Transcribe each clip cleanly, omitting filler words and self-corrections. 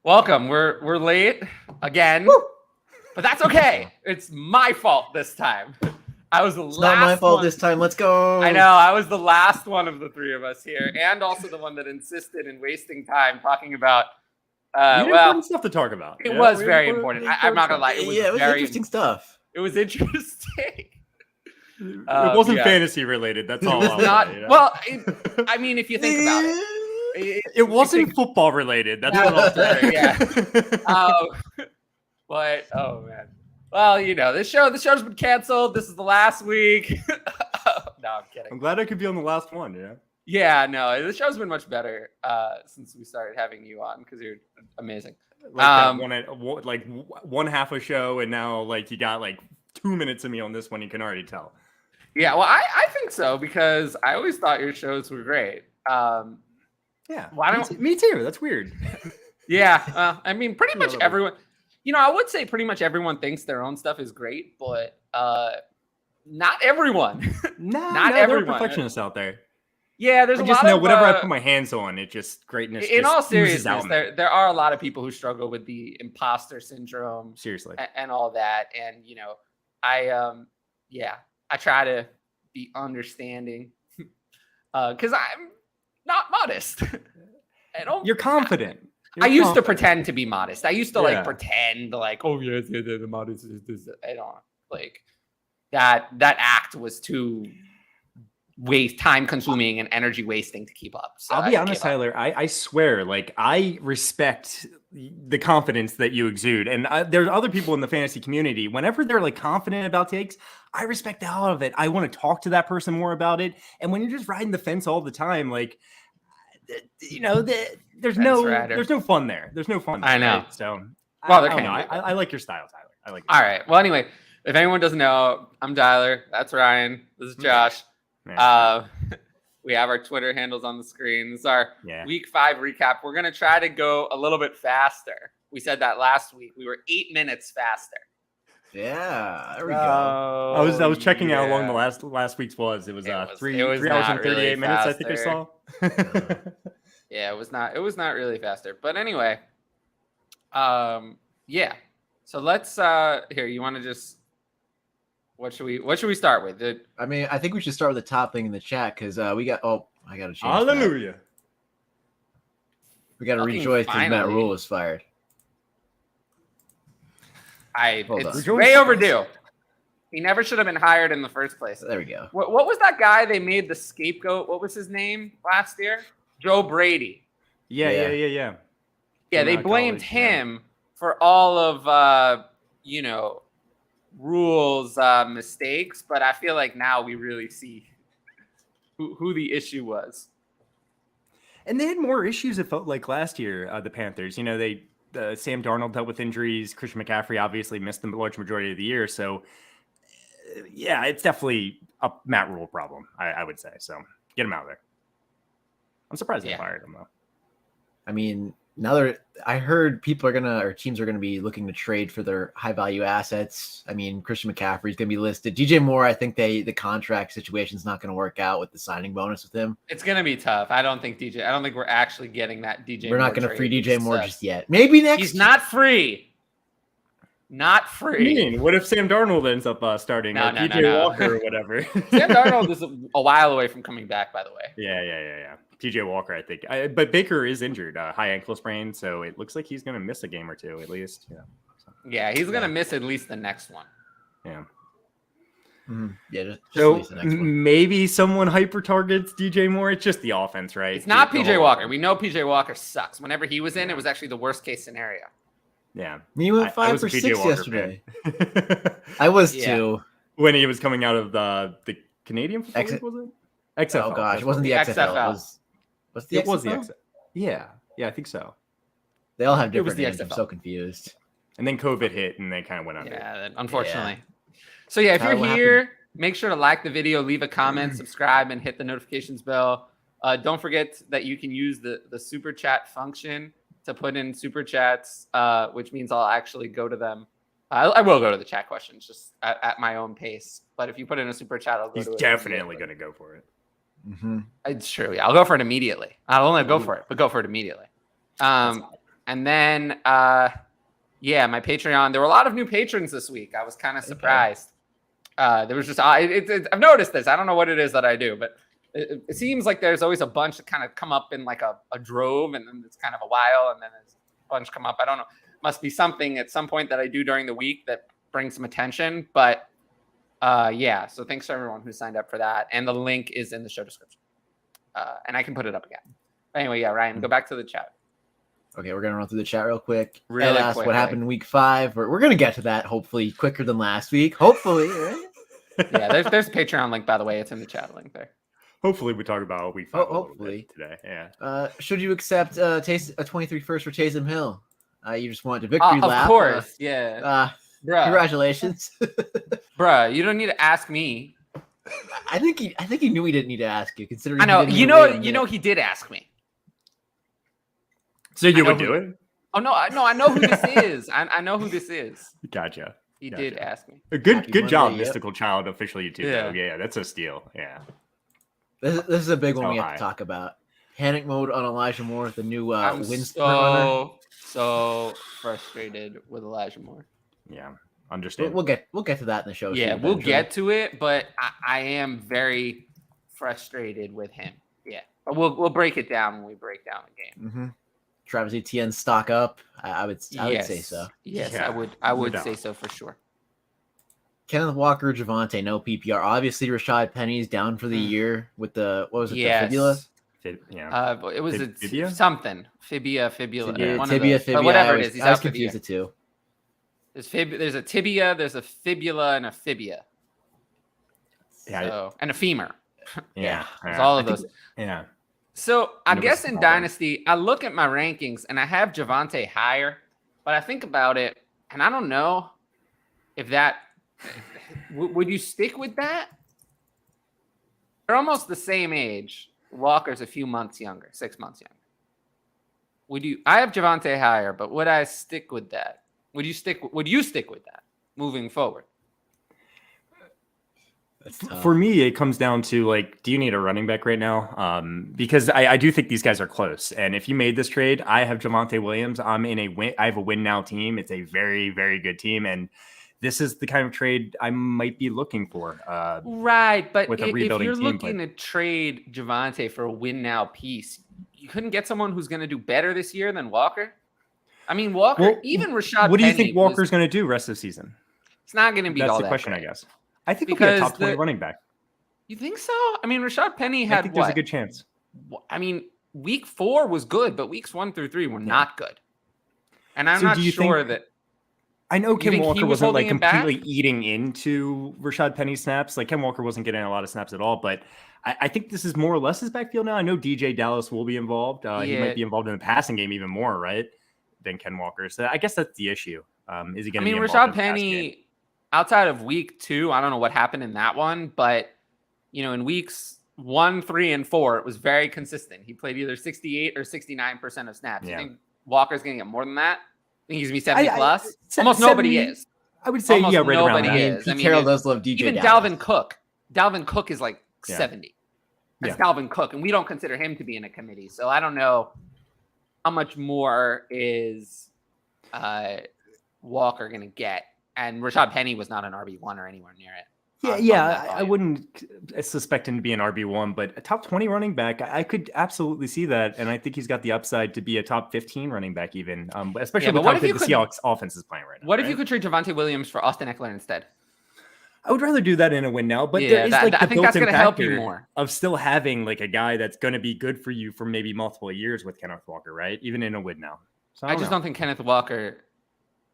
Welcome. We're late again, but that's okay. It's my fault this time. I was the last. Not my fault one. this time. Let's go. I know. I was the last one of the three of us here, and also the one that insisted in wasting time talking about. Important stuff to talk about. It was very important. I'm not gonna lie. It was very interesting stuff. It was interesting. It wasn't fantasy related. That's all. It's not. Say, well, I mean, if you think about it, it wasn't football related. That's what I'll say. Yeah. But oh man. Well, you know, the show's been canceled. This is the last week. No, I'm kidding. I'm glad I could be on the last one. Yeah. Yeah, no, the show's been much better since we started having you on because you're amazing. Like one half a show, and now like you got like 2 minutes of me on this one. You can already tell. Yeah, well, I think so because I always thought your shows were great. Yeah, me too. That's weird. Yeah, I mean, pretty much everyone. You know, I would say pretty much everyone thinks their own stuff is great, but not everyone. Not everyone. There are perfectionists out there. Yeah, there's I a just lot know of whatever I put my hands on, it just greatness. In just all seriousness, seriousness, there are a lot of people who struggle with the imposter syndrome. Seriously, and all that, and you know, I try to be understanding because I'm not modest. You're confident. I used to pretend to be modest. I used to like pretend like, oh yes, the modest is this. I don't like that act was too time consuming and energy wasting to keep up. So I'll be honest, Tyler. I swear, like I respect the confidence that you exude, and there's other people in the fantasy community. Whenever they're like confident about takes, I respect the hell out of it. I want to talk to that person more about it. And when you're just riding the fence all the time, like you know, there's no fun there. There's no fun there. I know. Right? So, well, I like your style, Tyler. I like. All right. Well, anyway, if anyone doesn't know, I'm Tyler. That's Ryan. This is Josh. We have our Twitter handles on the screen. This is our week 5 recap. We're going to try to go a little bit faster. We said that last week. We were 8 minutes faster. Yeah, there we go. I was checking out how long the last week's was. It was 3 hours and 38 really minutes, I think I saw. Yeah, it was not really faster. But anyway, yeah. So let's here, you want to just what should we start with? I mean, I think we should start with the top thing in the chat because we got. I got to change. Hallelujah! That. We got to rejoice because Matt Rule is fired. It's way overdue. He never should have been hired in the first place. There we go. What was that guy they made the scapegoat? What was his name last year? Joe Brady. Yeah. Yeah, they blamed him for all of Rule's mistakes, but I feel like now we really see who the issue was. And they had more issues, it felt like last year, the Panthers. You know, Sam Darnold dealt with injuries. Christian McCaffrey obviously missed the large majority of the year. So, yeah, it's definitely a Matt Rule problem, I would say. So, get him out of there. I'm surprised they fired him, though. I mean, I heard teams are gonna be looking to trade for their high value assets. I mean, Christian McCaffrey is gonna be listed. DJ Moore, I think the contract situation is not gonna work out with the signing bonus with him. It's gonna be tough. I don't think we're actually getting that DJ. We're not gonna free DJ Moore just yet. Maybe next. He's not free. Not free. What if Sam Darnold ends up starting or PJ Walker or whatever? Sam Darnold is a while away from coming back, by the way. Yeah. PJ Walker, I think. But Baker is injured, high ankle sprain, so it looks like he's going to miss a game or two at least. Yeah. Yeah, he's going to miss at least the next one. Yeah. Mm-hmm. Yeah. Just so at least the next one. Maybe someone hyper targets DJ Moore. It's just the offense, right? It's not PJ Walker. We know PJ Walker sucks. Whenever he was in, it was actually the worst case scenario. Yeah. He went 5 for 6 yesterday. I was too. When he was coming out of the Canadian football league, was it? XFL. Oh gosh, it wasn't the XFL. It was the XFL? Yeah, I think so. They all have different names. I'm so confused. And then COVID hit, and they kind of went under. Yeah, unfortunately. Yeah. So yeah, if you're here, make sure to like the video, leave a comment, subscribe, and hit the notifications bell. Don't forget that you can use the super chat function to put in super chats, which means I'll actually go to them. I will go to the chat questions just at my own pace. But if you put in a super chat, I'll go to it. He's definitely going to go for it. Mm-hmm. It's true. Yeah, I'll go for it immediately. I'll only go for it, but go for it immediately. And And then, my Patreon. There were a lot of new patrons this week. I was kind of surprised. There was just I've noticed this. I don't know what it is that I do, but it seems like there's always a bunch that kind of come up in like a drove, and then it's kind of a while, and then there's a bunch come up. I don't know. Must be something at some point that I do during the week that brings some attention. But so thanks to everyone who signed up for that. And the link is in the show description. And I can put it up again. But anyway, Ryan, go back to the chat. Okay, we're gonna run through the chat real quick. Really Ed asked quick, what happened in week 5. We're gonna get to that hopefully quicker than last week. Hopefully, right? Yeah, there's a Patreon link, by the way. It's in the chat link there. Hopefully we talk about week 5 hopefully today. Yeah. Should you accept a 23 first for Taysom Hill? You just want a victory lap? Of course, yeah. Bruh. Congratulations. Bruh, you don't need to ask me. I think he knew he didn't need to ask you, considering I know. he didn't You know he did ask me. So you would do it? Oh no, I know who this is. I know who this is. Gotcha. He did ask me. A good Monday, job, yep. Mystical Child officially too. Yeah. Though. Yeah, that's a steal. Yeah. This is a big one we have high. to talk about. Panic mode on Elijah Moore, the new I'm Winston runner. so frustrated with Elijah Moore. Yeah, understand. We'll get to that in the show. Yeah, too, we'll eventually. get to it, but I am very frustrated with him. Yeah, but we'll break it down when we break down the game. Mm-hmm. Travis Etienne stock up. I would say so. Yes, Yeah, I would no say doubt. so for sure. Kenneth Walker, Javonte, no PPR. Obviously, Rashad Penny's down for the year with the the fibula? Yeah. It was Fibia? something fibula. Tibia, one of those. fibia. But whatever it is, he's I was out for the year. confused the two. There's a tibia, there's a fibula, and a fibia. Yeah. And a femur. Yeah. There's all of those. Yeah. So I Nobody's guess in problem. Dynasty, I look at my rankings and I have Javonte higher, but I think about it and I don't know if that would you stick with that? They're almost the same age. Walker's a few months younger, 6 months younger. I have Javonte higher, but would I stick with that? Would you stick with that moving forward? For me, it comes down to like, do you need a running back right now? Because I do think these guys are close. And if you made this trade, I have Javonte Williams. I'm in a win. I have a win now team. It's a very, very good team. And this is the kind of trade I might be looking for. Right. But with a if rebuilding you're team, looking to trade Javonte for a win now piece, you couldn't get someone who's going to do better this year than Walker. I mean, Walker, Well, even Rashad. What do you Penny think Walker's going to do rest of the season? It's not going to be That's all the that question, great. I guess. I think he'll be a top 20 running back. You think so? I mean, Rashad Penny had I think there's a good chance. I mean, week 4 was good, but weeks 1 through 3 were not good. And I'm So not do you sure think- that. I know You Ken think he Walker was wasn't like holding him back? completely eating into Rashad Penny's snaps. Like Ken Walker wasn't getting a lot of snaps at all, but I think this is more or less his backfield now. I know DJ Dallas will be involved. He Yeah. might be involved in the passing game even more, right, than Ken Walker. So I guess that's the issue. Is he going to be involved Rashad in the pass game? Penny, outside of week 2, I don't know what happened in that one, but in weeks 1, 3, and 4, it was very consistent. He played either 68 or 69% of snaps. Yeah. You think Walker's going to get more than that? I think he's going to be 70 I- plus? Almost nobody is. I would say, Almost yeah, right around nobody that. is. Pete I mean, Carroll does love DJ Even Dallas. Dalvin Cook is like Yeah. 70. That's Yeah. Dalvin Cook, and we don't consider him to be in a committee. So I don't know how much more is Walker going to get. And Rashad Penny was not an RB1 or anywhere near it. I wouldn't suspect him to be an RB1, but a top 20 running back, I could absolutely see that. And I think he's got the upside to be a top 15 running back even, especially Yeah, but with what how if you good the could- Seahawks offense is playing right now. What if right? you could trade Javonte Williams for Austin Eckler instead? I would rather do that in a win now, but Yeah, there is that- like I the think that's built-in gonna help you factor more. of still having like a guy that's going to be good for you for maybe multiple years with Kenneth Walker, right? Even in a win now. So I just don't think Kenneth Walker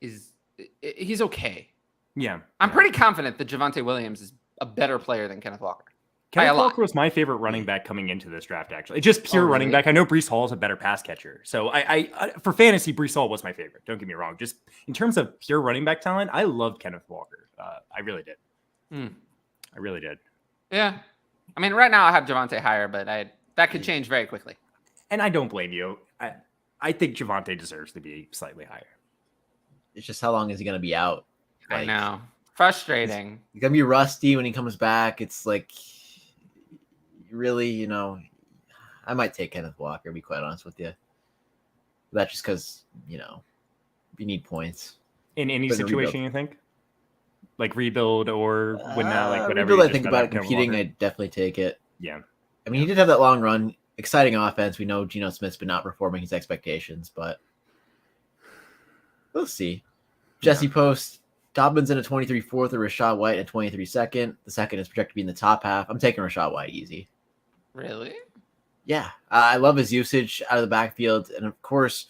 he's okay. Yeah. I'm pretty confident that Javonte Williams is a better player than Kenneth Walker. Kenneth by a lot. Walker was my favorite running back coming into this draft, actually. Just pure Oh, running really? back. I know Breece Hall is a better pass catcher. So I for fantasy, Breece Hall was my favorite. Don't get me wrong. Just in terms of pure running back talent, I loved Kenneth Walker. I really did. I really did. Yeah. I mean, right now I have Javonte higher, but that could change very quickly. And I don't blame you. I think Javonte deserves to be slightly higher. It's just how long is he going to be out? I know. Frustrating. He's going to be rusty when he comes back. It's like, really, I might take Kenneth Walker, to be quite honest with you. That's just because, you need points. In any situation, you think? Like rebuild or win now, like whatever. Rebuild, I think about it competing, I'd definitely take it. Yeah. I mean, he did have that long run. Exciting offense. We know Geno Smith's been not performing his expectations, but we'll see. Jesse Post, Dobbins in a 23 fourth or Rashad White in a 23 second. The second is projected to be in the top half. I'm taking Rashad White easy. Really? Yeah. I love his usage out of the backfield. And of course,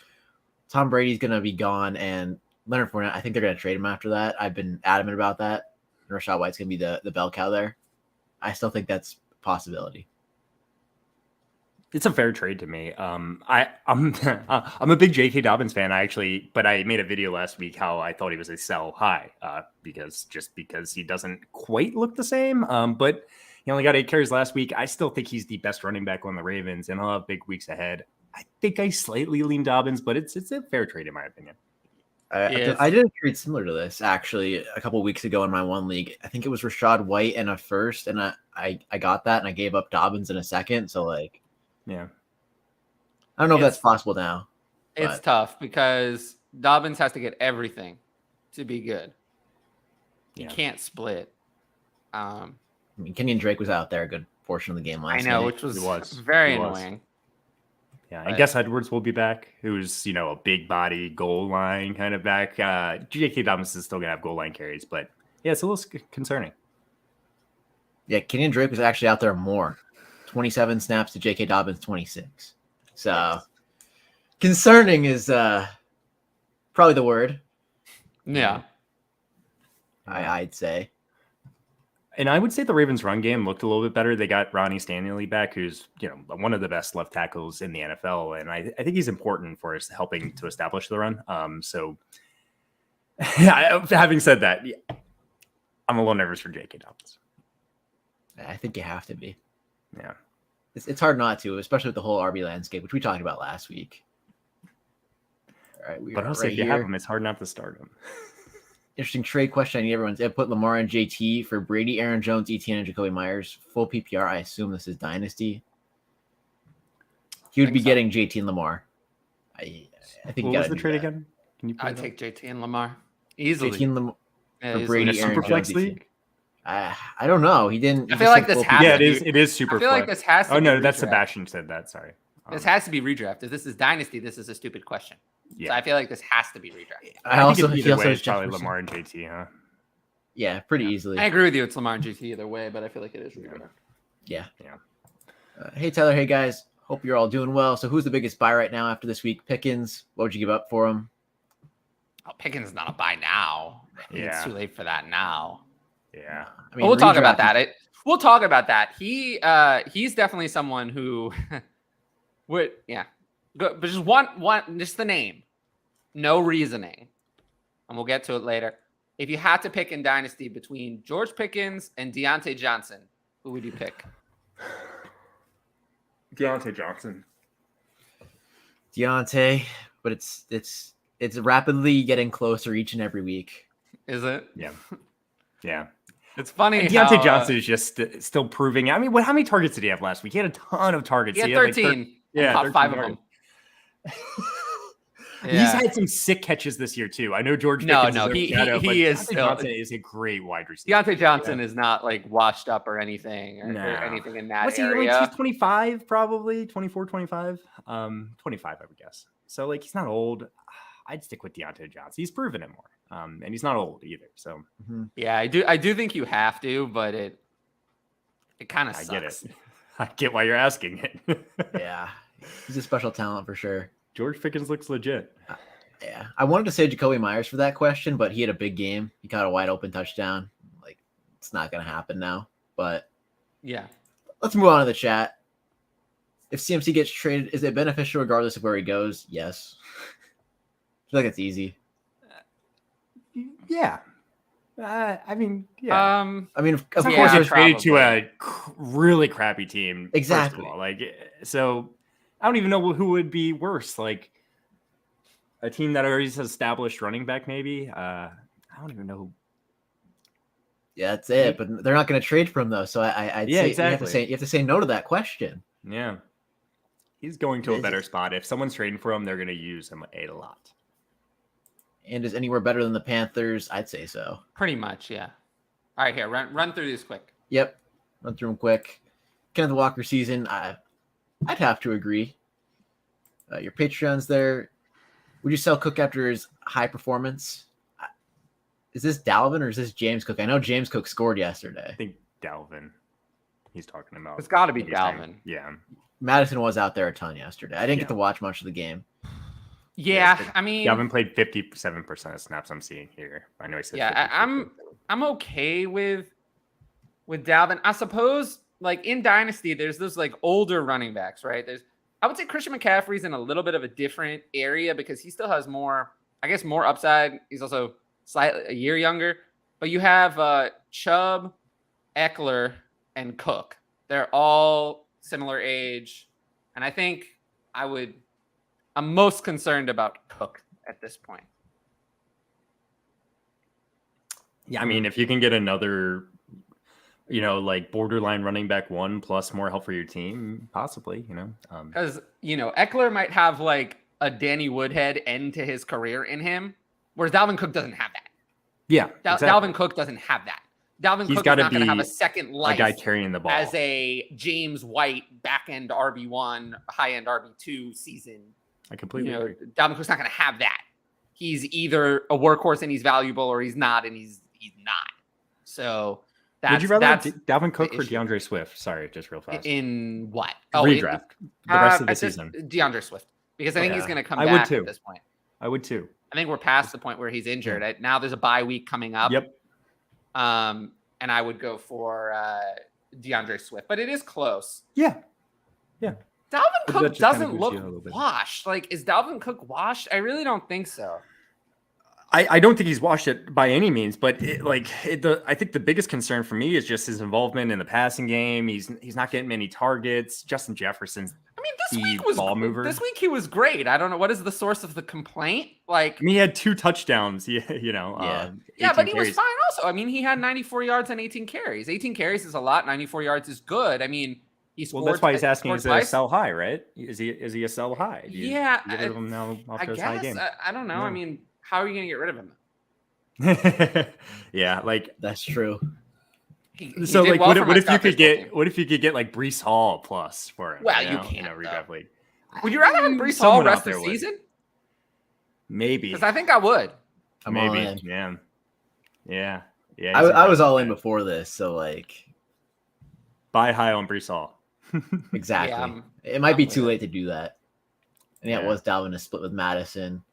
Tom Brady's going to be gone. And Leonard Fournette, I think they're going to trade him after that. I've been adamant about that. And Rashad White's going to be the bell cow there. I still think that's a possibility. It's a fair trade to me. I'm a big J.K. Dobbins fan, but I made a video last week how I thought he was a sell high because he doesn't quite look the same. But he only got 8 carries last week. I still think he's the best running back on the Ravens, and he'll have big weeks ahead. I think I slightly lean Dobbins, but it's a fair trade in my opinion. I did a trade similar to this actually a couple of weeks ago in my one league. I think it was Rashad White and a first, and I got that, and I gave up Dobbins in a second. So yeah, I don't know if that's possible now. It's tough because Dobbins has to get everything to be good. You can't split. I mean, Kenyon Drake was out there a good portion of the game last night. Which was very annoying. Yeah, I guess Edwards will be back, who's, a big body goal line kind of back. J.K. Dobbins is still going to have goal line carries, but yeah, it's a little concerning. Yeah, Kenyon Drake was actually out there more. 27 snaps to J.K. Dobbins 26. So concerning is probably the word. Yeah. I'd say. And I would say the Ravens' run game looked a little bit better. They got Ronnie Stanley back, who's one of the best left tackles in the NFL, and I think he's important for us helping to establish the run. So, having said that, I'm a little nervous for J.K. Dobbins. I think you have to be. Yeah, it's hard not to, especially with the whole RB landscape, which we talked about last week. All right, but also if you have him, it's hard not to start him. Interesting trade question. I need everyone's input. Lamar and JT for Brady, Aaron Jones, ETN, and Jacoby Myers. Full PPR. I assume this is Dynasty. He would be getting JT and Lamar. I think. What was the trade again? Can you? I'd take JT and Lamar easily. JT and Lamar for Brady, Aaron Superflex Jones, league. I don't know. He didn't. I feel like this has. Yeah, it is super. I feel like this has to. Oh no, that's Sebastian said that. Sorry. This has to be redraft. If this is Dynasty, this is a stupid question. Yeah. So I feel like this has to be redraft. I also think it's probably Lamar and JT, huh? Yeah, pretty easily. I agree with you. It's Lamar and JT either way, but I feel like it is redraft. Yeah. Hey Tyler. Hey guys. Hope you're all doing well. So who's the biggest buy right now after this week? Pickens. What would you give up for him? Oh, Pickens is not a buy now. It's too late for that now. Yeah. I mean, we'll talk about that. We'll talk about that. He's definitely someone who would but just just the name, no reasoning, and we'll get to it later. If you had to pick in Dynasty between George Pickens and Deontay Johnson, who would you pick? Deontay Johnson. Deontay, but it's rapidly getting closer each and every week. Is it? Yeah. Yeah. It's funny. And Deontay Johnson is just still proving. I mean, how many targets did he have last week? He had a ton of targets. He had 13. Caught 5 of them. He's had some sick catches this year too. I know George. He is still. Deontay is a great wide receiver. Deontay Johnson is not like washed up or anything or anything in that area. He's 25, probably 24, 25, 25, I would guess. So he's not old. I'd stick with Deontay Johnson. He's proven it more, and he's not old either. So yeah, I do think you have to, but it kind of sucks. I get it. I get why you're asking it. Yeah, he's a special talent for sure. George Pickens looks legit. Yeah, I wanted to say Jacoby Myers for that question, but he had a big game. He caught a wide open touchdown. It's not going to happen now. But yeah, let's move on to the chat. If CMC gets traded, is it beneficial regardless of where he goes? Yes. I feel like it's easy. Yeah. I mean, yeah. Of course, he was traded to a really crappy team. Exactly. First of all. So I don't even know who would be worse. A team that already has established running back, maybe. I don't even know who. Yeah, that's it. But they're not going to trade for him though. So I'd say exactly. you have to say no to that question. Yeah. He's going to a better spot. If someone's trading for him, they're going to use him a lot. And is anywhere better than the Panthers? I'd say so. Pretty much, yeah. All right, here, run through these quick. Yep. Run through them quick. Kenneth Walker season, I'd have to agree. Your Patreon's there. Would you sell Cook after his high performance? Is this Dalvin or is this James Cook? I know James Cook scored yesterday. I think Dalvin he's talking about. It's got to be Dalvin. Yeah. Madison was out there a ton yesterday. I didn't get to watch much of the game. Yeah, I mean, Dalvin played 57% of snaps I'm seeing here. I know he said I'm okay with Dalvin. I suppose like in Dynasty, there's those like older running backs, right? I would say Christian McCaffrey's in a little bit of a different area because he still has more upside. He's also slightly a year younger. But you have Chubb, Eckler, and Cook. They're all similar age. And I think I'm most concerned about Cook at this point. Yeah, I mean, if you can get another, like borderline running back 1 plus more help for your team, possibly, Because, Eckler might have like a Danny Woodhead end to his career in him, whereas Dalvin Cook doesn't have that. Yeah, exactly. Dalvin Cook doesn't have that. Dalvin Cook is not going to have a second life a guy carrying the ball as a James White back-end RB1, high-end RB2 season. I completely agree. Dalvin Cook's not going to have that. He's either a workhorse and he's valuable, or he's not and he's not. So would you rather have Dalvin Cook or DeAndre Swift? Sorry, just real fast. In what? Redraft. The rest of the season. DeAndre Swift. Because I think he's going to come back at this point. I would too. I think we're past the point where he's injured. Yeah. Now there's a bye week coming up. Yep. And I would go for DeAndre Swift, but it is close. Yeah. Yeah. Dalvin Cook doesn't look washed. Like, is Dalvin Cook washed? I really don't think so. I don't think he's washed it by any means, but I think the biggest concern for me is just his involvement in the passing game. He's not getting many targets. Justin Jefferson's this week he was great. I don't know what is the source of the complaint. Like, he had 2 touchdowns. But he was fine. Also, I mean, he had 94 yards on 18 carries. 18 carries is a lot. 94 yards is good. I mean, he scored. Well, that's why he's asking: is it a sell high? Right? Is he a sell high? Get rid of him now I guess. High game? I don't know. Yeah. I mean, how are you going to get rid of him? Yeah, like that's true. So like, what if you could get like Breece Hall plus for him? Well, you can't. Redraft league. Would you rather have Breece Hall rest of the season? Maybe. Because I think I would. Maybe. Yeah. I was all in before this, so like, buy high on Breece Hall. Exactly. It might be too late to do that. And it was Dalvin a split with Madison.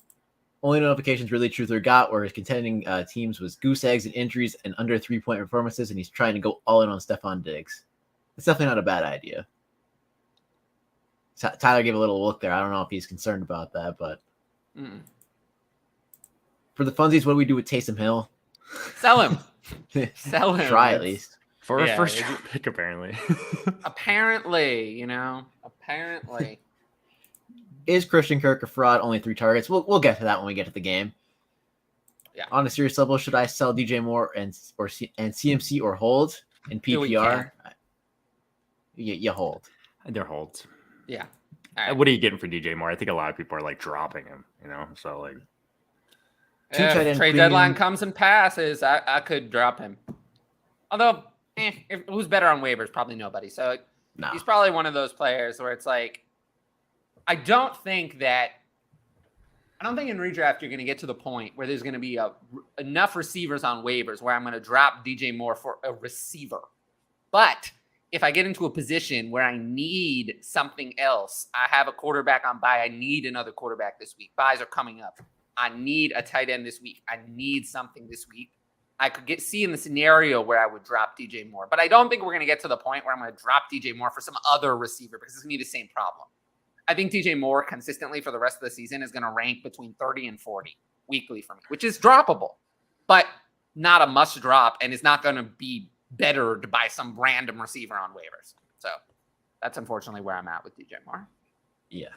Only notifications really Truther got where his contending teams was goose eggs and injuries and under 3-point performances, and he's trying to go all in on Stephon Diggs. It's definitely not a bad idea. Tyler gave a little look there. I don't know if he's concerned about that, but for the funsies, what do we do with Taysom Hill? Sell him. Sell him. Try at least. For a first round pick, apparently. Apparently. Is Christian Kirk a fraud? Only 3 targets. We'll get to that when we get to the game. Yeah. On a serious level, should I sell DJ Moore and CMC or hold in PPR? You hold. They're holds. Yeah. Right. What are you getting for DJ Moore? I think a lot of people are like dropping him. So like, if trade deadline comes and passes, I could drop him. Although, who's better on waivers? Probably nobody. So he's probably one of those players where it's like, I don't think in redraft you're going to get to the point where there's going to be enough receivers on waivers where I'm going to drop DJ Moore for a receiver. But if I get into a position where I need something else, I have a quarterback on bye. I need another quarterback this week. Buys are coming up. I need a tight end this week. I need something this week. I could see in the scenario where I would drop DJ Moore. But I don't think we're going to get to the point where I'm going to drop DJ Moore for some other receiver because it's going to be the same problem. I think DJ Moore consistently for the rest of the season is going to rank between 30 and 40 weekly for me, which is droppable, but not a must drop, and is not going to be bettered by some random receiver on waivers. So that's unfortunately where I'm at with DJ Moore. Yeah.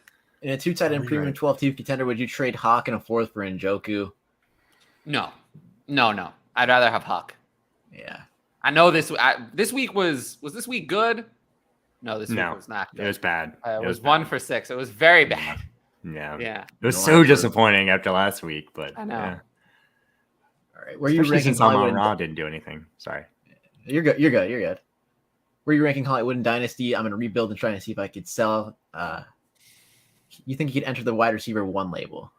In a 2 tight end premium 12-team contender, would you trade Hawk and a 4th for Njoku? No. I'd rather have Hawk. Yeah. I know this week was this week good? No, this week was not good. It was bad. It was 1 for 6. It was very bad. Yeah. Yeah. It was so disappointing after last week, but I know. Yeah. All right. Where are you ranking since Hollywood? Raw didn't do anything. Sorry. You're good. You're good. You're good. Where are you ranking Hollywood and Dynasty? I'm going to rebuild and try to see if I could sell. You think he could enter the wide receiver 1 label?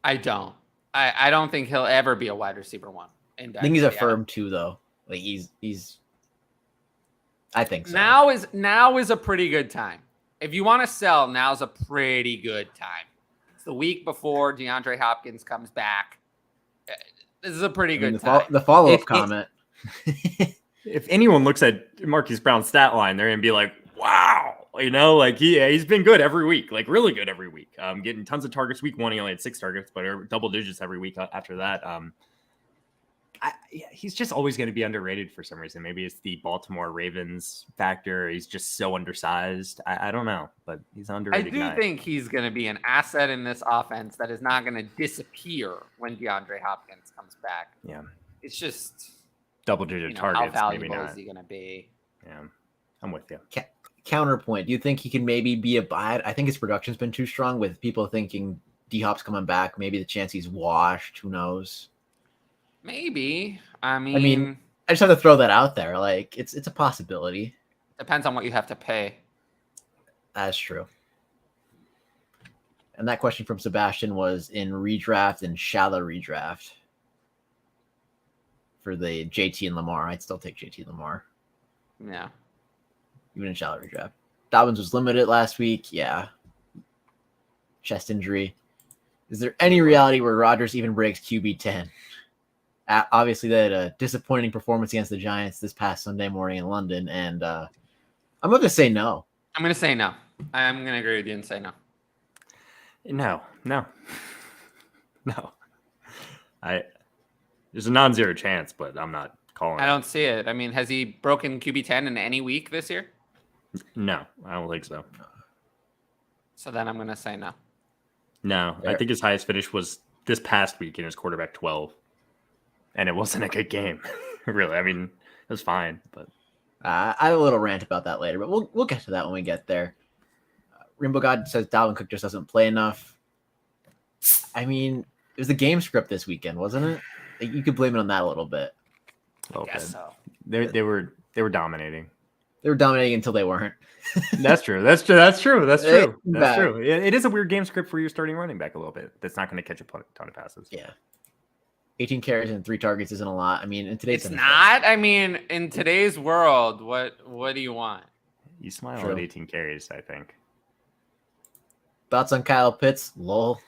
I don't. I don't think he'll ever be a wide receiver 1. I think he's a firm 2, though. Like he's. I think so. Now is a pretty good time. If you want to sell, now's a pretty good time. It's the week before DeAndre Hopkins comes back. This is a pretty good time. The follow-up comment. If anyone looks at Marquis Brown's stat line, they're gonna be like, "Wow, like he's been good every week, like really good every week. Getting tons of targets. Week 1, he only had 6 targets, but double digits every week after that. He's just always going to be underrated for some reason. Maybe it's the Baltimore Ravens factor. He's just so undersized. I don't know, but he's underrated. I do think he's going to be an asset in this offense that is not going to disappear when DeAndre Hopkins comes back. Yeah, it's just double-digit targets. How valuable maybe not. Is he going to be? Yeah, I'm with you. Counterpoint. Do you think he can maybe be a buy? I think his production's been too strong with people thinking D-Hop's coming back. Maybe the chance he's washed. Who knows? Maybe. I mean, I just have to throw that out there. Like, it's a possibility. Depends on what you have to pay. That's true. And that question from Sebastian was in redraft and shallow redraft for the JT and Lamar. I'd still take JT and Lamar. Yeah. Even in shallow redraft. Dobbins was limited last week. Yeah. Chest injury. Is there any reality where Rodgers even breaks QB 10? Obviously, they had a disappointing performance against the Giants this past Sunday morning in London, and I'm going to say no. I'm going to say no. I'm going to agree with you and say no. No. There's a non-zero chance, but I'm not calling it. I don't see it. I mean, has he broken QB 10 in any week this year? No, I don't think so. So then I'm going to say no. No, I think his highest finish was this past week in his quarterback 12. And it wasn't a good game, really. I mean, it was fine, but I have a little rant about that later, but we'll get to that when we get there. Rainbow God says Dalvin Cook just doesn't play enough. I mean, it was the game script this weekend, wasn't it? Like, you could blame it on that a little bit. I guess so. They were dominating. They were dominating until they weren't. That's true. That's true. It is a weird game script for your starting running back a little bit. That's not going to catch a ton of passes. Yeah. 18 carries and 3 targets isn't a lot. I mean, in today's it's not. I mean, in today's world, what do you want? You smile at 18 carries, I think. Thoughts on Kyle Pitts? Lol.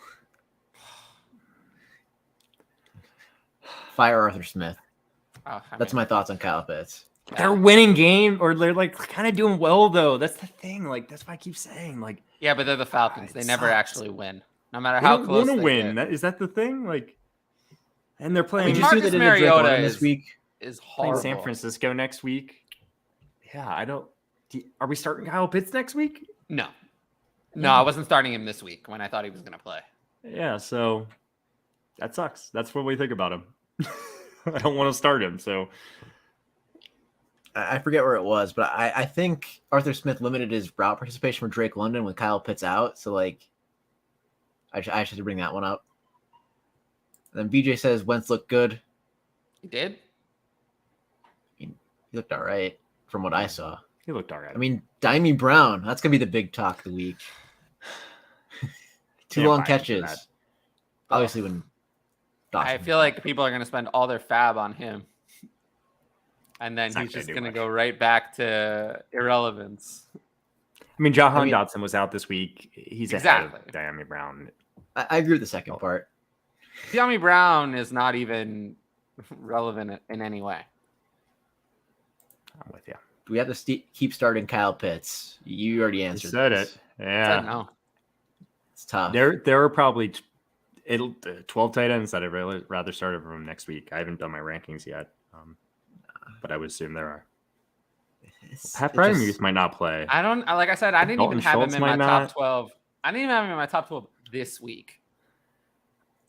Fire Arthur Smith. That's my thoughts on Kyle Pitts. They're winning game, or they're like kind of doing well though. That's the thing. Like that's why I keep saying like. Yeah, but they're the Falcons. They never actually win, no matter how close they win. get. Is that the thing? Like, and they're playing. Did you see that Mariota this week? Is horrible. Playing San Francisco next week. Yeah, I don't. Are we starting Kyle Pitts next week? No, I wasn't starting him this week when I thought he was going to play. Yeah, so that sucks. That's what we think about him. I don't want to start him, so. I forget where it was, but I think Arthur Smith limited his route participation for Drake London with Kyle Pitts out. So, like, I should bring that one up. And then BJ says Wentz looked good. He did? I mean, he looked all right from what I saw. He looked all right. I mean, Damien Brown, that's going to be the big talk of the week. 2 long catches. Obviously, when I feel like people are going to spend all their fab on him. And then he's just going to go right back to irrelevance. I mean, Jahan Dotson was out this week. He's ahead of Damien Brown. I agree with the second part. Damien Brown is not even relevant in any way. I'm with you. Do we have to keep starting Kyle Pitts? You already answered. You said this. it. Yeah. No. It's tough. There are probably 12 tight ends that I'd rather start over him next week. I haven't done my rankings yet, but I would assume there are. Pat Freiermuth might not play. I don't. Like I said, I didn't even have him in my top 12. I didn't even have him in my top 12 this week.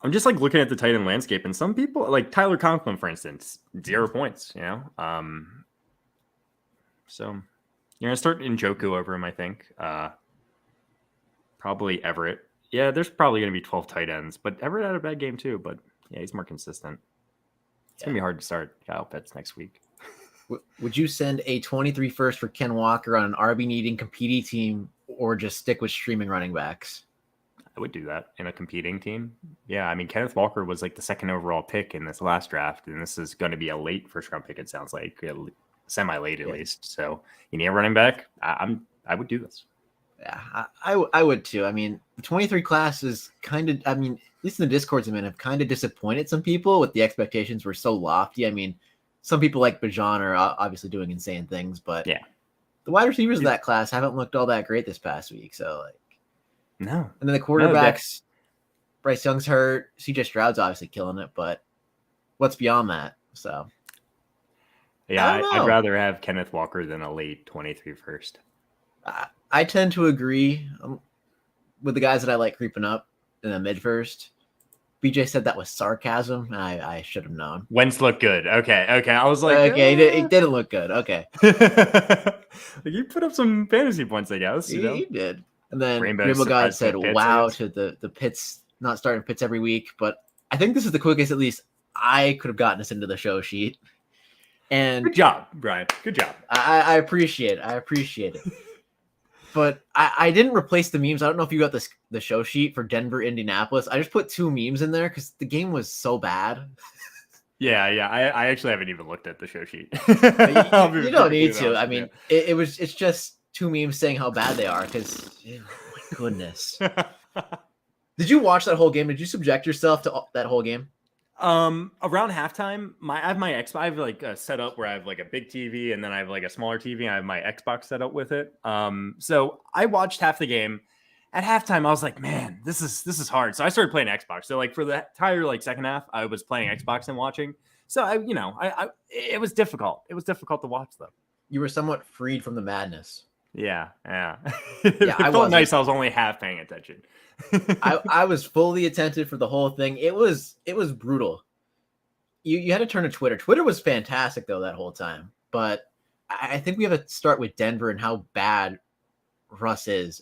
I'm just like looking at the tight end landscape, and some people like Tyler Conklin, for instance, 0 points. So You're gonna start Njoku over him, I think. Probably Everett. Yeah, there's probably gonna be 12 tight ends, but Everett had a bad game too. But yeah, he's more consistent. It's gonna be hard to start Kyle Pitts next week. Would you send a 23 first for Ken Walker on an RB needing competing team, or just stick with streaming running backs? I would do that in a competing team. Yeah, I mean, Kenneth Walker was like the second overall pick in this last draft, and this is going to be a late first round pick. It sounds like semi-late at least. So you need a running back. I would do this. Yeah, I would too. I mean, the 23 class is kind of, I mean, at least in the Discords, have kind of disappointed some people with the expectations were so lofty. I mean, some people like Bajan are obviously doing insane things, but yeah, the wide receivers of that class haven't looked all that great this past week. So like, no. And then the quarterbacks, Bryce Young's hurt. CJ Stroud's obviously killing it, but what's beyond that? So yeah, I'd rather have Kenneth Walker than a late 23 first. I tend to agree with the guys that I like creeping up in the mid first. BJ said that was sarcasm, and I should have known. Wentz looked good. Okay. I was like, okay, it didn't look good. Okay. You put up some fantasy points, I guess. He did. And then Rainbow God said, wow, to the Pitts, not starting Pitts every week. But I think this is the quickest, at least, I could have gotten us into the show sheet. And good job, Brian. Good job. I appreciate it. But I didn't replace the memes. I don't know if you got the show sheet for Denver, Indianapolis. I just put 2 memes in there because the game was so bad. Yeah. I actually haven't even looked at the show sheet. you don't need to. I mean, it's just 2 memes saying how bad they are because, oh my goodness. Did you watch that whole game? Did you subject yourself to that whole game? Around halftime, I have my Xbox. I have like a setup where I have like a big TV and then I have like a smaller TV and I have my Xbox set up with it. So I watched half the game. At halftime, I was like, man, this is hard. So I started playing Xbox. So like for the entire like second half, I was playing Xbox and watching. So it was difficult. It was difficult to watch though. You were somewhat freed from the madness. Yeah. It felt nice. I was only half paying attention. I was fully attentive for the whole thing. It was brutal. You had to turn to Twitter. Twitter was fantastic though that whole time. But I think we have to start with Denver and how bad Russ has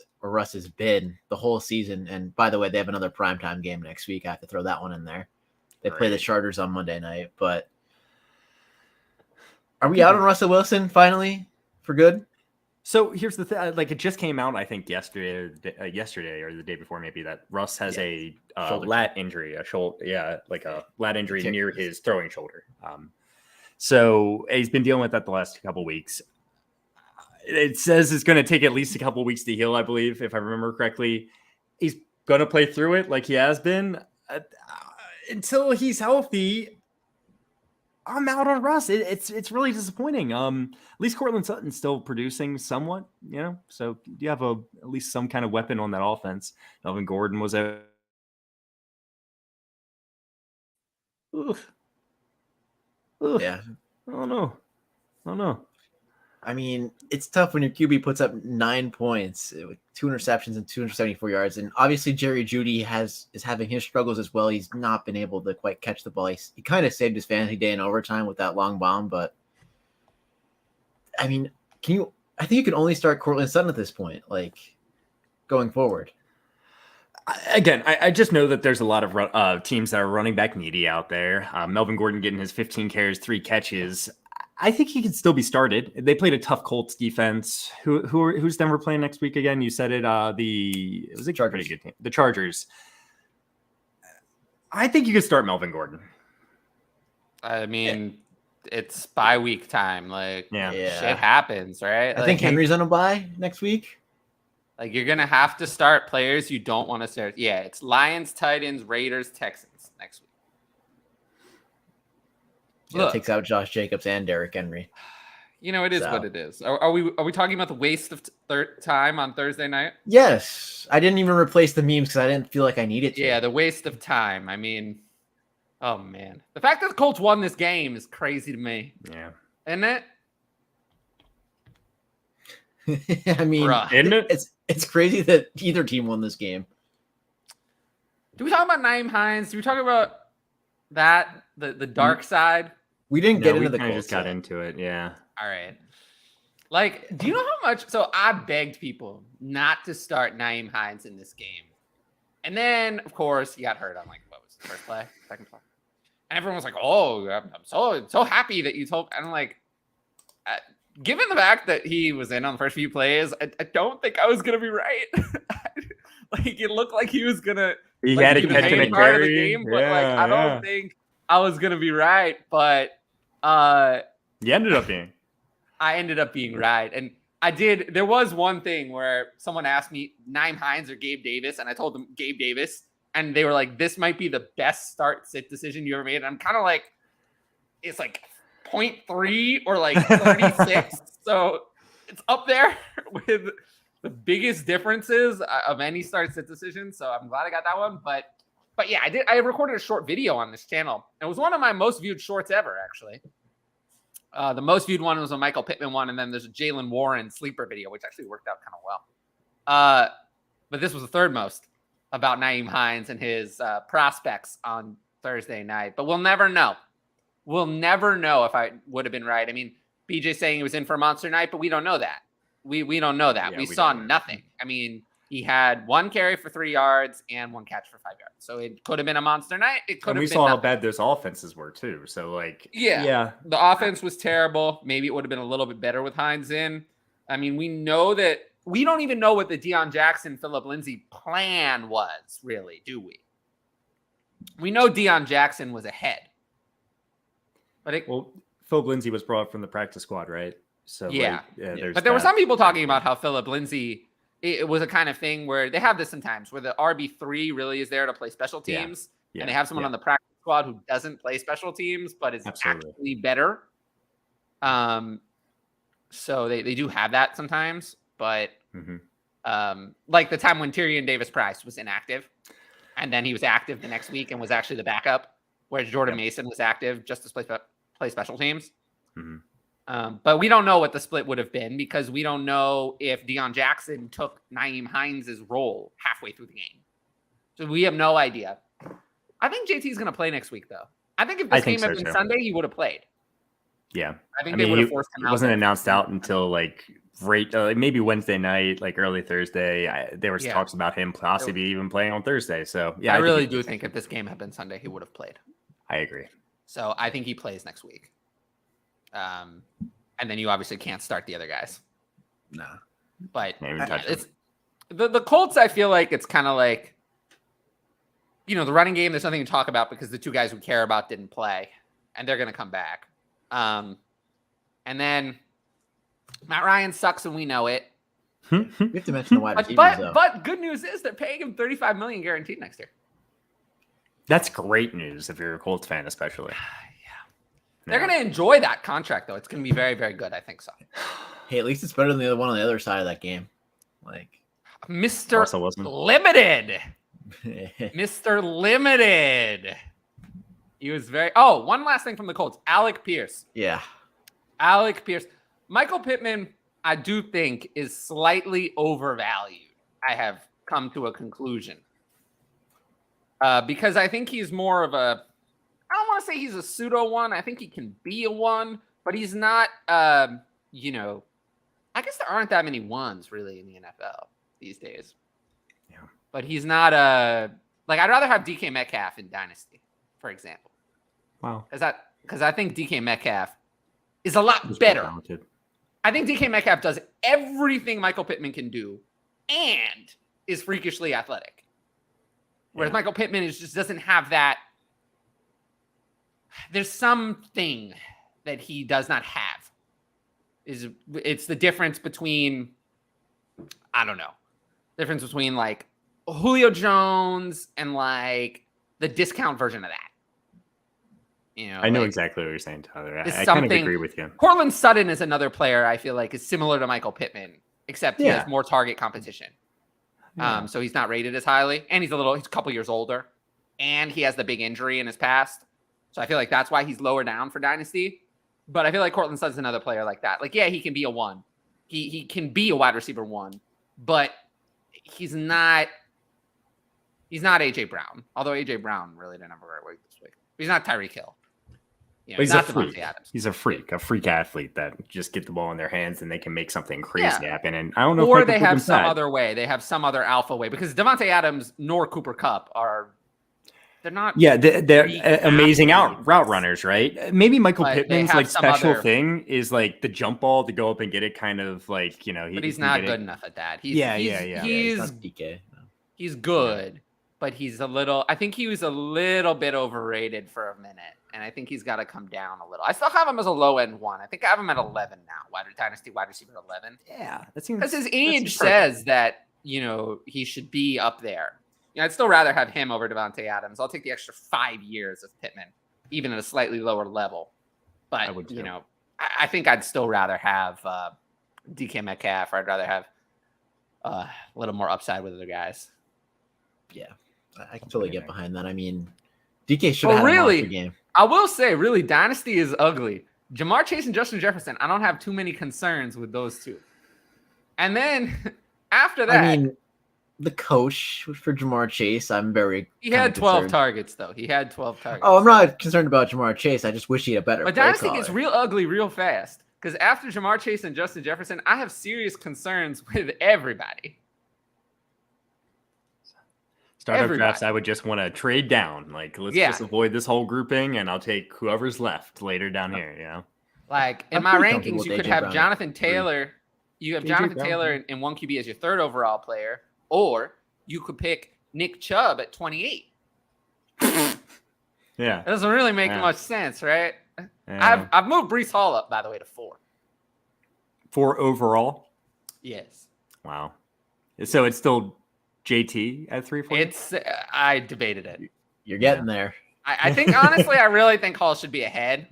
been the whole season. And by the way, they have another primetime game next week. I have to throw that one in there. They play the Chargers on Monday night. But are we out on Russell Wilson finally for good? So here's the thing: like it just came out, I think yesterday or the day before, maybe that Russ has a lat injury, like a lat injury near his throwing shoulder. So he's been dealing with that the last couple of weeks. It says it's going to take at least a couple of weeks to heal, I believe, if I remember correctly. He's going to play through it like he has been until he's healthy. I'm out on Russ. It's really disappointing. At least Cortland Sutton's still producing somewhat, So you have at least some kind of weapon on that offense. Melvin Gordon was a. Yeah. I don't know. I mean, it's tough when your QB puts up 9 points with 2 interceptions and 274 yards. And obviously Jerry Jeudy is having his struggles as well. He's not been able to quite catch the ball. He kind of saved his fantasy day in overtime with that long bomb. But I mean, I think you can only start Cortland Sutton at this point, like going forward. Again, I just know that there's a lot of teams that are running back needy out there. Melvin Gordon getting his 15 carries, 3 catches. I think he can still be started. They played a tough Colts defense. Who's Denver playing next week again? You said it. It was a pretty good team. The Chargers. I think you could start Melvin Gordon. I mean, it's bye week time. Like, shit happens, right? I think Henry's on a bye next week. Like, you're gonna have to start players you don't want to start. Yeah, it's Lions, Titans, Raiders, Texans next week. It takes out Josh Jacobs and Derrick Henry. It is what it is. Are we talking about the waste of time on Thursday night? Yes. I didn't even replace the memes because I didn't feel like I needed to. Yeah, the waste of time. I mean, oh man. The fact that the Colts won this game is crazy to me. Yeah. Isn't it? I mean, isn't it? It's crazy that either team won this game. Do we talk about Naeem Hines? Do we talk about that, the dark side? We didn't get into the Colts. Colts. Just got into it, yeah. All right. Like, do you know how much? So I begged people not to start Nyheim Hines in this game. And then, of course, he got hurt on like, what was the first play? Second play? And everyone was like, oh, I'm so happy that you told. And I'm like, given the fact that he was in on the first few plays, I don't think I was going to be right. Like, it looked like he was going to. He like, had a be the catch and main a part of the carry. game, but like, I don't think I was going to be right. But you ended up being. I ended up being right. And there was one thing where someone asked me Nyheim Hines or Gabe Davis, and I told them Gabe Davis, and they were like, this might be the best start sit decision you ever made. And I'm kind of like, it's like 0.3 or like 36. So it's up there with the biggest differences of any start sit decision. So I'm glad I got that one. But yeah, I recorded a short video on this channel. It was one of my most viewed shorts ever, actually. The most viewed one was a Michael Pittman one, and then there's a Jalen Warren sleeper video, which actually worked out kind of well. But this was the third most about Nyheim Hines and his prospects on Thursday night. But we'll never know. We'll never know if I would have been right. I mean, BJ saying he was in for a monster night, but we don't know that. We don't know that. Yeah, we we saw don't know. nothing. I mean, he had 1 carry for 3 yards and 1 catch for 5 yards. So it could have been a monster night. It could have been. We saw how nothing. bad those offenses were too. So like, yeah, the offense was terrible. Maybe it would have been a little bit better with Hines in. I mean, we know that we don't even know what the Deion Jackson, Phillip Lindsay plan was, really, do we? We know Deion Jackson was ahead. But Phillip Lindsay was brought up from the practice squad, right? So yeah. There's but there were some people talking about how Phillip Lindsay, it was a kind of thing where they have this sometimes where the RB3 really is there to play special teams. And they have someone on the practice squad who doesn't play special teams, but is actually better. So they do have that sometimes, but like the time when Tyrion Davis-Price was inactive, and then he was active the next week and was actually the backup, whereas Jordan Mason was active just to play special teams. But we don't know what the split would have been because we don't know if Deion Jackson took Nyheim Hines' role halfway through the game. So we have no idea. I think JT's going to play next week, though. I think if this game had been Sunday, he would have played. Yeah. I think they would have forced him out. It wasn't announced out until like maybe Wednesday night, like early Thursday. There was talks about him possibly even playing on Thursday. So yeah, I really do think if this game had been Sunday, he would have played. I agree. So I think he plays next week. And then you obviously can't start the other guys. No. But it's the Colts, I feel like it's kind of like, you know, the running game, there's nothing to talk about because the two guys we care about didn't play, and they're going to come back. And then Matt Ryan sucks, and we know it. We have to mention the wide receivers, but good news is they're paying him $35 million guaranteed next year. That's great news if you're a Colts fan, especially. They're going to enjoy that contract, though. It's going to be very, very good. I think so. Hey, at least it's better than the other one on the other side of that game. Like Mr. Limited. Mr. Limited. He was very. Oh, one last thing from the Colts. Alec Pierce. Yeah. Alec Pierce. Michael Pittman, I do think, is slightly overvalued. I have come to a conclusion. Because I think he's more of a. I don't want to say he's a pseudo one. I think he can be a one, but he's not. You know, I guess there aren't that many ones really in the NFL these days. Yeah. But he's not a like. I'd rather have DK Metcalf in Dynasty, for example. Wow. Because I think DK Metcalf is a lot better. I think DK Metcalf does everything Michael Pittman can do, and is freakishly athletic. Whereas Michael Pittman just doesn't have that. There's something that he does not have. It's the difference between, I don't know, difference between like Julio Jones and like the discount version of that. You know, I know exactly what you're saying, Tyler. I kind of agree with you. Cortland Sutton is another player I feel like is similar to Michael Pittman, except he has more target competition. Yeah. So he's not rated as highly, and he's a couple years older, and he has the big injury in his past. So I feel like that's why he's lower down for Dynasty. But I feel like Cortland Sutton's another player like that. Like, yeah, he can be a one. He can be a wide receiver one, but he's not AJ Brown. Although AJ Brown really didn't have a great week this week. He's not Tyreek Hill. You know, But he's not a freak. Devontae Adams. He's a freak athlete that just get the ball in their hands and they can make something crazy happen. And I don't know or if they have some other way. They have some other alpha way because Devontae Adams nor Cooper Kupp they're not. Yeah, they're amazing route runners, right? Maybe Michael But Pittman's like special thing is like the jump ball to go up and get it, kind of like, you know. But he's not good enough at that. He's He's DK. No. He's good, but he's I think he was a little bit overrated for a minute, and I think he's got to come down a little. I still have him as a low end one. I think I have him at 11 now. Dynasty wide receiver 11. Yeah, that seems because his age says that he should be up there. I'd still rather have him over Devontae Adams. I'll take the extra 5 years of Pittman, even at a slightly lower level. But I think I'd still rather have DK Metcalf, or I'd rather have a little more upside with other guys. Yeah, I can totally get behind that. I mean, DK should have had a monster game. I will say, really, Dynasty is ugly. Jamar Chase and Justin Jefferson, I don't have too many concerns with those two. And then after that, I mean, the coach for Jamar Chase, I'm very. He had 12 targets, though. He had 12 targets. Oh, I'm not concerned about Jamar Chase. I just wish he had a better. But Dynasty gets real ugly real fast because after Jamar Chase and Justin Jefferson, I have serious concerns with everybody. Startup drafts, I would just want to trade down. Like, let's just avoid this whole grouping, and I'll take whoever's left later down here. You know, like in my rankings, you could have Jonathan Taylor. You have Jonathan Taylor in 1 QB as your 3rd overall player, or you could pick Nick Chubb at 28. Yeah, it doesn't really make much sense, right? Yeah. I've moved Breece Hall up, by the way, to 4. 4 overall. Yes. Wow. So it's still JT at 3 for you? I debated it. You're getting there. I think, honestly, I really think Hall should be ahead,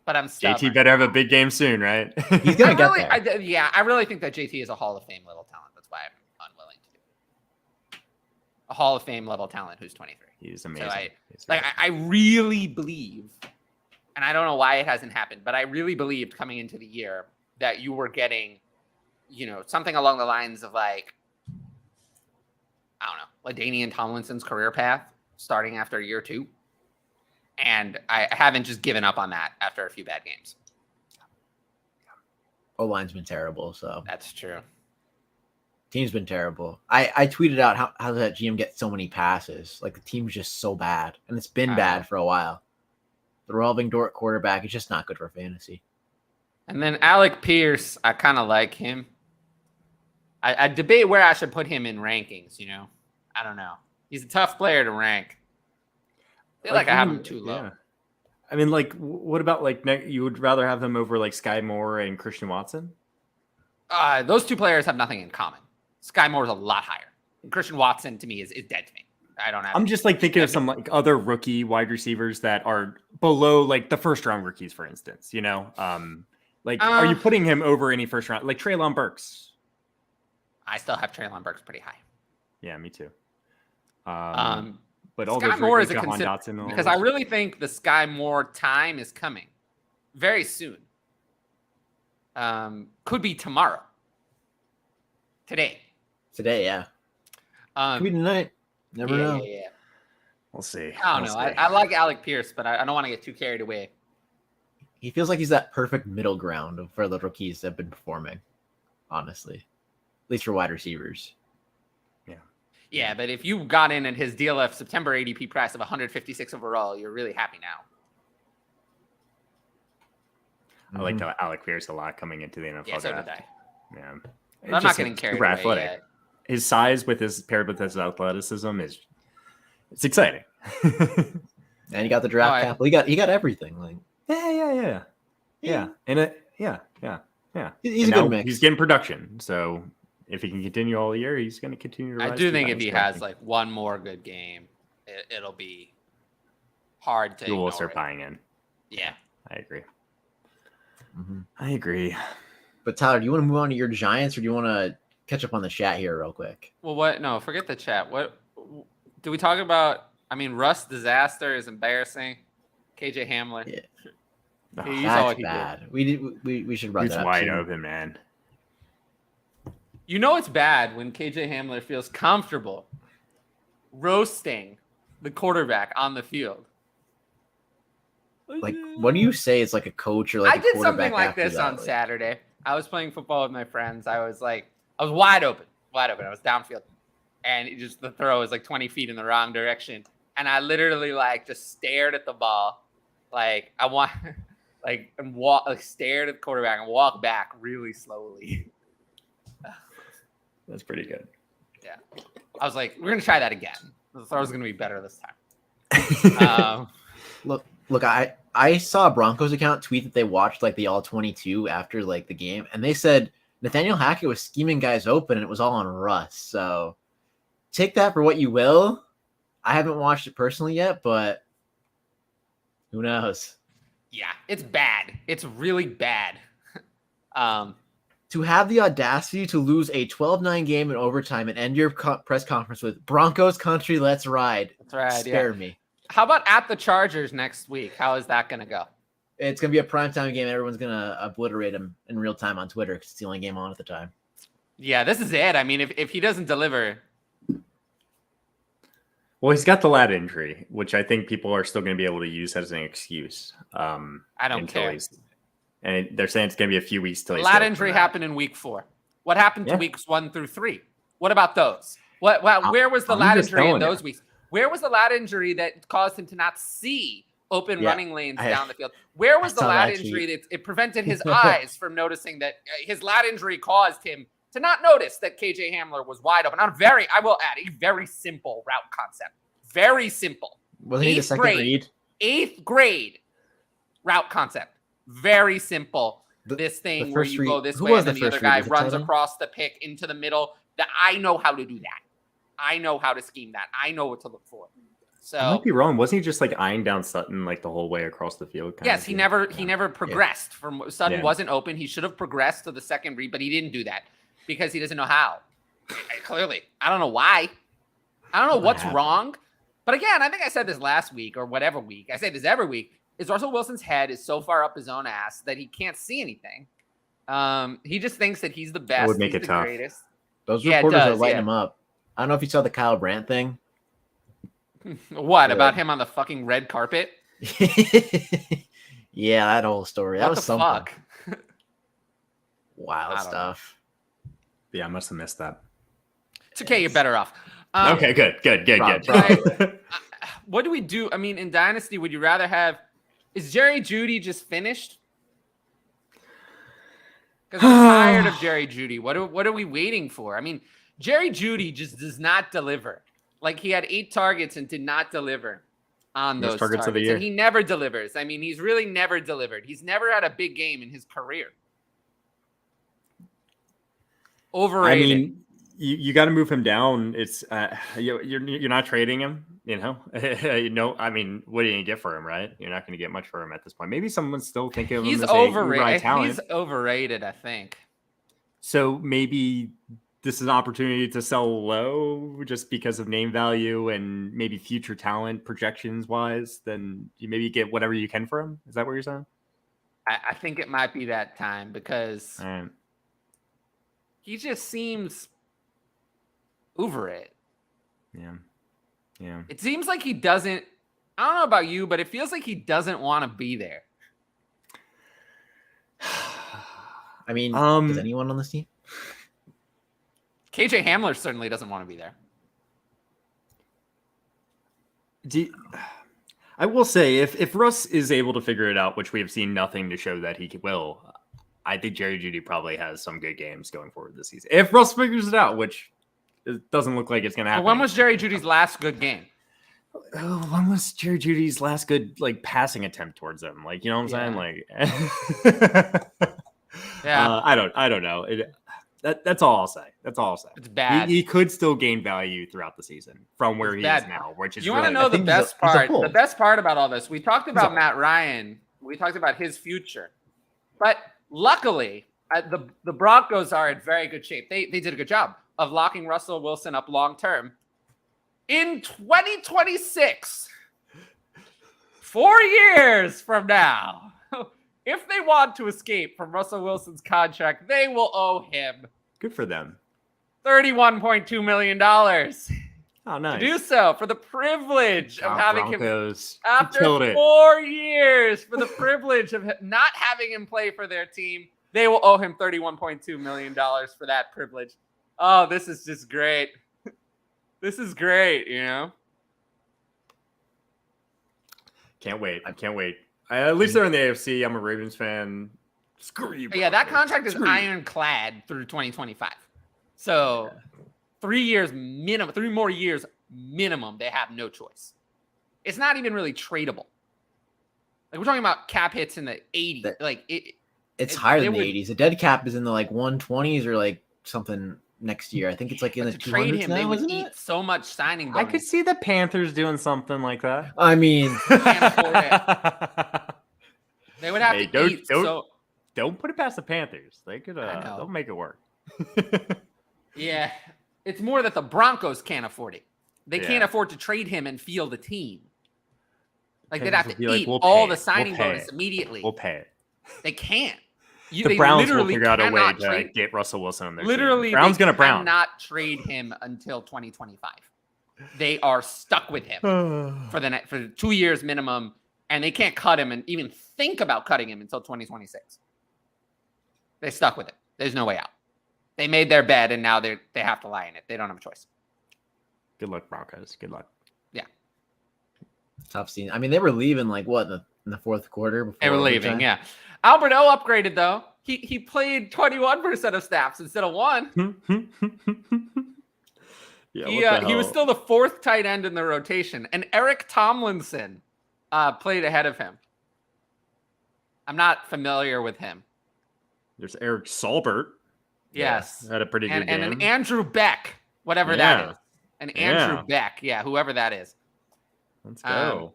but I'm stubborn. JT better have a big game soon, right? He's going to get there. I really think that JT is a Hall of Fame level talent. That's why I'm unwilling to do it. A Hall of Fame level talent who's 23. He's amazing. So I really believe, and I don't know why it hasn't happened, but I really believed coming into the year that you were getting, something along the lines of like, I don't know, LaDainian Tomlinson's career path starting after year 2. And I haven't just given up on that after a few bad games. O-line's been terrible, so. That's true. Team's been terrible. I tweeted out how that GM gets so many passes. Like, the team's just so bad. And it's been bad for a while. The revolving door at quarterback is just not good for fantasy. And then Alec Pierce, I kind of like him. I debate where I should put him in rankings, I don't know. He's a tough player to rank. I feel like I have him too low. Yeah. I mean, like, what about, like, you would rather have him over, like, Sky Moore and Christian Watson? Those two players have nothing in common. Sky Moore is a lot higher. And Christian Watson, to me, is dead to me. I don't have. I'm just, like, thinking of some, like, other rookie wide receivers that are below, like, the first-round rookies, for instance, are you putting him over any first-round? Like, Treylon Burks. I still have Treylon Burks pretty high. Yeah, me too. But all Sky Moore is a consideration because I really think the Sky Moore time is coming very soon. Could be tomorrow. Today, yeah. Could be tonight. Never know. Yeah. We'll see. I don't know. I like Alec Pierce, but I don't want to get too carried away. He feels like he's that perfect middle ground for the rookies that have been performing, honestly. At least for wide receivers. Yeah, but if you got in at his DLF September ADP price of 156 overall, you're really happy now. I liked Alec Pierce a lot coming into the NFL. Yeah, so did I. Yeah, I'm not getting carried away athletic. Yet. His size paired with his athleticism it's exciting. And he got the draft capital. He got everything. Like yeah. And he's a good mix. He's getting production, so. If he can continue all year, he's going to continue to rise. I do think if he has like one more good game, it'll be hard to. You will start buying in. Yeah, I agree. I agree. But Tyler, do you want to move on to your Giants, or do you want to catch up on the chat here real quick? Well, what? No, forget the chat. What do we talk about? I mean, Russ disaster is embarrassing. KJ Hamler. Yeah, that's bad. We should run that. He's wide open, man. It's bad when KJ Hamler feels comfortable roasting the quarterback on the field. Like, what do you say is like a coach or like I a did quarterback something like after this that? on Saturday. I was playing football with my friends. I was wide open. I was downfield, and the throw was like 20 feet in the wrong direction, and I literally like just stared at the ball, like I want, stared at the quarterback and walked back really slowly. That's pretty good. Yeah, I was like, we're gonna try that again. The throw's gonna be better this time. Look, I saw a Broncos account tweet that they watched like the all 22 after like the game, and they said Nathaniel Hackett was scheming guys open and it was all on Russ. So take that for what you will. I haven't watched it personally yet, but who knows? Yeah, it's bad. It's really bad. To have the audacity to lose a 12-9 game in overtime and end your press conference with Broncos country, let's ride. That's right. Spare me. How about at the Chargers next week? How is that going to go? It's going to be a primetime game. Everyone's going to obliterate him in real time on Twitter because it's the only game on at the time. Yeah, this is it. I mean, if he doesn't deliver. Well, he's got the lat injury, which I think people are still going to be able to use as an excuse. I don't care. And they're saying it's going to be a few weeks till he's lat injury happened in week 4. What happened to weeks 1 through 3? What about those? Where was the lat injury in those weeks? Where was the lat injury that caused him to not see open running lanes down the field? Where was the lat injury that it prevented his eyes from noticing that his lat injury caused him to not notice that KJ Hamler was wide open on I will add, a very simple route concept. Very simple. Wasn't he the second read? 8th grade route concept. Very simple. This thing where you go this way and then the other guy runs across the pick into the middle. That I know how to do that. I know how to scheme that. I know what to look for. So I might be wrong. Wasn't he just like eyeing down Sutton like the whole way across the field? Yes, he never progressed. From Sutton wasn't open. He should have progressed to the second read, but he didn't do that because he doesn't know how. Clearly, I don't know why. I don't know what's wrong. But again, I think I said this last week or whatever week. I say this every week. Is Russell Wilson's head is so far up his own ass that he can't see anything. He just thinks that he's the best. That would make it tough. Greatest. Those reporters are lighting him up. I don't know if you saw the Kyle Brandt thing. What about him on the fucking red carpet? Yeah, that whole story. That was something. Fuck? Wild stuff. Yeah, I must have missed that. It's okay. You're better off. Okay, good. What do we do? I mean, in Dynasty, would you rather have? Is Jerry Jeudy just finished? Because I'm tired of Jerry Jeudy. What are we waiting for? I mean, Jerry Jeudy just does not deliver. Like he had 8 targets and did not deliver on those targets of the year. And he never delivers. I mean, he's really never delivered. He's never had a big game in his career. Overrated. I mean, you got to move him down. It's you're not trading him. You know, I mean, what are you gonna get for him, right? You're not going to get much for him at this point. Maybe someone's still thinking of him as overrated. He's overrated, I think. So maybe this is an opportunity to sell low just because of name value and maybe future talent projections wise. Then you maybe get whatever you can for him. Is that what you're saying? I think it might be that time because he just seems over it. Yeah. It seems like he doesn't. I don't know about you, but it feels like he doesn't want to be there. I mean, does anyone on this team? KJ Hamler certainly doesn't want to be there. I will say, if Russ is able to figure it out, which we have seen nothing to show that he will, I think Jerry Jeudy probably has some good games going forward this season. If Russ figures it out, which it doesn't look like it's going to happen. When was Jerry Judy's last good game? When was Jerry Judy's last good passing attempt towards him? Like, you know what I'm saying? Like, I don't know. That's all I'll say. It's bad. He could still gain value throughout the season from where he is now, which is. You want to know the best part? The best part about all this, we talked about Matt Ryan. We talked about his future, but luckily, the Broncos are in very good shape. They did a good job of locking Russell Wilson up long term. In 2026, 4 years from now, if they want to escape from Russell Wilson's contract, they will owe him. Good for them. $31.2 million. Oh, nice. To do so for the privilege of having Broncos. him after 4 years, for the privilege of not having him play for their team. They will owe him $31.2 million for that privilege. Oh, this is just great. This is great, you know? Can't wait. I can't wait. At least they're in the AFC. I'm a Ravens fan. Screw you. Yeah, that contract is ironclad through 2025. So 3 years minimum, 3 more years minimum, they have no choice. It's not even really tradable. Like, we're talking about cap hits in the 80s. It's higher than the 80s. The dead cap is in the 120s or something next year. I think it's in the 200s trade him, now, they would isn't eat it? so much signing bonus. I could see the Panthers doing something like that. I mean, Can't afford it. They would have to eat. Don't put it past the Panthers. They could. They'll make it work. Yeah, it's more that the Broncos can't afford it. They can't afford to trade him and field a team. They'd have to eat all the signing bonus immediately. We'll pay it. They can't. The Browns will figure out a way to get Russell Wilson on their team. Brown's going to Brown. Not trade him until 2025. They are stuck with him for 2 years minimum, and they can't cut him and even think about cutting him until 2026. They're stuck with it. There's no way out. They made their bed, and now they have to lie in it. They don't have a choice. Good luck, Broncos. Good luck. Yeah. Tough scene. I mean, they were leaving in the fourth quarter. They were leaving, yeah. Albert O upgraded, though. He played 21% of snaps instead of 1. Yeah, he was still the 4th tight end in the rotation, and Eric Tomlinson played ahead of him. I'm not familiar with him. There's Eric Salbert. Yes. Had a pretty good game. And an Andrew Beck, whatever that is. An Andrew Beck. Yeah, whoever that is. Let's go.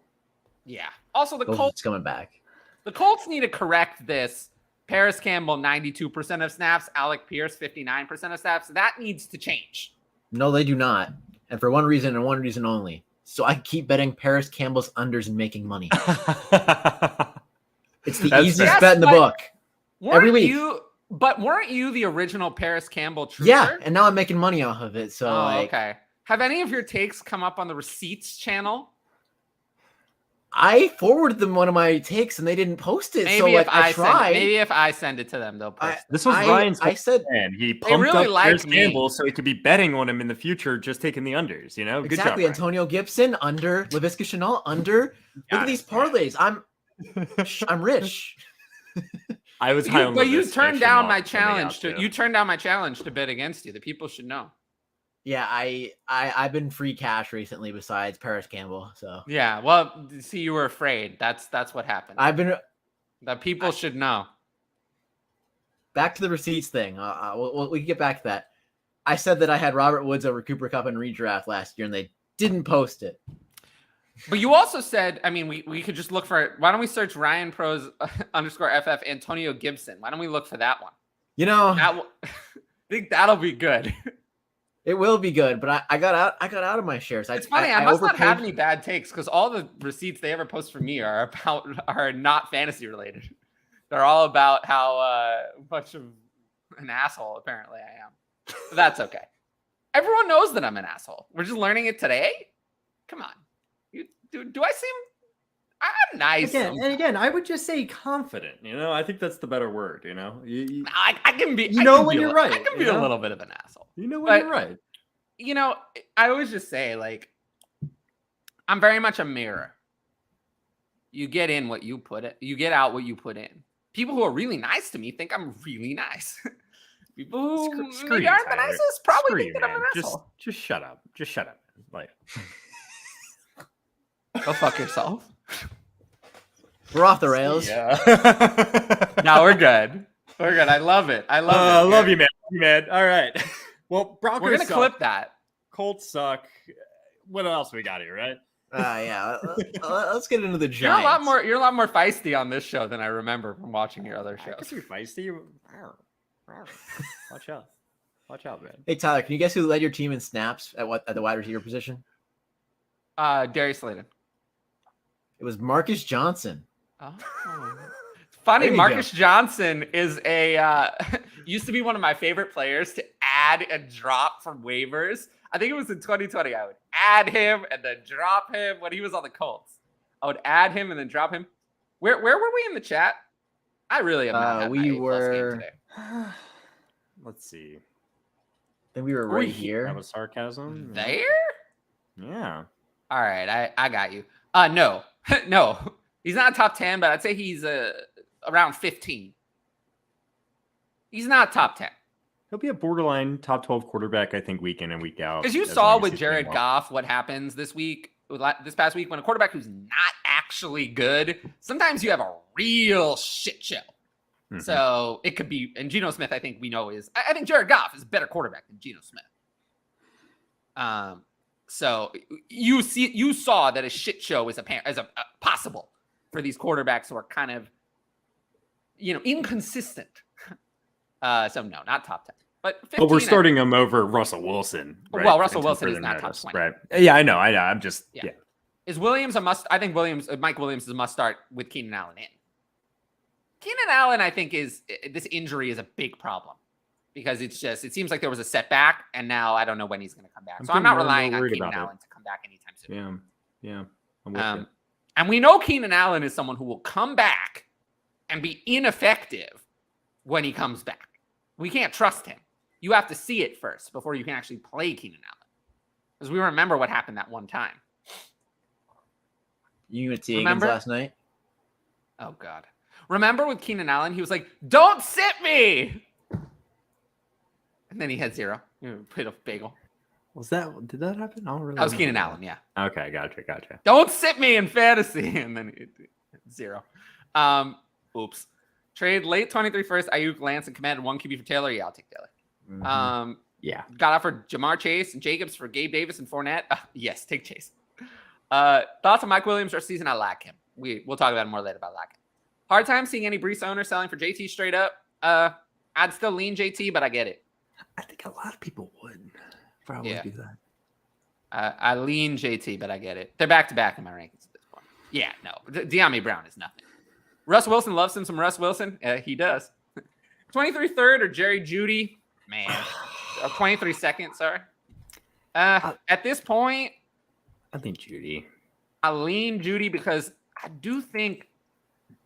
Yeah. Also, the Colts coming back. The Colts need to correct this. Paris Campbell, 92% of snaps. Alec Pierce, 59% of snaps. That needs to change. No, they do not. And for one reason and one reason only. So I keep betting Paris Campbell's unders and making money. It's the easiest bet in the book. Every week. Weren't you the original Paris Campbell truther? Yeah, and now I'm making money off of it. So okay. Have any of your takes come up on the Receipts channel? I forwarded them one of my takes and they didn't post it. Maybe I tried. Maybe if I send it to them, they'll post it. This was Ryan's. I said, and he pumped up Paris Campbell so he could be betting on him in the future, just taking the unders. You know, exactly. Good job, Antonio Gibson under, Laviska Shenault under. Look at these parlays. I'm rich. I was high on but you turned down my challenge you turned down my challenge to bet against you. The people should know. Yeah, I've been free cash recently besides Paris Campbell. So yeah, well, see, you were afraid. That's what happened. The people should know. Back to the receipts thing. We can get back to that. I said that I had Robert Woods over Cooper Kupp in redraft last year, and they didn't post it. But you also said, I mean, we could just look for it. Why don't we search Ryan Pros _FF Antonio Gibson? Why don't we look for that one? You know, I think that'll be good. It will be good, but I got out of my shares. It's funny. I must not have any bad takes because all the receipts they ever post for me are not fantasy related. They're all about how much of an asshole apparently I am. But that's okay. Everyone knows that I'm an asshole. We're just learning it today. Come on. Do I seem? I'm nice. Again, I would just say confident. You know, I think that's the better word. You know, I can be. You know when you're right. I can be a little bit of an asshole. You know when you're right. You know, I always just say I'm very much a mirror. You get in what you put it. You get out what you put in. People who are really nice to me think I'm really nice. People who maybe aren't the nicest probably think that I'm an asshole. Just shut up. Just shut up. Like. Go fuck yourself. We're off the rails. Yeah. No, we're good. We're good. I love it. I love you, man. All right. Well, Broncos. We're gonna clip that. Colts suck. What else we got here, right? Yeah. Let's get into the Giants. You're a lot more feisty on this show than I remember from watching your other shows. I could be feisty. Watch out, man. Hey Tyler, can you guess who led your team in snaps at the wide receiver position? Darius Slayton. It was Marcus Johnson. Oh. Funny, Marcus Johnson is used to be one of my favorite players to add and drop from waivers. I think it was in 2020. I would add him and then drop him when he was on the Colts. I would add him and then drop him. Where were we in the chat? I really am not had my A+ game today. Let's see. I think we were right here. That was sarcasm. There? Yeah. All right, I got you. No, no, he's not top 10, but I'd say he's around 15. He's not top 10. He'll be a borderline top 12 quarterback, I think, week in and week out. Because you saw with Jared Goff what happens this past week, when a quarterback who's not actually good, sometimes you have a real shit show. Mm-hmm. So it could be, and Geno Smith, I think we know I think Jared Goff is a better quarterback than Geno Smith. So you saw that a shit show is a possible for these quarterbacks who are kind of, inconsistent. So no, not top 10. But we're starting him over Russell Wilson. Right? Well, Russell Wilson is not top 20. Right. Yeah, I know. I'm just, yeah. Is Williams a must? I think Mike Williams is a must start with Keenan Allen in. Keenan Allen, I think, this injury is a big problem because it seems like there was a setback, and now I don't know when he's going to come back. So I'm not relying on Keenan Allen to come back anytime soon. Yeah. I'm with you. And we know Keenan Allen is someone who will come back and be ineffective when he comes back. We can't trust him. You have to see it first before you can actually play Keenan Allen. Because we remember what happened that one time. You went to Higgins last night? Oh, God. Remember with Keenan Allen, he was like, "Don't sit me!" And then he had 0. Put a bagel. Did that happen? I don't really That was Keenan Allen, yeah. Okay, gotcha. Don't sit me in fantasy. And then 0. Oops. Trade late 23 first, Ayuk, Lance, and commanded 1 QB for Taylor. Yeah, I'll take Taylor. Mm-hmm. Yeah. Got offered Jamar Chase and Jacobs for Gabe Davis and Fournette. Yes, take Chase. Thoughts on Mike Williams rest season? I like him. We'll talk about it more later about like him. Hard time seeing any Brees owners selling for JT straight up. I'd still lean JT, but I get it. I think a lot of people would probably do that. I lean JT, but I get it. They're back to back in my rankings at this point. Yeah, no. De'Ami Brown is nothing. Russ Wilson loves him some Russ Wilson. He does. 23 third or Jerry Jeudy. Man. 23 second, sorry. At this point, I think Jeudy. I lean Jeudy because I do think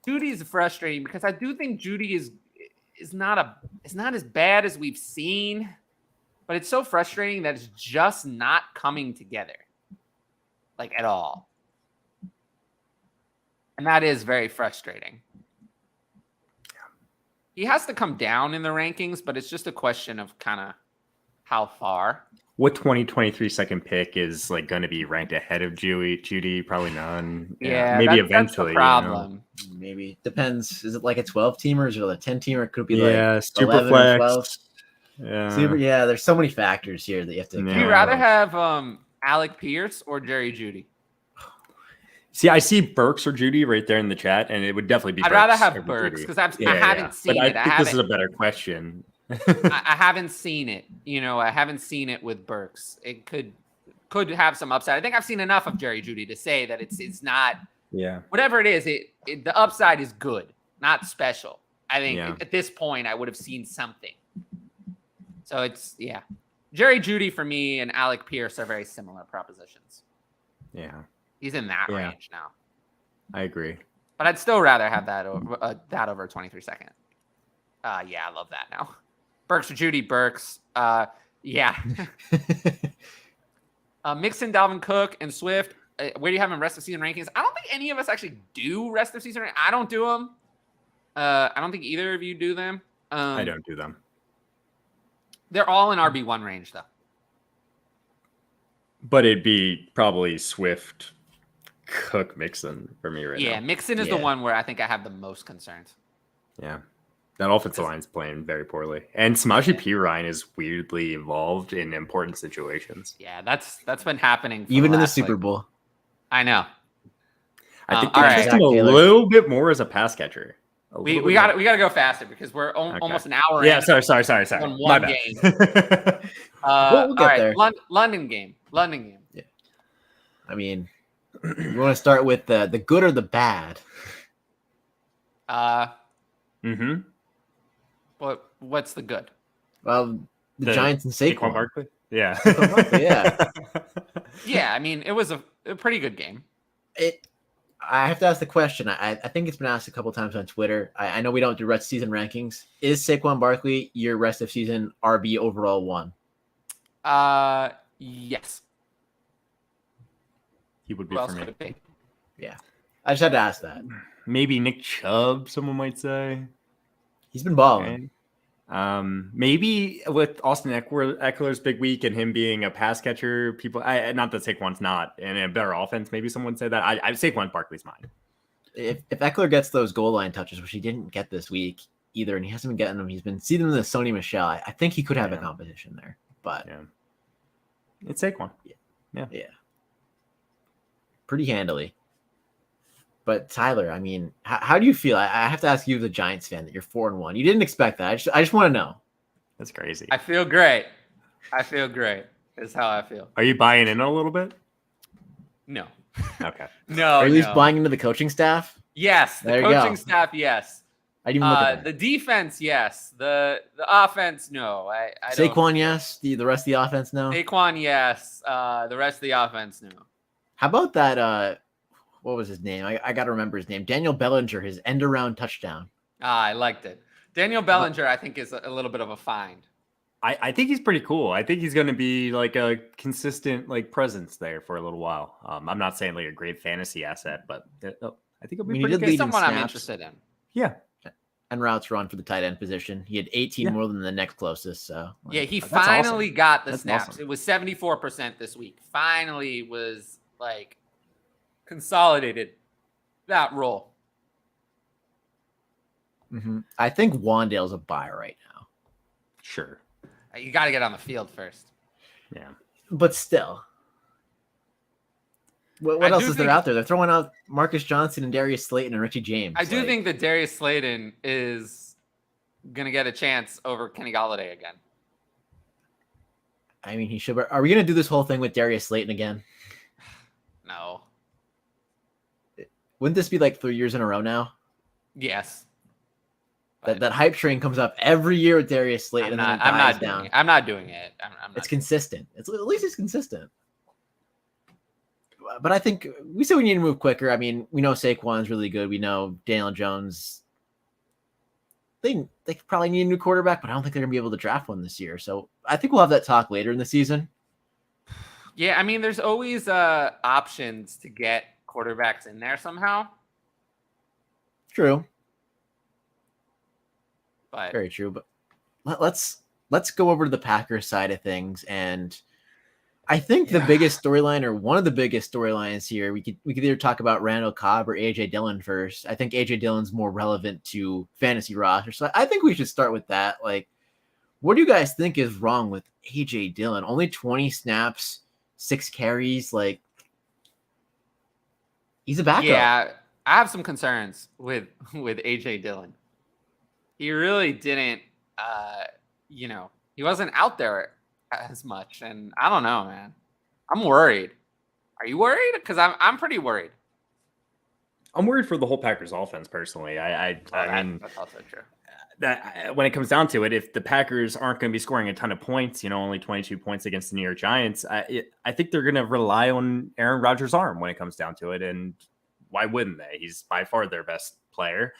Jeudy is frustrating because I do think Jeudy is not as bad as we've seen, but it's so frustrating that it's just not coming together, like at all. And that is very frustrating. He has to come down in the rankings, but it's just a question of kind of how far. What 2023 second pick is like going to be ranked ahead of Jeudy? Probably none. Yeah, maybe eventually. That's the problem. Maybe depends. Is it like a 12 teamer? Is it a 10 teamer? It could be super flex. Yeah, there's so many factors here that you have to. Would you rather have Alec Pierce or Jerry Jeudy? See, I see Burks or Jeudy right there in the chat, and it would definitely be. I'd rather have Burks because I haven't seen it. I think this is a better question. I haven't seen it. I haven't seen it with Burks. It could have some upside. I think I've seen enough of Jerry Jeudy to say that it's not. Yeah. Whatever it is, the upside is good, not special. I think at this point I would have seen something. So it's Jerry Jeudy for me and Alec Pierce are very similar propositions. Yeah. He's in that range now. I agree. But I'd still rather have that over 23 second. I love that now. Burks or Jeudy, Burks. Mixon, Dalvin Cook, and Swift. Where do you have them in rest of season rankings? I don't think any of us actually do rest of season rankings. I don't do them. I don't think either of you do them. I don't do them. They're all in RB1 range, though. But it'd be probably Swift, Cook, Mixon for me right now. Yeah, Mixon is the one where I think I have the most concerns. Yeah. That offensive line's playing very poorly. And Samaje Perine is weirdly involved in important situations. Yeah, that's been happening. Even in the Super Bowl. I know. I think they're just a little bit more as a pass catcher. We got to go faster because we're almost an hour in. Yeah, sorry. On My one bad. game. We'll get there. London game. Yeah. I mean, you want to start with the good or the bad? What's the good? Well, the Giants and Saquon. Barkley? Yeah. Yeah. Yeah, I mean, it was a pretty good game. I have to ask the question. I think it's been asked a couple times on Twitter. I know we don't do rest of season rankings. Is Saquon Barkley your rest of season RB overall 1? Yes. He would be Who for else me. could it be? Yeah. I just had to ask that. Maybe Nick Chubb, someone might say. He's been balling. Okay. Maybe with Austin Eckler's big week and him being a pass catcher, people, not that Saquon's not, and a better offense, maybe someone would say that. I Saquon Barkley's mine. If Eckler gets those goal line touches, which he didn't get this week either, and he hasn't been getting them, he's been seeing them in the Sony Michel. I think he could have a competition there, but it's Saquon. Yeah. Pretty handily. But Tyler, I mean, how do you feel? I have to ask you, the Giants fan, that you're 4-1. You didn't expect that. I just want to know. That's crazy. I feel great. Is how I feel. Are you buying in a little bit? No. Okay. No. Are you at least buying into the coaching staff? Yes. The coaching staff, yes. I didn't even look at that. The defense, yes. The offense, no. I Saquon, yes. The rest of the offense, no. Saquon, yes. The rest of the offense, no. How about that? What was his name? I got to remember his name. Daniel Bellinger, his end around touchdown. I liked it. Daniel Bellinger, I think, is a little bit of a find. I think he's pretty cool. I think he's going to be like a consistent presence there for a little while. I'm not saying like a great fantasy asset, but I think he'll be pretty good. Someone I'm interested in. Yeah. And routes run for the tight end position. He had 18 more than the next closest. So he finally got the snaps. Awesome. It was 74% this week. Finally was consolidated that role. Mm-hmm. I think Wandale's a buy right now. Sure. You got to get on the field first. Yeah. But still. What else is there out there? They're throwing out Marcus Johnson and Darius Slayton and Richie James. I do think that Darius Slayton is going to get a chance over Kenny Golladay again. I mean, he should. Are we going to do this whole thing with Darius Slayton again? No. Wouldn't this be like 3 years in a row now? Yes. That hype train comes up every year with Darius Slayton. I'm not doing it. It's consistent. At least it's consistent. But I think we said we need to move quicker. I mean, we know Saquon's really good. We know Daniel Jones. They probably need a new quarterback, but I don't think they're going to be able to draft one this year. So I think we'll have that talk later in the season. Yeah, I mean, there's always options to get quarterbacks in there somehow. True. But very true. But let's go over to the Packers side of things, and I think the biggest storyline, or one of the biggest storylines here, we could either talk about Randall Cobb or AJ Dillon first. I think AJ Dillon's more relevant to fantasy roster, so I think we should start with that. What do you guys think is wrong with AJ Dillon? Only 20 snaps, 6 carries. He's a backup. Yeah, I have some concerns with AJ Dillon. He really didn't, he wasn't out there as much, and I don't know, man. I'm worried. Are you worried? Because I'm pretty worried. I'm worried for the whole Packers offense personally. I mean, that's also true. That when it comes down to it, if the Packers aren't going to be scoring a ton of points, only 22 points against the New York Giants, I think they're going to rely on Aaron Rodgers' arm when it comes down to it. And why wouldn't they? He's by far their best player.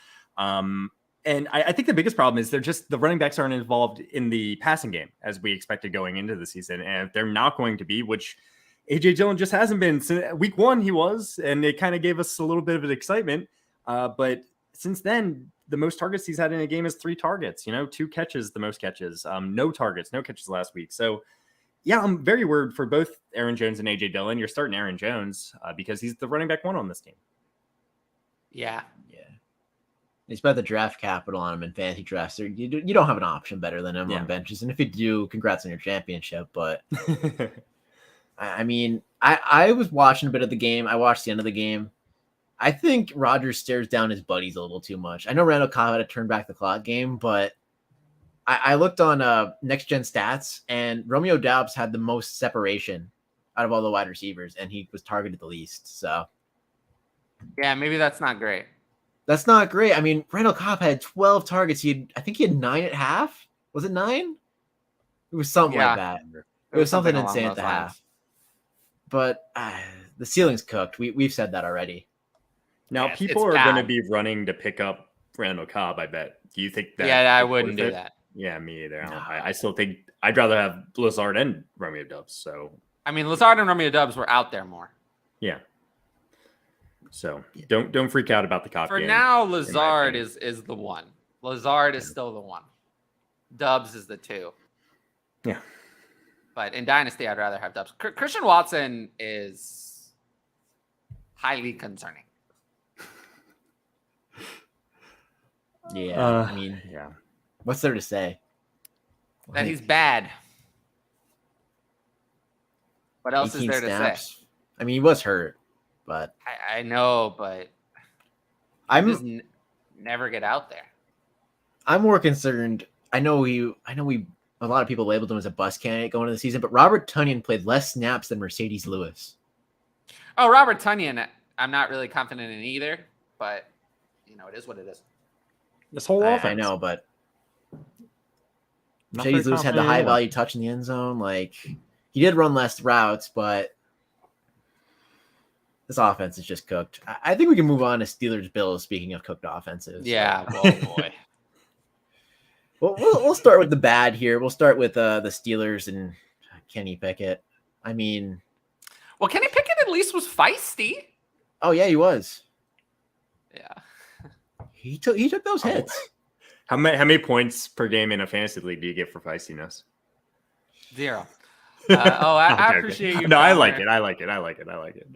And I think the biggest problem is the running backs aren't involved in the passing game as we expected going into the season. And if they're not going to be, which AJ Dillon just hasn't been. Since week 1, he was, and it kind of gave us a little bit of an excitement. But since then, the most targets he's had in a game is 3 targets, 2 catches, the most catches, no catches last week. So yeah, I'm very worried for both Aaron Jones and AJ Dillon. You're starting Aaron Jones because he's the running back 1 on this team. Yeah. They spent the draft capital on him in fantasy drafts. You don't have an option better than him on benches. And if you do, congrats on your championship. But I mean, I was watching a bit of the game. I watched the end of the game. I think Rodgers stares down his buddies a little too much. I know Randall Cobb had a turn back the clock game, but I looked on Next Gen Stats, and Romeo Doubs had the most separation out of all the wide receivers, and he was targeted the least. So yeah, maybe that's not great. That's not great. I mean, Randall Cobb had 12 targets. I think he had 9 at half. Was it 9? It was something like that. It was something along insane at those the lines. half. But the ceiling's cooked. We've said that already. Now, It's people are going to bad. be running to pick up Randall Cobb, I bet. Do you think that? Yeah, I it's wouldn't worth do it? that. Yeah, me either. No. I still think I'd rather have Lazard and Romeo Dubs. So, I mean, Lazard and Romeo Dubs were out there more. yeah. So don't freak out about the Cobb For game, now, in my Lazard opinion. is the one. Lazard is still the one. Dubs is the two. Yeah. But in Dynasty, I'd rather have Dubs. Christian Watson is highly concerning. Yeah. I mean, Yeah. what's there to say? That he's bad. What else is 18 there to say? snaps. I mean, he was hurt, but I know, but I'm just never get out there. I'm more concerned. I know a lot of people labeled him as a bust candidate going into the season, but Robert Tonyan played less snaps than Mercedes Lewis. Oh, Robert Tonyan, I'm not really confident in either, but it is what it is. This whole offense. I know, but Not Mercedes very Lewis had the confident high anymore. value touch in the end zone. Like, he did run less routes, but this offense is just cooked. I think we can move on to Steelers Bills. Speaking of cooked offenses, Yeah, oh boy. Well, we'll start with the bad here. We'll start with the Steelers and Kenny Pickett. I mean, Well, Kenny Pickett at least was feisty. oh yeah, he was. Yeah. He took those hits. How many points per game in a fantasy league do you get for feistiness? 0. I Okay. appreciate you. No, I Connor. like it. I like it.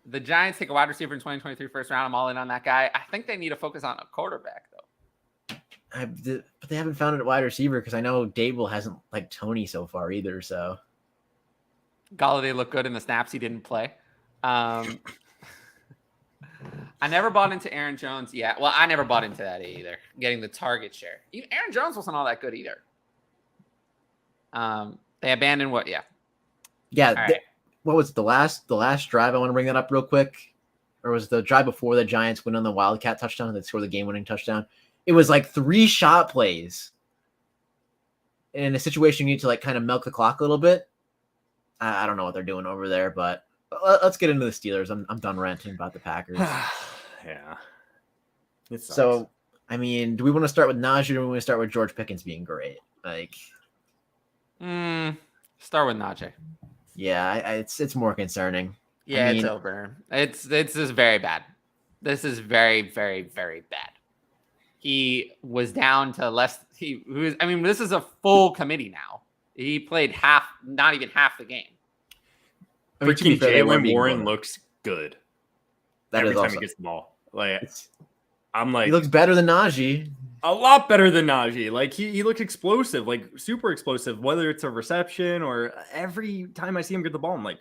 The Giants take a wide receiver in 2023 first round. I'm all in on that guy. I think they need to focus on a quarterback, though. But they haven't found a wide receiver because I know Dable hasn't liked Tony so far either. So Galladay looked good in the snaps he didn't play. I never bought into Aaron Jones. Yeah, well, I never bought into that either. Getting the target share. Even Aaron Jones wasn't all that good either. They abandoned what? Yeah. yeah, All right. what was it, the last drive? I want to bring that up real quick. Or was the drive before the Giants went on the Wildcat touchdown that scored the game-winning touchdown? It was like 3 shot plays. In a situation you need to like kind of milk the clock a little bit. I don't know what they're doing over there, but let's get into the Steelers. I'm done ranting about the Packers. Yeah. It sucks. So, I mean, do we want to start with Naja or do we want to start with George Pickens being great? Like, Start with Naja. yeah, it's more concerning. Yeah, I it's mean- over. It's just very bad. This is very, very, very bad. He was down to less. This is a full committee now. He played not even half the game. I mean, to be Freaking fair, they weren't Jalen being Warren blown. looks good That every is time also, he gets the ball. Like, it's- I'm like he looks better than Najee. a lot better than Najee. Like he looks explosive, like super explosive. Whether it's a reception or every time I see him get the ball, I'm like,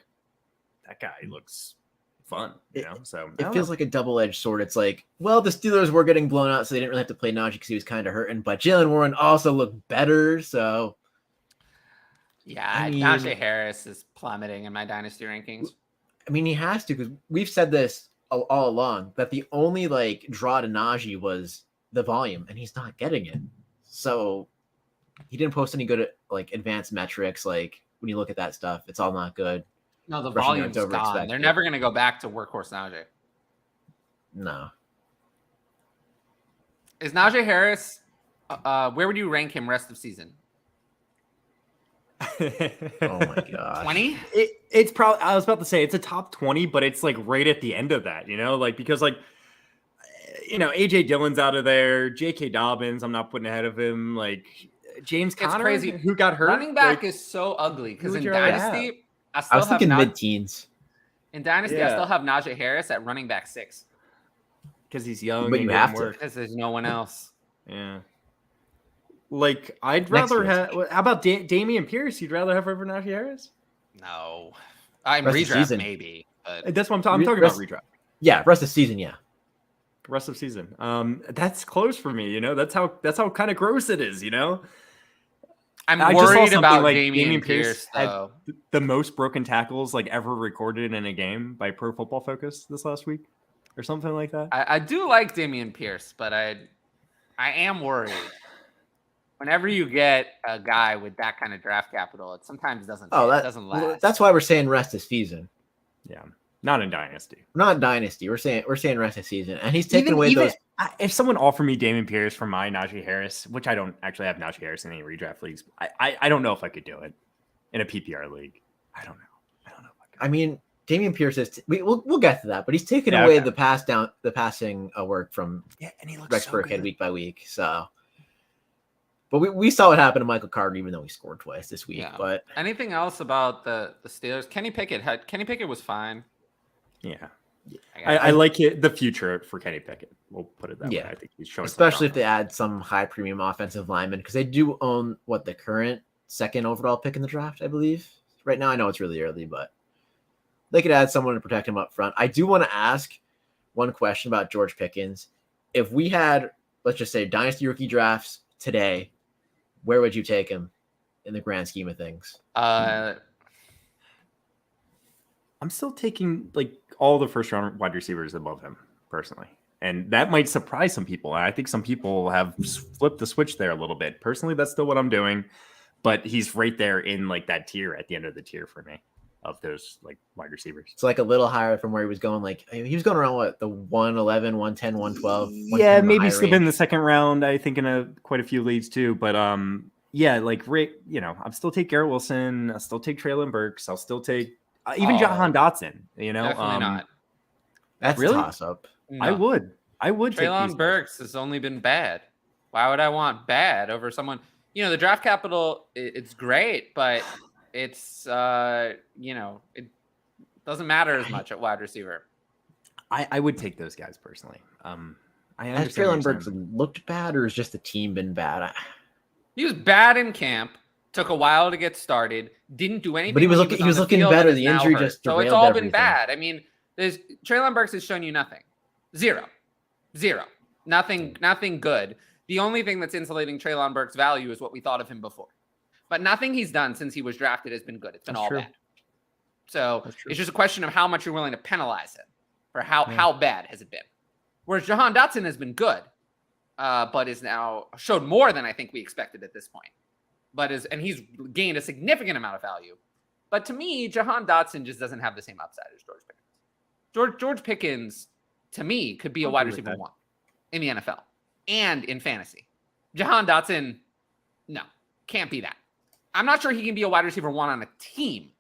that guy looks fun. So It feels like a double-edged sword. It's like, well, the Steelers were getting blown out, so they didn't really have to play Najee because he was kind of hurting. But Jalen Warren also looked better, so Yeah, I mean- Naja Harris is plummeting in my dynasty rankings. I mean, he has to because we've said this all along that the only like draw to Najee was the volume, and he's not getting it. So he didn't post any good like advanced metrics. Like when you look at that stuff, it's all not good. No, the Rushing volume's yards over gone. They're expected. never going to go back to workhorse Najee. No, Is Naja Harris? Where would you rank him rest of season? oh my god, 20? It's probably, I was about to say it's a top 20, but it's like right at the end of that, like because like AJ Dillon's out of there, J.K. Dobbins, I'm not putting ahead of him, like James Conner, crazy. who got hurt. Running back like, is so ugly because who in would you rather Dynasty, I I still was have thinking mid-teens, in Dynasty. I Yeah. still have Naja Harris at running back 6 because he's young, But and you doesn't have to. work. because there's no one else. Yeah. Like I'd Next rather year's have. How about Damien Pierce? You'd rather have over Naja Harris? No, I'm Rest of the redraft season. maybe, but That's what I'm talking Rest- about. Redraft. yeah, rest of the season, yeah. Rest of season. That's close for me. That's how kind of gross it is. I'm I just saw worried something about like Damien Pierce had though. the most broken tackles like ever recorded in a game by Pro Football Focus this last week, or something like that. I do like Damien Pierce, but I am worried. whenever you get a guy with that kind of draft capital, it sometimes doesn't. It doesn't last. That's why we're saying rest this season. Yeah, not in Dynasty. Not Dynasty. We're saying rest this season, and he's taking away those. If someone offered me Damien Pierce for my Naja Harris, which I don't actually have Naja Harris in any redraft leagues, I don't know if I could do it in a PPR league. I don't know. If I could. I mean, Damien Pierce is. We'll get to that, but he's taking away the passing work from and he looks Rex so Burkhead good. week by week. So, but we saw what happened to Michael Carter, even though he scored twice this week. Yeah. But anything else about the Steelers? Kenny Pickett was fine. Yeah. I like it, the future for Kenny Pickett. We'll put it that way. I think he's showing, especially if they add some high premium offensive linemen, because they do own the current second overall pick in the draft, I believe. Right now, I know it's really early, but they could add someone to protect him up front. I do want to ask one question about George Pickens. If we had, let's just say, dynasty rookie drafts today, where would you take him in the grand scheme of things? I'm still taking all the first round wide receivers above him personally. And that might surprise some people. And I think some people have flipped the switch there a little bit. Personally, that's still what I'm doing. But he's right there in that tier at the end of the tier for me of those wide receivers. It's a little higher from where he was going. He was going around the 111, 110, 112. Yeah, maybe slip in the second round, I think, in quite a few leagues too. But I'll still take Garrett Wilson. I'll still take Treylon Burks. I'll still take even Jahan Dotson, definitely not. That's really? a toss-up. No. I would Treylon Burks has only been bad. Why would I want bad over someone? The draft capital, it's great, but it's it doesn't matter as much at wide receiver. I would take those guys personally. Has Treylon Burks looked bad, or has just the team been bad? He was bad in camp. Took a while to get started. Didn't do anything. But he was looking better. The injury just so it's all been bad. I mean, Treylon Burks has shown you nothing. Zero. Nothing good. The only thing that's insulating Treylon Burks' value is what we thought of him before. But nothing he's done since he was drafted has been good. It's been bad. So it's just a question of how much you're willing to penalize him for how bad has it been. Whereas Jahan Dotson has been good, but is now showed more than I think we expected at this point. And he's gained a significant amount of value. But to me, Jahan Dotson just doesn't have the same upside as George Pickens. George Pickens, to me, could be a wide receiver one in the NFL and in fantasy. Jahan Dotson, no, can't be that. I'm not sure he can be a wide receiver one on a team,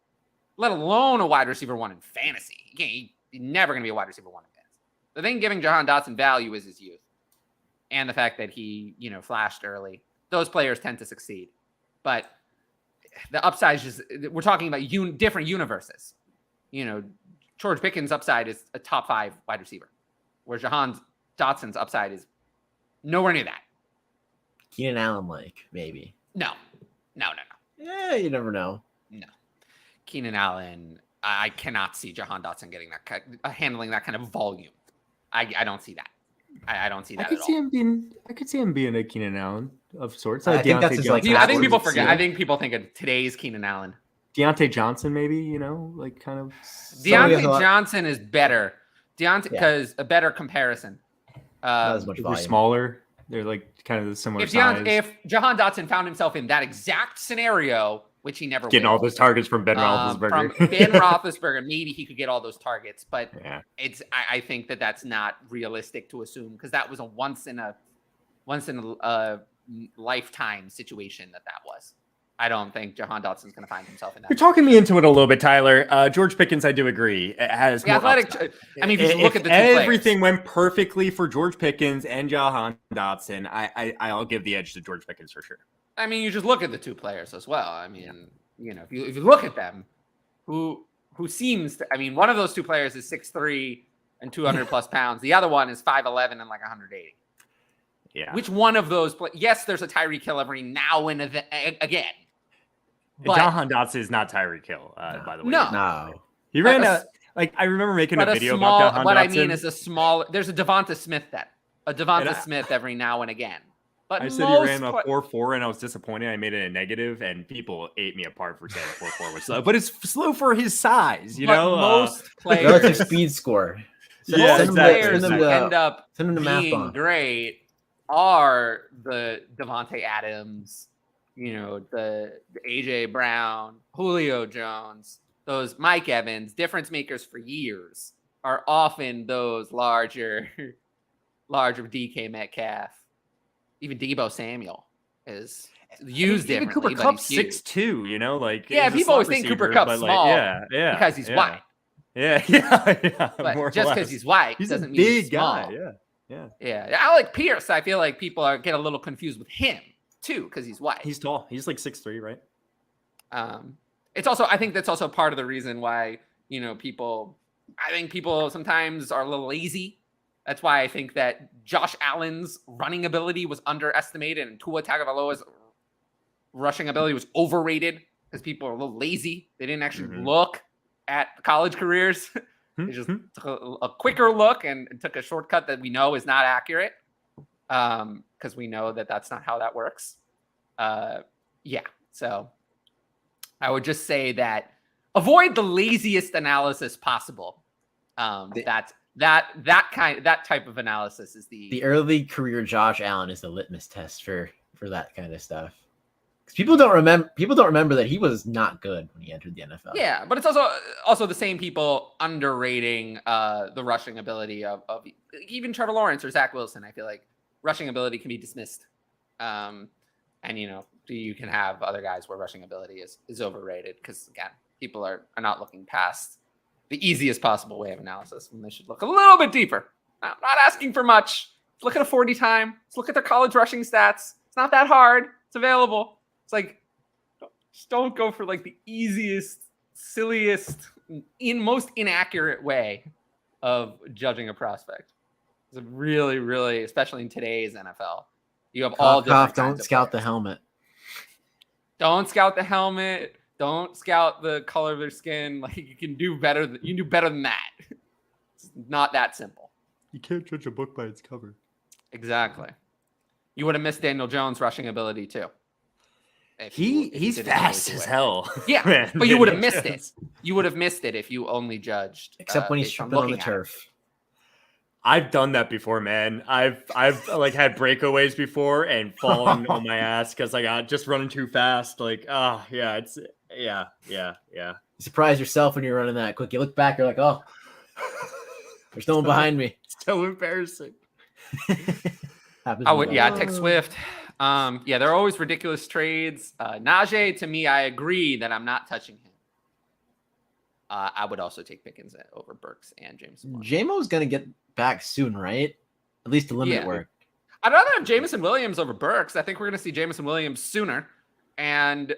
let alone a wide receiver one in fantasy. He's never going to be a wide receiver one in fantasy. The thing giving Jahan Dotson value is his youth and the fact that he, flashed early. Those players tend to succeed. But the upside is we're talking about different universes. George Pickens' upside is a top 5 wide receiver, whereas Jahan Dotson's upside is nowhere near that. Keenan Allen, maybe. No. Yeah, you never know. No. Keenan Allen, I cannot see Jahan Dotson getting handling that kind of volume. I don't see that. I don't see that. I could see him being a Keenan Allen of sorts. I think that's I think people forget. I think people think of today's Keenan Allen. Deontay Johnson, maybe, kind of. Deontay Johnson is better. Because a better comparison. Not as much volume. They're smaller. They're kind of the similar size. If Jahan Dotson found himself in that exact scenario, which he never getting all those targets from Ben Roethlisberger. From Ben Roethlisberger, maybe he could get all those targets, but I think that's not realistic to assume, because that was a once in a lifetime situation that was. I don't think Jahan Dotson's going to find himself in that. You're talking me into it a little bit, Tyler. George Pickens, I do agree. It has more athletic. Upside. I mean, if you look at the two everything players. went perfectly for George Pickens and Jahan Dotson, I'll give the edge to George Pickens for sure. I mean, you just look at the two players as well. I mean, if you look at them, who seems to, I mean, one of those two players is 6'3" and 200 plus pounds. The other one is 5'11" and 180. Yeah. Which one of those? Yes, there's a Tyreek Hill every now and again. But Jahan Dotson is not Tyreek Hill, by the way. No. He ran I remember making a video about Jahan Dotson. What I mean is there's a Devonta Smith then. A Devonta Smith every now and again. But I said he ran a 4.4 and I was disappointed. I made it a negative and people ate me apart for saying 4.4 was slow. But it's slow for his size, most players. Relative speed score. Players end up being great. are the Devontae Adams, the AJ Brown, Julio Jones, those Mike Evans, difference makers for years, are often those larger DK Metcalf. Even Deebo Samuel is used even differently. Cooper Kupp's 6'2", like people always think Cooper Kupp's small, because he's white. Yeah. But just because he's white doesn't mean he's small. Yeah. Alec Pierce, I feel like people get a little confused with him too because he's white. He's tall. He's like 6'3", right? I think that's also part of the reason why people sometimes are a little lazy. That's why I think that Josh Allen's running ability was underestimated and Tua Tagovailoa's rushing ability was overrated because people are a little lazy. They didn't actually look at college careers. They just took a quicker look and took a shortcut that we know is not accurate because we know that that's not how that works. So I would just say that avoid the laziest analysis possible. That type of analysis is the early career Josh Allen is the litmus test for that kind of stuff. Because people don't remember that he was not good when he entered the NFL. Yeah, but it's also the same people underrating the rushing ability of even Trevor Lawrence or Zach Wilson. I feel like rushing ability can be dismissed, and you can have other guys where rushing ability is overrated because again, people are not looking past the easiest possible way of analysis when they should look a little bit deeper. Not asking for much. Let's look at a 40 time. Let's look at their college rushing stats. It's not that hard. It's available. It's like, just don't go for like the easiest, silliest, most inaccurate way of judging a prospect. It's a really, really, especially in today's NFL, you have all different kinds of scout players. the helmet. Don't scout the helmet. Don't scout the color of their skin. Like you can do better. You can do better than that. It's not that simple. You can't judge a book by its cover. Exactly. You would have missed Daniel Jones' rushing ability too. He's fast as hell. Yeah, man, but you would have missed it. You would have missed it if you only judged. Except when he's tripping on the turf. I've done that before, man. I've like had breakaways before and fallen on my ass because I got just running too fast. Like, yeah. You surprise yourself when you're running that quick. You look back, you're like, oh, there's no one behind me. It's so embarrassing. I'd take Swift. There are always ridiculous trades. Naja, to me, I agree that I'm not touching him. I would also take Pickens over Burks and Jameson. J-Mo's going to get back soon, right? At least to limit work. I'd rather have Jameson Williams over Burks. I think we're going to see Jameson Williams sooner. And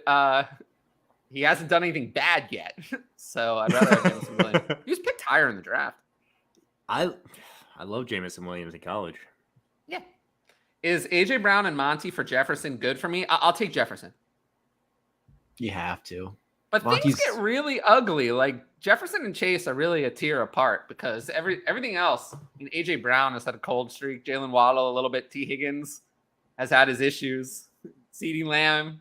he hasn't done anything bad yet. So I'd rather have Jameson Williams. He was picked higher in the draft. I love Jameson Williams in college. Yeah. Is AJ Brown and Monty for Jefferson good for me? I'll take Jefferson. You have to. But things get really ugly. Like Jefferson and Chase are really a tier apart because everything else. I mean, AJ Brown has had a cold streak. Jalen Waddle a little bit. T. Higgins has had his issues. CeeDee Lamb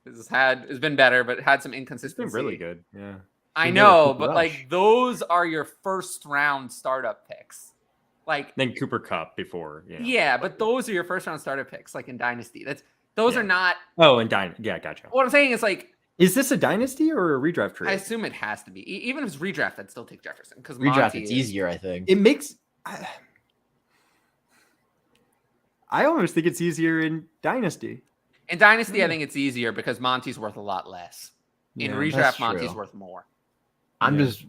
has been better, but had some inconsistency. It's been really good. Yeah. I know, but like those are your first round startup picks. Like then Cooper Kupp before. Yeah, but those are your first round startup picks, like in Dynasty. Those are not. Oh, in Dynasty. Yeah, gotcha. What I'm saying is like. Is this a Dynasty or a redraft trade? I assume it has to be. Even if it's redraft, I'd still take Jefferson because redraft it's easier. I think it makes. I almost think it's easier in Dynasty. In Dynasty, I think it's easier because Monty's worth a lot less. In redraft, Monty's worth more. I'm just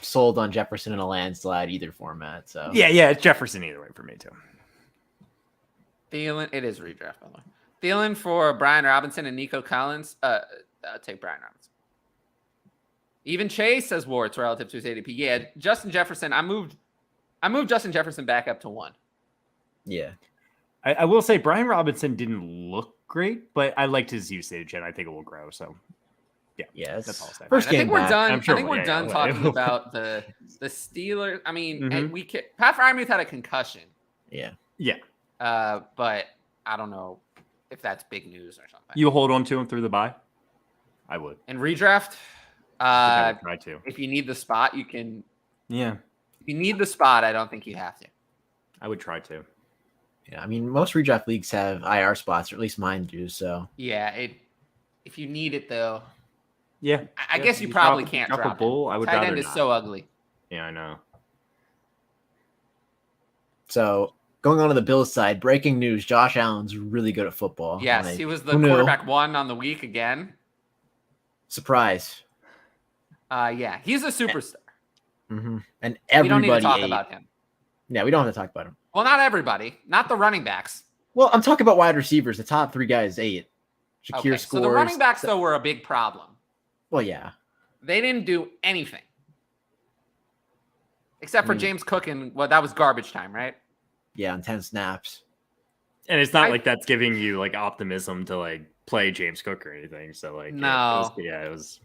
sold on Jefferson in a landslide either format. So yeah, it's Jefferson either way for me too. Thielen, it is redraft by the way. Thielen for Brian Robinson and Nico Collins. I'll take Brian Robinson. Even Chase says Warts relative to his ADP. Yeah, Justin Jefferson. I moved Justin Jefferson back up to 1. Yeah. I will say Brian Robinson didn't look great, but I liked his usage and I think it will grow. So yeah, that's all I'm saying. First game I think we're done. Sure I think we're done talking about the Steelers. I mean, and Pat Freiermuth had a concussion. Yeah. But I don't know if that's big news or something. You hold on to him through the bye? I would. In redraft, I try to. If you need the spot, you can. Yeah. If you need the spot, I don't think you have to. I would try to. Yeah, I mean, most redraft leagues have IR spots, or at least mine do. So Yeah, if you need it though, Yeah, I guess you probably can't drop a drop bull. him. I would Tight rather end is not. so ugly. Yeah, I know. So going on to the Bills side, breaking news: Josh Allen's really good at football. Yes, Like, he was the who knew? quarterback 1 on the week again. Surprise. Yeah, he's a superstar. Mm-hmm. And We don't need to everybody talk ate. about him. Yeah, we don't have to talk about him. Well, not everybody, not the running backs. Well, I'm talking about wide receivers. The top 3 guys ate. Shakir Okay, scores. so the running backs though were a big problem. Well, yeah. They didn't do anything except for James Cook, and that was garbage time, right? Yeah, on 10 snaps. And it's not like that's giving you like optimism to like play James Cook or anything. So like, no, it was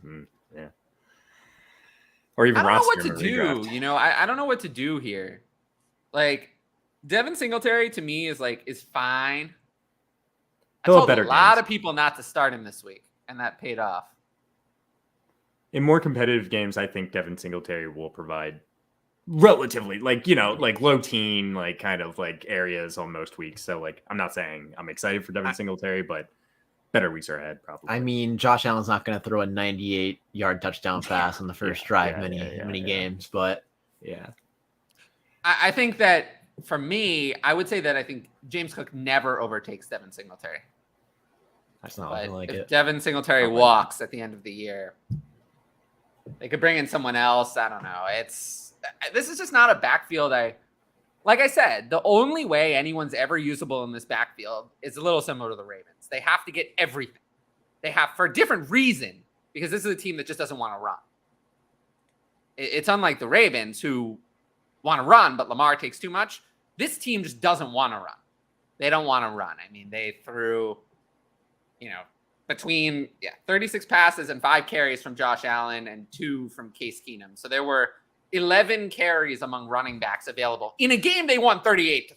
or even I don't know what roster to do. redraft. You know, I don't know what to do here. Like Devin Singletary to me is fine. I told a lot of people not to start him this week, and that paid off. In more competitive games, I think Devin Singletary will provide relatively like low teen, like kind of like areas on most weeks. So like, I'm not saying I'm excited for Devin Singletary, but better weeks are ahead probably. I mean, Josh Allen's not going to throw a 98-yard touchdown pass on the first drive many games, but yeah. I think that for me, I would say that I think James Cook never overtakes Devin Singletary. That's not but like if it. Devin Singletary walks at the end of the year, they could bring in someone else. I don't know. This is just not a backfield. Like I said, the only way anyone's ever usable in this backfield is a little similar to the Ravens. They have to get everything. They have, for a different reason, because this is a team that just doesn't want to run. It's unlike the Ravens who want to run, but Lamar takes too much. This team just doesn't want to run. They don't want to run. I mean, they threw, between 36 passes and 5 carries from Josh Allen and 2 from Case Keenum. So there were 11 carries among running backs available. In a game, they won 38-3.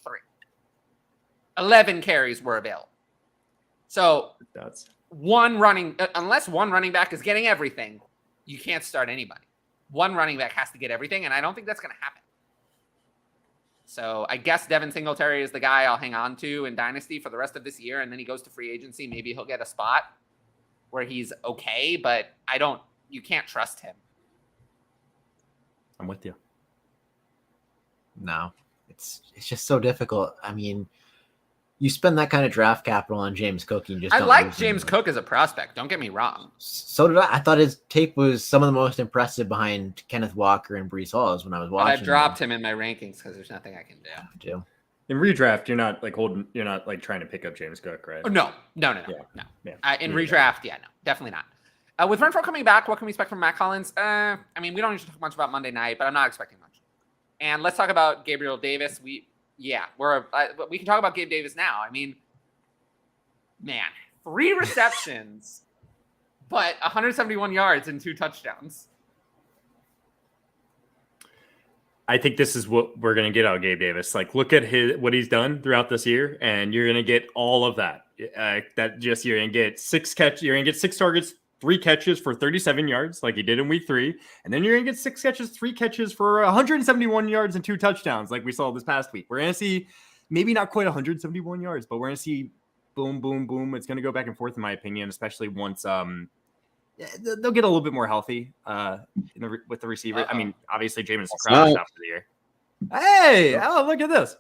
11 carries were available. So that's unless one running back is getting everything, you can't start anybody. One running back has to get everything, and I don't think that's going to happen. So I guess Devin Singletary is the guy I'll hang on to in Dynasty for the rest of this year, and then he goes to free agency. Maybe he'll get a spot where he's okay, but you can't trust him. I'm with you. No, it's just so difficult. I mean, you spend that kind of draft capital on James Cook, and I like James Cook as a prospect. Don't get me wrong. So did I. I thought his tape was some of the most impressive behind Kenneth Walker and Brees Hall when I was watching. But I dropped him in my rankings because there's nothing I can do. In redraft, you're not trying to pick up James Cook, right? Oh, no. Yeah. In redraft, no, definitely not. With Renfrow coming back, what can we expect from Matt Collins? I mean, we don't need to talk much about Monday night, but I'm not expecting much. And let's talk about Gabriel Davis. We can talk about Gabe Davis now. I mean, man, 3 receptions, but 171 yards and 2 touchdowns. I think this is what we're going to get out of Gabe Davis. Like, look at what he's done throughout this year, and you're going to get all of that. You're going to get 6 catches. You're going to get 6 targets, 3 catches for 37 yards, like he did in week 3, and then you're going to get 6 catches, 3 catches for 171 yards and 2 touchdowns, like we saw this past week. We're going to see maybe not quite 171 yards, but we're going to see boom, boom, boom. It's going to go back and forth, in my opinion, especially once they'll get a little bit more healthy with the receiver. Uh-oh. I mean, obviously, Jamison Crowder after the year. Hey, look at this.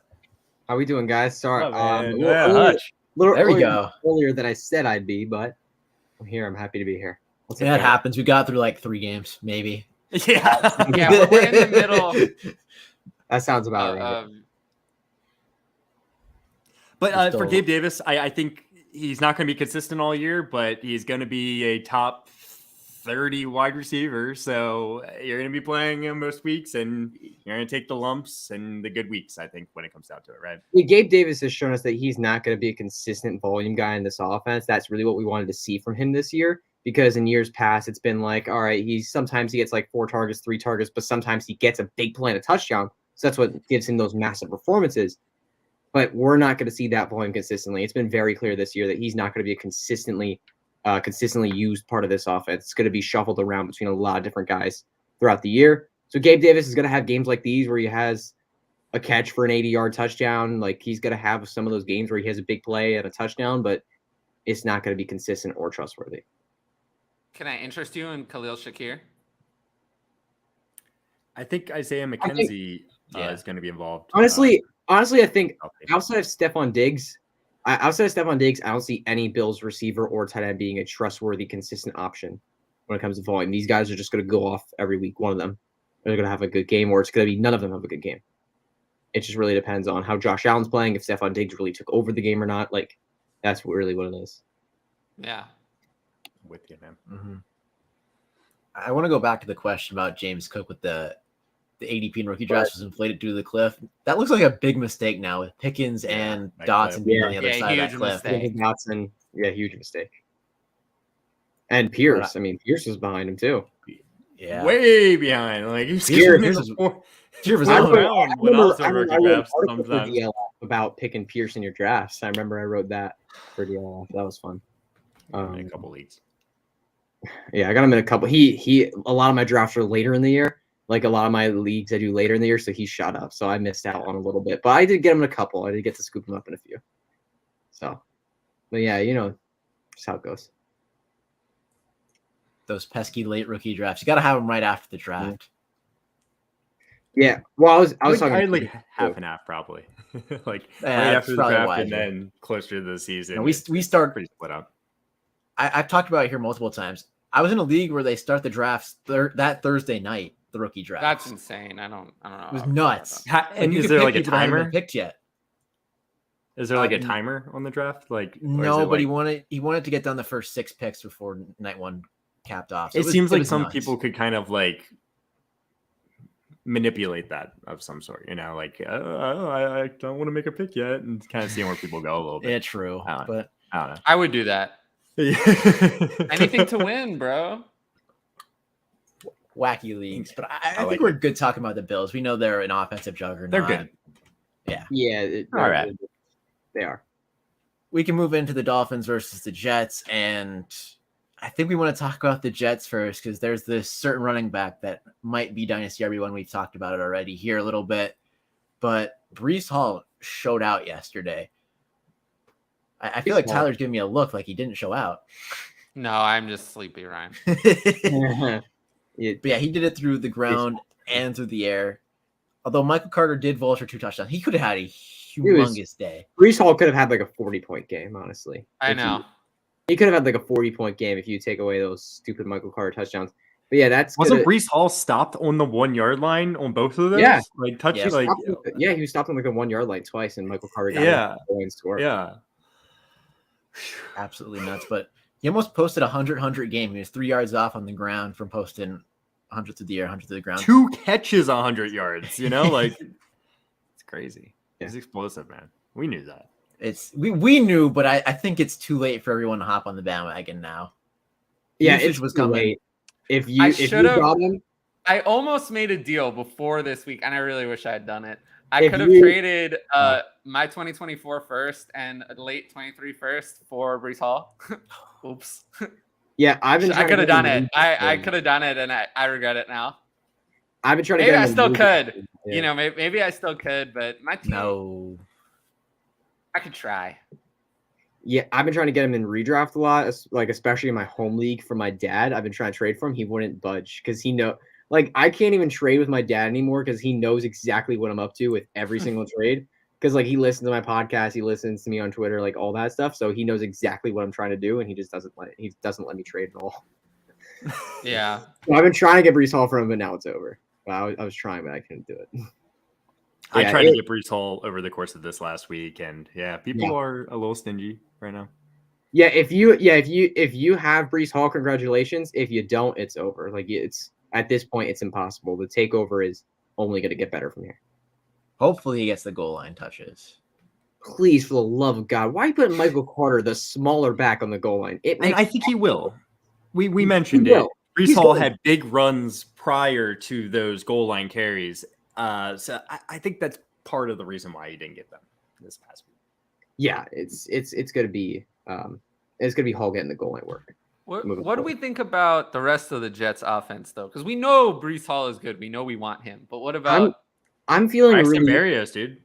How we doing, guys? Sorry, there we go. Earlier than I said I'd be, but I'm here. I'm happy to be here. That happens. We got through like 3 games, maybe. Yeah, we're in the middle. That sounds about right. But for Gabe Davis, I think he's not going to be consistent all year, but he's going to be a top 30 wide receiver. So you're going to be playing him most weeks, and you're going to take the lumps and the good weeks, I think, when it comes down to it, right? Yeah, Gabe Davis has shown us that he's not going to be a consistent volume guy in this offense. That's really what we wanted to see from him this year, because in years past, it's been like, all right, sometimes he gets like 4 targets, 3 targets, but sometimes he gets a big play and a touchdown. So that's what gives him those massive performances. But we're not going to see that volume consistently. It's been very clear this year that he's not going to be a consistently used part of this offense. It's going to be shuffled around between a lot of different guys throughout the year. So Gabe Davis is going to have games like these where he has a catch for an 80-yard touchdown. Like he's going to have some of those games where he has a big play and a touchdown, but it's not going to be consistent or trustworthy. Can I interest you in Khalil Shakir? I think Isaiah McKenzie is going to be involved. Honestly, I think outside of Stephon Diggs, I don't see any Bills receiver or tight end being a trustworthy, consistent option when it comes to volume. These guys are just going to go off every week. One of them they're going to have a good game, or it's going to be none of them have a good game. It just really depends on how Josh Allen's playing, if Stephon Diggs really took over the game or not. Like that's really what it is. Yeah, with you, man. Mm-hmm. I want to go back to the question about James Cook with the ADP and rookie draft was inflated due to the cliff. That looks like a big mistake now with Pickens and Dotson being on the other side of that cliff. Dotson, huge mistake. And Pierce, Pierce was behind him too. Yeah, way behind. Like he's about picking Pierce in your drafts. I remember I wrote that for DLF. That was fun. A couple leagues. Yeah, I got him in a couple. A lot of my drafts are later in the year. Like a lot of my leagues I do later in the year, so he shot up. So I missed out on a little bit, but I did get him in a couple. I did get to scoop him up in a few. So, but yeah, just how it goes. Those pesky late rookie drafts. You got to have them right after the draft. Yeah. Well, I was talking like half and half probably. Like right after the draft and then closer to the season. We start pretty split up. I've talked about it here multiple times. I was in a league where they start the drafts that Thursday night, the rookie draft. That's insane. I don't know. It was nuts. And is there like a timer? Picked yet? Is there like a timer on the draft? Like no, but he wanted to get done the first 6 picks before night one capped off. So it seems like some people could kind of like manipulate that of some sort. Like I don't want to make a pick yet, and kind of seeing where people go a little bit. Yeah, true. But I don't know. I would do that. Anything to win, bro. Wacky leagues, but I think we're good talking about the Bills. We know they're an offensive juggernaut. They're good. Yeah. All right. They are. We can move into the Dolphins versus the Jets, and I think we want to talk about the Jets first because there's this certain running back that might be Dynasty RB1. We've talked about it already here a little bit, but Breece Hall showed out yesterday. I feel like Tyler's giving me a look like he didn't show out. No, I'm just sleepy, Ryan. But yeah, he did it through the ground and through the air. Although Michael Carter did vulture 2 touchdowns, he could have had a humongous day. Breece Hall could have had like a 40-point game, honestly. I know. He could have had like a 40-point game if you take away those stupid Michael Carter touchdowns. But yeah, wasn't Breece Hall stopped on the 1 yard line on both of those? Yeah, like touch. Yeah, he was stopped on like the 1 yard line twice, and Michael Carter got and scored. Yeah, absolutely nuts. But he almost posted a 100 game. He was 3 yards off on the ground from posting 100 through the air, 100 through the ground. 2 catches, 100 yards. Like it's crazy. Yeah. He's explosive, man. We knew that. We knew, but I think it's too late for everyone to hop on the bandwagon now. Yeah, it was coming. Late. If you got him, I almost made a deal before this week, and I really wish I had done it. I could have traded my 2024 first and a late 23 first for Breece Hall. Oops. Yeah, I could have done it. I could have done it, and I regret it now. I've been trying to. Maybe I still could. Yeah. Maybe I still could, but my team. No. I could try. Yeah, I've been trying to get him in redraft a lot, like especially in my home league for my dad. I've been trying to trade for him. He wouldn't budge because I can't even trade with my dad anymore because he knows exactly what I'm up to with every single trade. Because he listens to my podcast, he listens to me on Twitter, like all that stuff. So he knows exactly what I'm trying to do, and he just doesn't let me trade at all. Yeah. So I've been trying to get Breece Hall for him, but now it's over. I was trying, but I couldn't do it. I tried to get Breece Hall over the course of this last week, and people are a little stingy right now. Yeah, if you have Breece Hall, congratulations. If you don't, it's over. Like it's at this point, it's impossible. The takeover is only going to get better from here. Hopefully, he gets the goal line touches. Please, for the love of God, why are you putting Michael Carter, the smaller back, on the goal line? I think he will. We mentioned it. Breece Hall had big runs prior to those goal line carries. So I think that's part of the reason why he didn't get them this past week. Yeah, it's gonna be Hall getting the goal line work. What do we think about the rest of the Jets offense though? Because we know Breece Hall is good. We know we want him. But what about I'm feeling Braxton really. Berrios, dude.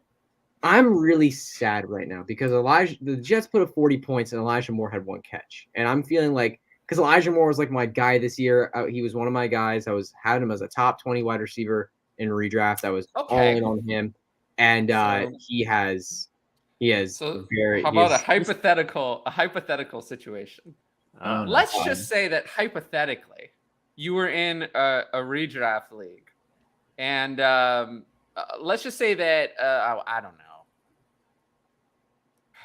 I'm really sad right now because the Jets put up 40 points and Elijah Moore had 1 catch, and I'm feeling like because Elijah Moore was like my guy this year. He was one of my guys. I had him as a top 20 wide receiver in redraft. I was all in on him, and he has So very. how about a hypothetical situation? Let's no. just say that hypothetically, you were in a redraft league, and let's just say that I don't know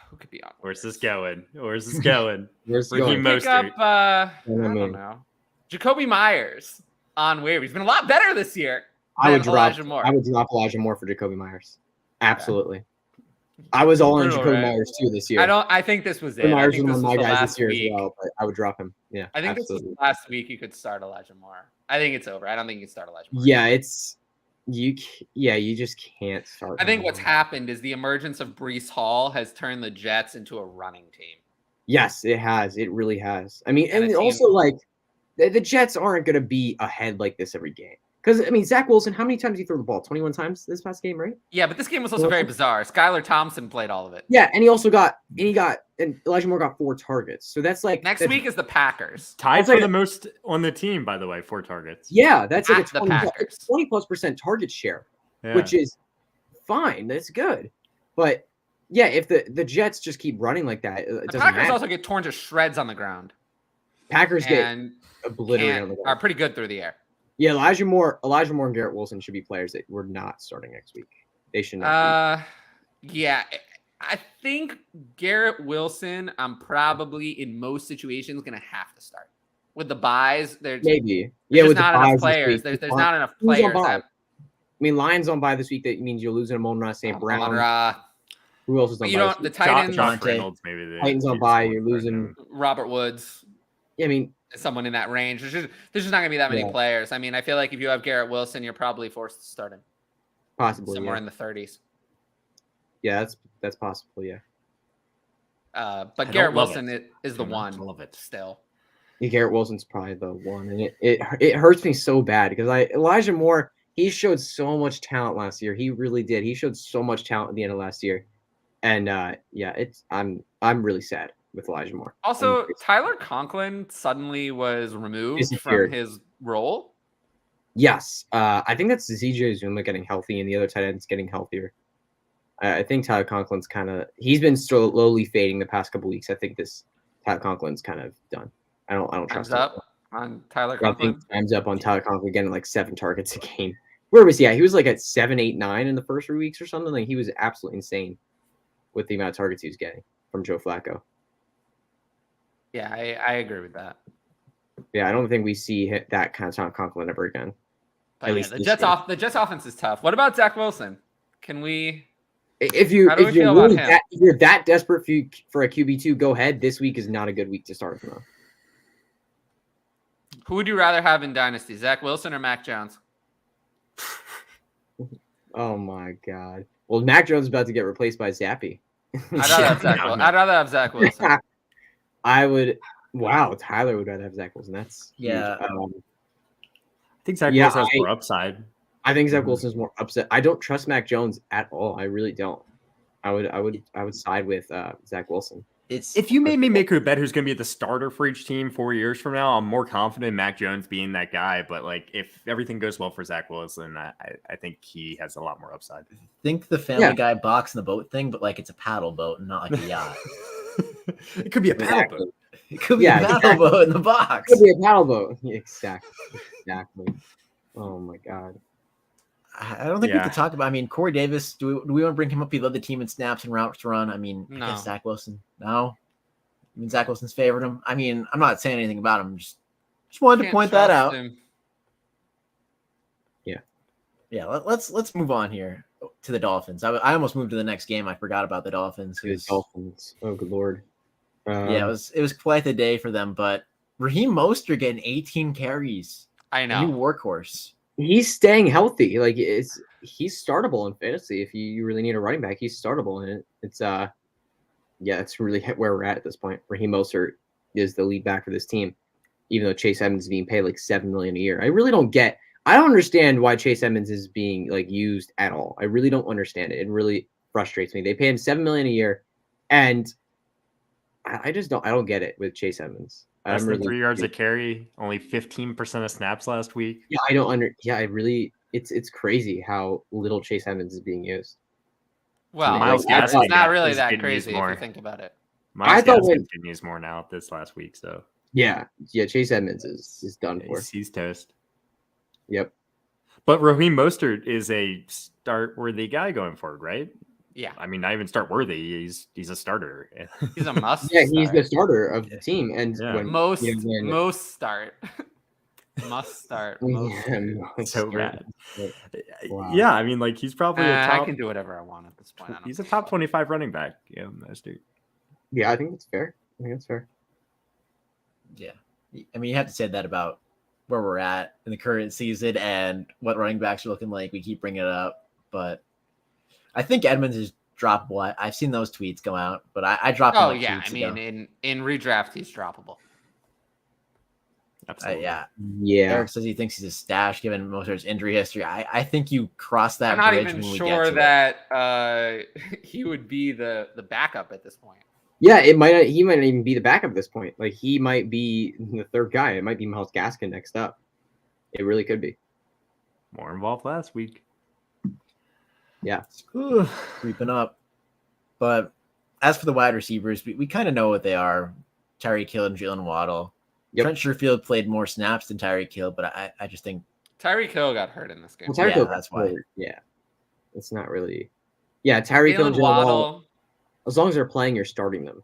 who could be on. Where's this going? Where's this going? Where's he Raheem going? Pick up Mostert. I don't know, Jacoby Myers on waivers. He's been a lot better this year. I would drop Elijah Moore. I would drop Elijah Moore for Jacoby Myers. Absolutely. I was all in Brutal, Jacoby right? Myers too this year. I think this was it. Jacoby I Myers think was this one of was my the guys last this year week. as well, but I would drop him. Yeah, I think absolutely. this was the last week you could start Elijah Moore. I think it's over. I don't think you can start Elijah Moore. Yeah, you just can't start. I think him. what's happened is the emergence of Breece Hall has turned the Jets into a running team. Yes, it has. It really has. I mean, And and a team- also like the Jets aren't going to be ahead like this every game. Because I mean, Zach Wilson, how many times did he throw the ball? 21 times this past game, right? Yeah, but this game was also very bizarre. Skylar Thompson played all of it. Yeah, and and Elijah Moore got 4 targets. So that's like Next week is the Packers. Tied That's for like the most on the team, by the way, 4 targets. Yeah, that's like At the a 20, Packers. 20+% target share, Yeah. which is fine. That's good. But yeah, if the Jets just keep running like that, it The doesn't Packers matter. also get torn to shreds on the ground Packers get and obliterated on the are ground. pretty good through the air. Yeah, Elijah Moore and Garrett Wilson should be players that we're not starting next week. They should not. Yeah, I think Garrett Wilson, I'm probably in most situations going to have to start. With the buys, there's Maybe. there's with just not the enough buys this players. week, There's not enough who's on players. bye? That, I mean, Lions on bye this week. That means you're losing Amon-Ra St. Brown. Amon-Ra. Who else is on But you bye? know, this the week? Titans, Josh Devontae. Reynolds, maybe. Titans on bye. You're losing. Robert Woods, I mean, someone in that range. There's just not going to be that many Yeah. players. I mean, I feel like if you have Garrett Wilson, you're probably forced to start him possibly. somewhere Yeah, in the 30s. yeah that's possible. Yeah. But Garrett Wilson is the one. Love it. Still. Yeah, Garrett Wilson's probably the one, and it hurts me so bad because Elijah Moore, he showed so much talent last year. He really did. He showed so much talent at the end of last year, and I'm really sad with Elijah Moore. Also, Tyler Conklin suddenly was removed Disappeared. from his role. Yes, I think that's ZJ Zuma getting healthy and the other tight ends getting healthier. I think Tyler Conklin's he's been slowly fading the past couple weeks. I think Tyler Conklin's kind of done. I don't Time's trust him. up on Tyler I Conklin. think time's up on Tyler Conklin getting like 7 targets a game. Where was he at? He was like at 7, 8, 9 in the first 3 weeks or something. Like he was absolutely insane with the amount of targets he was getting from Joe Flacco. Yeah, I agree with that. Yeah, I don't think we see that kind of Tyler Conklin ever again. But At yeah, least the this Jets game. the Jets offense is tough. What about Zach Wilson? Can we? If you're How do we feel about him? if you're that desperate for a QB2, go ahead. This week is not a good week to start him on. Who would you rather have in Dynasty, Zach Wilson or Mac Jones? Oh my God. Well, Mac Jones is about to get replaced by Zappy. I'd rather have Zach Wilson. I would. Wow, Tyler would rather have Zach Wilson. That's huge. Yeah. I think Zach Yeah, Wilson has more upside. I think Zach Wilson is more upset. I don't trust Mac Jones at all. I really don't. I would side with Zach Wilson. If you made me make a bet who's going to be the starter for each team 4 years from now, I'm more confident in Mac Jones being that guy. But like, if everything goes well for Zach Wilson, I think he has a lot more upside. Think the Family Guy box in the boat thing, but like it's a paddle boat and not like a yacht. It could be a paddle boat. It could be a paddle boat in the box. Could be a paddle boat. Yeah, exactly. Oh my God. I don't think we have to talk about. I mean, Corey Davis. Do we want to bring him up? He led the team in snaps and routes run. I mean, I guess Zach Wilson. No. I mean, Zach Wilson's favored him. I mean, I'm not saying anything about him. Just wanted to point that out. Yeah. Let's move on here to the Dolphins. I almost moved to the next game. I forgot about the Dolphins. Dolphins. Oh, good Lord. Yeah, it was quite the day for them. But Raheem Mostert getting 18 carries. I know. New workhorse. He's staying healthy. Like he's startable in fantasy. If you really need a running back, he's startable, and it's really where we're at this point. Raheem Mostert is the lead back for this team, even though Chase Edmonds is being paid like $7 million a year. I really don't get. I don't understand why Chase Edmonds is being like used at all. I really don't understand it. It really frustrates me. They pay him $7 million a year, and I just don't. I don't get it with Chase Edmonds. Less I'm than really 3 yards a carry, only 15% of snaps last week. Yeah, I don't under. Yeah, I really. It's crazy how little Chase Edmonds is being used. Well, Miles it's Gaskin not really is that getting used crazy if more. you think about it. Miles I thought Gaskin getting used more now this last week, so Yeah. Chase Edmonds is done for. he's toast. Yep. But Raheem Mostert is a start-worthy guy going forward, right? Yeah, I mean, not even start-worthy. He's a starter. he's a must. Yeah, he's start. the starter of the team, and Yeah. when most when- most start. Must start. Most Yeah, so start. bad. Wow. Yeah, I mean, like he's probably a I top. can do whatever I want at this point. I don't He's a give top fuck. 25 running back. Yeah, Mostert. Yeah, I think that's fair. I think that's fair. Yeah. I mean, you have to say that about where we're at in the current season and what running backs are looking like. We keep bringing it up, but I think Edmonds has dropped what I've seen those tweets go out, but I dropped them Oh like 2 yeah, weeks I mean ago. in redraft he's droppable. Absolutely. Yeah. Yeah. Eric says he thinks he's a stash given Mostert's injury history. I think you cross that I'm not bridge even when we sure get to it. that he would be the backup at this point. Yeah, it might. He might not even be the backup at this point. Like he might be the third guy. It might be Miles Gaskin next up. It really could be. More involved last week. Yeah. Creeping up. But as for the wide receivers, we kind of know what they are. Tyreek Hill and Jalen Waddle. Yep. Trent Sherfield played more snaps than Tyreek Hill, but I just think Tyreek Hill got hurt in this game. Well, Tyreek Yeah, Hill that's got why. hurt. Yeah, it's not really. Yeah, Tyreek Hill and Jalen Jalen Waddle. Waddle. As long as they're playing, you're starting them.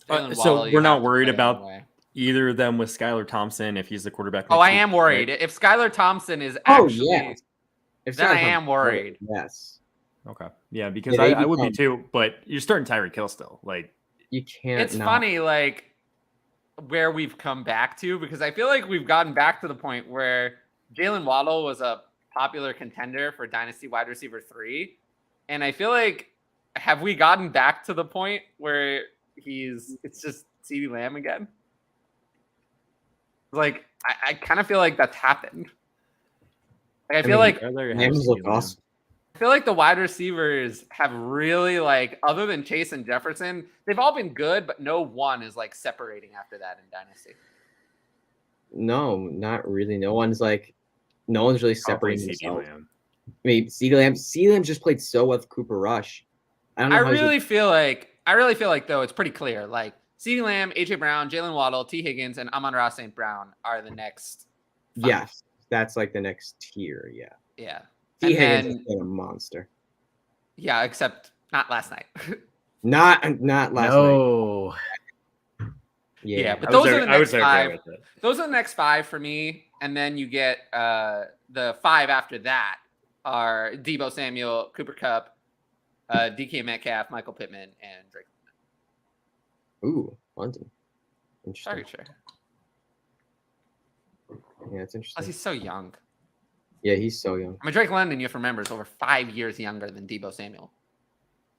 Jalen So Waddle, you we're not have to worried play about anyway. Either of them with Skylar Thompson if he's the quarterback. Oh, next I week, am worried. right? If Skylar Thompson is Oh, actually, yeah. If then I Skylar am Thompson- worried. Yes, Okay. Yeah, because Yeah, they I would be become- too, but you're starting Tyreek Hill still. Like, you can't. It's not. funny, like where we've come back to, because I feel like we've gotten back to the point where Jalen Waddle was a popular contender for Dynasty wide receiver 3, and I feel like have we gotten back to the point where it's just CeeDee Lamb again? Like I kind of feel like that's happened. Like, I feel like Lamb's look awesome. I feel like the wide receivers have really, like, other than Chase and Jefferson, they've all been good, but no one is like separating after that in Dynasty. No, not really. No one's really separating CeeDee themselves. Lamb. I mean, CeeDee Lamb just played so well with Cooper Rush. I don't know. I how he's- really feel like though it's pretty clear. Like CeeDee Lamb, AJ Brown, Jalen Waddle, T. Higgins, and Amon-Ra St. Brown are the next 5. Yes, that's like the next tier. Yeah, Yeah. T. And Higgins then, has been a monster. yeah, except not last night. Not last night. no. Yeah, but I those was are the next okay 5. with it. Those are the next 5 for me, and then you get the 5 after that are Deebo Samuel, Cooper Kupp, DK Metcalf, Michael Pittman, and Drake. Ooh, London. Interesting. Sorry, sure. Yeah, it's Plus, interesting. he's so young. Yeah, he's so young. I mean, Drake London, you have to remember, is over 5 years younger than Deebo Samuel.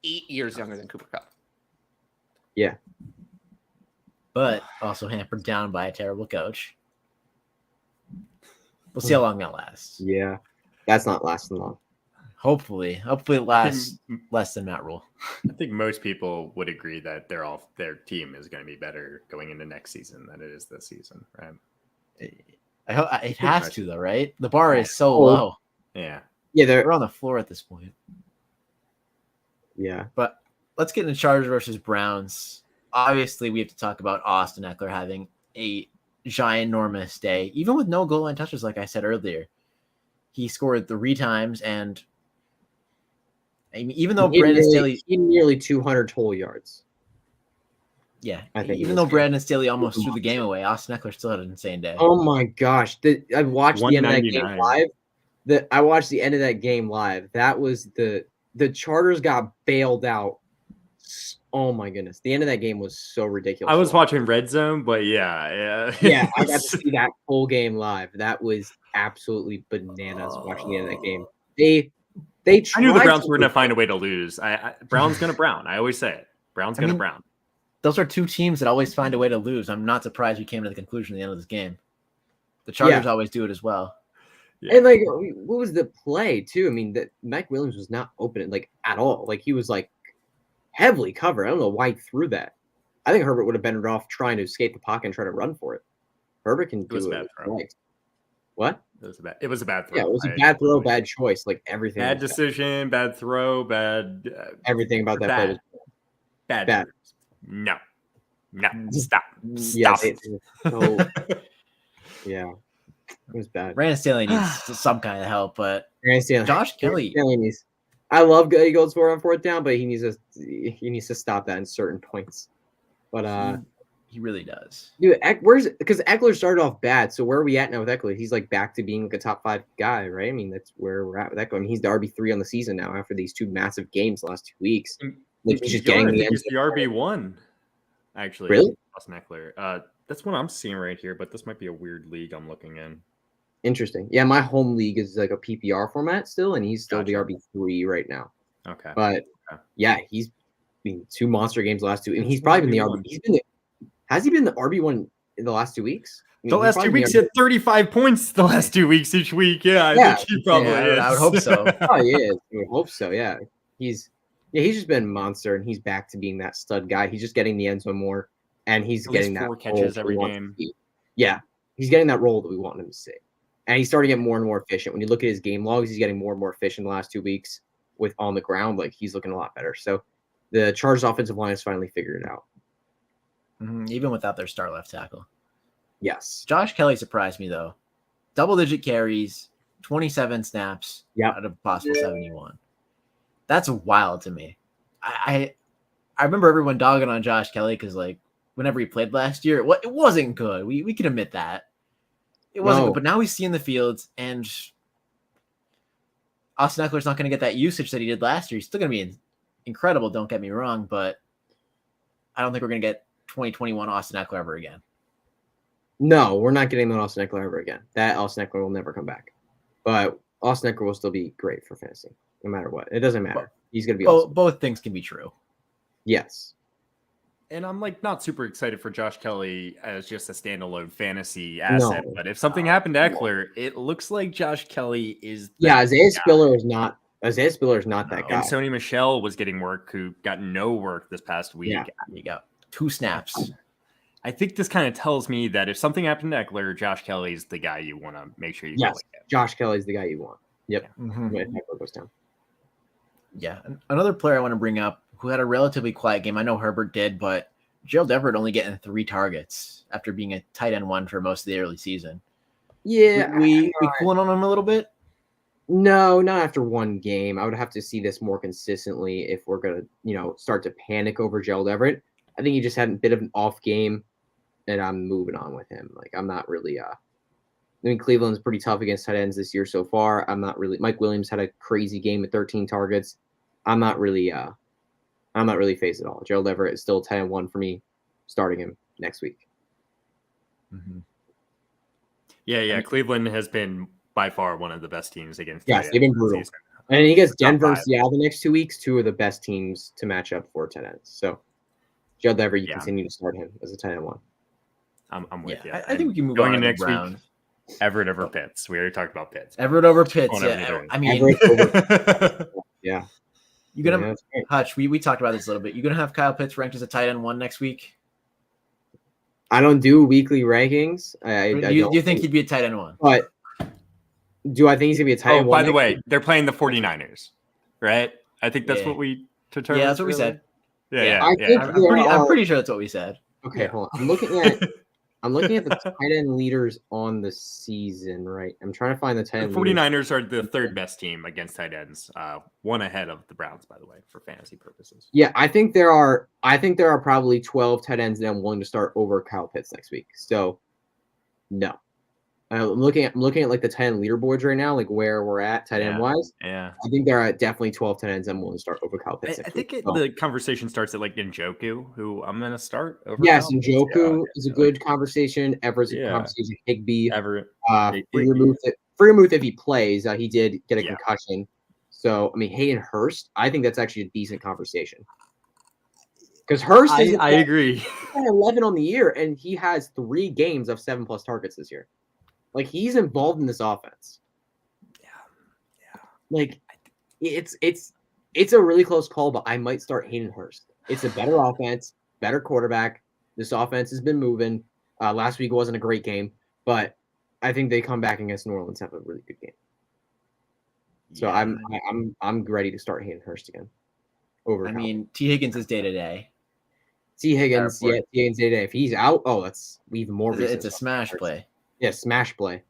8 years younger than Cooper Kupp. Yeah. But also hampered down by a terrible coach. We'll see how long that lasts. Yeah, that's not lasting long. Hopefully it lasts less than Matt Rule. I think most people would agree that their team is going to be better going into next season than it is this season, right? I hope it has to though, right? The bar is so low. Yeah. Yeah, We're on the floor at this point. Yeah. But let's get into Chargers versus Browns. Obviously, we have to talk about Austin Eckler having a ginormous day, even with no goal line touches. Like I said earlier, he scored 3 times, and I mean, even though Brandon Staley, he had nearly 200 total yards. yeah, I think even though Brandon Staley almost threw the game away, Austin Eckler still had an insane day. Oh my gosh! I watched the end of that game 199. live. I watched the end of that game live. That was the Chargers got bailed out. Oh my goodness! The end of that game was so ridiculous. I was watching Red Zone, but yeah. Yeah, I got to see that full game live. That was absolutely bananas watching the end of that game. They I knew the tried Browns to- were going to find a way to lose. Brown's going to Brown. I always say it. Brown's going to mean, Brown. Those are 2 teams that always find a way to lose. I'm not surprised we came to the conclusion at the end of this game. The Chargers always do it as well. Yeah. And like, what was the play too? I mean, that Mike Williams was not open like at all. Like he was like heavily covered. I don't know why he threw that. I think Herbert would have been off trying to escape the pocket and try to run for it. Herbert can was do a bad it. throw. Right. What? It was a bad throw. Yeah, it was a bad throw, bad choice. Like everything. Bad decision, bad throw, bad. Everything about that bad. play was Bad. No. Stop. Yeah, Stop. yeah, it was bad. Brandon Staley needs some kind of help, but Stanley, Josh Kelly. needs. I love he goes for it on fourth down, but he needs to stop that in certain points. But he really does. dude, because Eckler started off bad. So where are we at now with Eckler? He's like back to being like a top 5 guy, right? I mean, that's where we're at with Eckler. I mean, he's the RB3 on the season now after these 2 massive games the last 2 weeks. Like he's just getting the end. He's the RB1. Actually, Really? Austin Eckler. That's what I'm seeing right here, but this might be a weird league I'm looking in. Interesting. Yeah, my home league is like a PPR format still, and he's still Gotcha. the RB3 right now. Okay. But Okay. yeah, he's been 2 monster games the last 2, and he's probably been the RB. Has he been the RB1 in the last 2 weeks? I mean, The last 2 weeks, he had 35 points the last 2 weeks each week. Yeah, I think he probably is. I would hope so. Oh, he is. I would hope so. Yeah, he's just been a monster, and he's back to being that stud guy. He's just getting the end zone more, and he's At getting least that 4 catches role every we want game. to see. Yeah, he's getting that role that we want him to see, and he's starting to get more and more efficient. When you look at his game logs, he's getting more and more efficient the last 2 weeks with on the ground. Like he's looking a lot better. So the Chargers offensive line has finally figured it out. Even without their star left tackle. Yes. Josh Kelly surprised me though. Double-digit carries, 27 snaps out of possible 71. That's wild to me. I remember everyone dogging on Josh Kelly because like whenever he played last year, it wasn't good. We can admit that. It wasn't good, but now he's seeing the fields, and Austin Eckler's not going to get that usage that he did last year. He's still going to be incredible, don't get me wrong, but I don't think we're going to get 2021 Austin Eckler ever again. No, we're not getting that Austin Eckler ever again. That Austin Eckler will never come back. But Austin Eckler will still be great for fantasy, no matter what. It doesn't matter. He's going to be awesome. Both things can be true. Yes. And I'm like not super excited for Josh Kelly as just a standalone fantasy asset. No. But if something happened to Eckler, it looks like Josh Kelly is. Isaiah Spiller is not that guy. And Sony Michel was getting work, who got no work this past week. Yeah. You got 2 snaps. I think this kind of tells me that if something happened to Eckler, Josh Kelly's the guy you want to make sure you go with. Josh Kelly's the guy you want. Yep. Mm-hmm. When Eckler goes down. Yeah. Another player I want to bring up who had a relatively quiet game. I know Herbert did, but Gerald Everett only getting 3 targets after being a tight end 1 for most of the early season. Yeah. We cooling on him a little bit? No, not after 1 game. I would have to see this more consistently if we're going to, start to panic over Gerald Everett. I think he just had a bit of an off game, and I'm moving on with him. Like, I'm not really Cleveland's pretty tough against tight ends this year so far. I'm not really. Mike Williams had a crazy game with 13 targets. I'm not really phased at all. Gerald Everett is still 10-1 for me, starting him next week. Mm-hmm. Yeah. Cleveland has been by far one of the best teams against. Yes, they've been brutal. And he gets Denver and Seattle the next 2 weeks, 2 of the best teams to match up for tight ends. So, Gerald Everett, you continue to start him as a tight end 1. I'm with you. I think we can move going on into to next Brown. week. Everett over Pitts. We already talked about Pitts. Everett over Pitts. Yeah. I mean, yeah. You gonna Hutch? We talked about this a little bit. You gonna have Kyle Pitts ranked as a tight end 1 next week? I don't do weekly rankings. Do you think he'd be a tight end 1? But do I think he's gonna be a tight end 1? By the way, they're playing the 49ers, right? I think that's what we determined. Yeah, that's what we said. Yeah. I'm pretty sure that's what we said. Okay, hold on. I'm looking at the tight end leaders on the season, right? I'm trying to find the tight end. The 49ers are the 3rd best team against tight ends, 1 ahead of the Browns, by the way, for fantasy purposes. Yeah, I think there are probably 12 tight ends that I'm willing to start over Kyle Pitts next week. So, no. I'm looking at like the tight end leaderboards right now, like where we're at tight end wise. Yeah, I think there are definitely 12 tight ends I'm willing to start over Kyle Pitts. I think the conversation starts at like Njoku, who I'm going to start over. Yes, Njoku is a good conversation. Everett's a good conversation. Higbee, Everett, Freemuth if he plays, he did get a concussion. So I mean, Hayden Hurst, I think that's actually a decent conversation. Because Hurst, I agree. He's 11 on the year, and he has 3 games of 7+ targets this year. Like, he's involved in this offense. like it's a really close call, but I might start Hayden Hurst. It's a better offense, better quarterback. This offense has been moving. Last week wasn't a great game, but I think they come back against New Orleans have a really good game. So Yeah. I'm ready to start Hayden Hurst again. Over. I mean, T. Higgins is day to day. T. Higgins, yeah, T. Higgins day. If he's out, that's even more reason. It's a smash play. Yeah, smash play.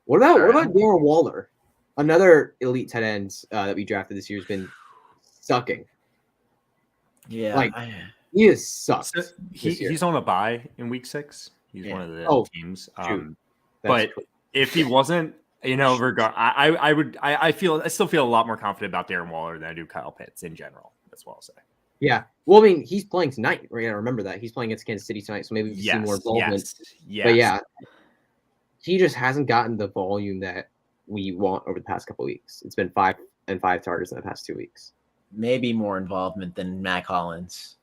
What about Darren Waller? Another elite tight end that we drafted this year has been sucking. Yeah, like he is sucked. So he's on a bye in week 6. He's one of the teams. But if he wasn't, I still feel a lot more confident about Darren Waller than I do Kyle Pitts in general. That's what I'll say. Yeah. Well, I mean, he's playing tonight. Right? I remember that he's playing against Kansas City tonight, so maybe we see more involvement. Yes. But yeah, he just hasn't gotten the volume that we want over the past couple of weeks. It's been 5 targets in the past 2 weeks. Maybe more involvement than Mac Hollins.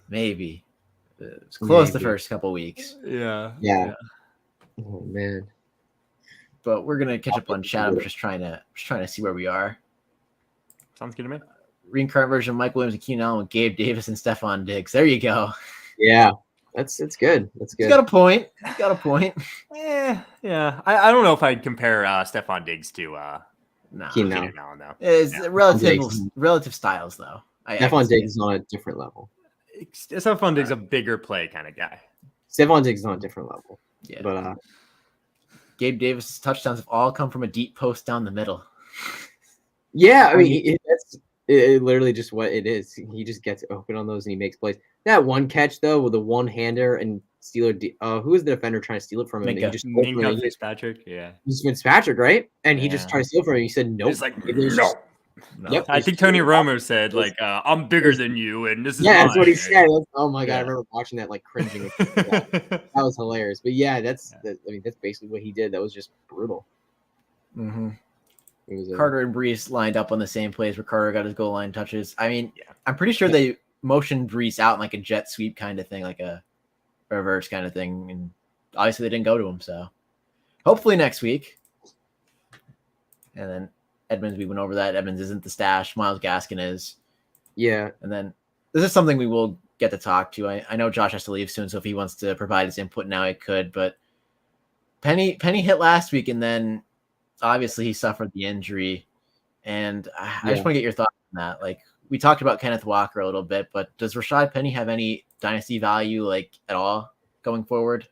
Maybe. It's close the first couple of weeks. Yeah. Oh man. But we're gonna catch up on chat. I'm just trying to see where we are. Sounds good to me. Reincarnate version of Mike Williams and Keenan Allen with Gabe Davis and Stephon Diggs. There you go. Yeah. It's good. That's good. He's got a point. Yeah. I don't know if I'd compare Stephon Diggs to Keenan Allen though. It's relative styles though. Stephon Diggs is on a different level. Stephon Diggs is a bigger play kind of guy. Stephon Diggs is on a different level. Yeah. But Gabe Davis' touchdowns have all come from a deep post down the middle. Yeah, I mean that's literally just what it is. He just gets open on those and he makes plays. That one catch though with the one-hander and Steeler, who was the defender trying to steal it from him? Minka Fitzpatrick, yeah. He's Fitzpatrick, right? And he just tried to steal it from him. He said nope. He's like, no. Yep. I think Tony Romo said, I'm bigger than you, and this is that's what he said. Oh my god, I remember watching that, cringing. That was hilarious. But yeah, that's basically what he did. That was just brutal. Mm-hmm. Carter and Brees lined up on the same plays where Carter got his goal line touches. I mean, I'm pretty sure they motioned Brees out in a jet sweep kind of thing, like a reverse kind of thing, and obviously they didn't go to him. So hopefully next week. And then Edmonds, we went over that. Edmonds isn't the stash. Myles Gaskin is. Yeah. And then this is something we will get to talk to. I know Josh has to leave soon, so if he wants to provide his input now, he could. But Penny hit last week, and then obviously he suffered the injury. And I just want to get your thoughts on that. We talked about Kenneth Walker a little bit, but does Rashad Penny have any dynasty value at all going forward?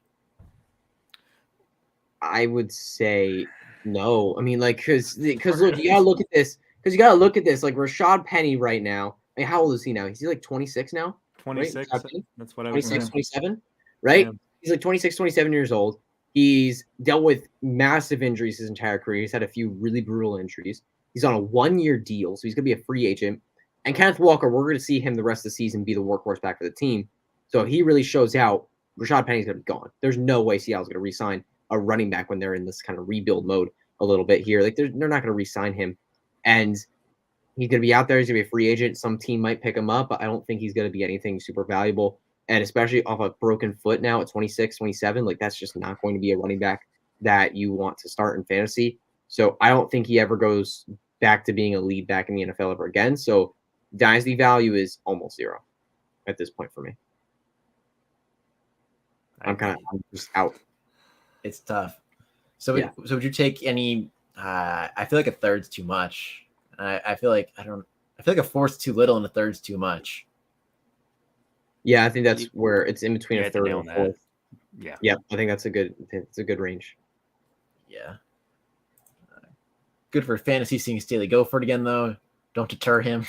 I would say no. I mean, because look, you gotta look at this. Because you gotta look at this. Rashad Penny right now. I mean, how old is he now? Is he 26 now? 26. Right? That's what I was 26, 27, right? Yeah. He's 26, 27 years old. He's dealt with massive injuries his entire career. He's had a few really brutal injuries. He's on a 1-year deal, so he's gonna be a free agent. And Kenneth Walker, we're going to see him the rest of the season be the workhorse back for the team. So if he really shows out, Rashad Penny's going to be gone. There's no way Seattle's going to re-sign a running back when they're in this kind of rebuild mode a little bit here. They're not going to re-sign him. And he's going to be out there. He's going to be a free agent. Some team might pick him up, but I don't think he's going to be anything super valuable. And especially off a broken foot now at 26, 27, that's just not going to be a running back that you want to start in fantasy. So I don't think he ever goes back to being a lead back in the NFL ever again. So dynasty value is almost zero at this point for me. I'm just out. It's tough. So would you take any? I feel like a third's too much. I feel like a fourth's too little and a third's too much. Yeah, I think that's where it's in between a third and a fourth. Yeah, I think it's a good range. Yeah. Good for fantasy seeing Staley go for it again though. Don't deter him.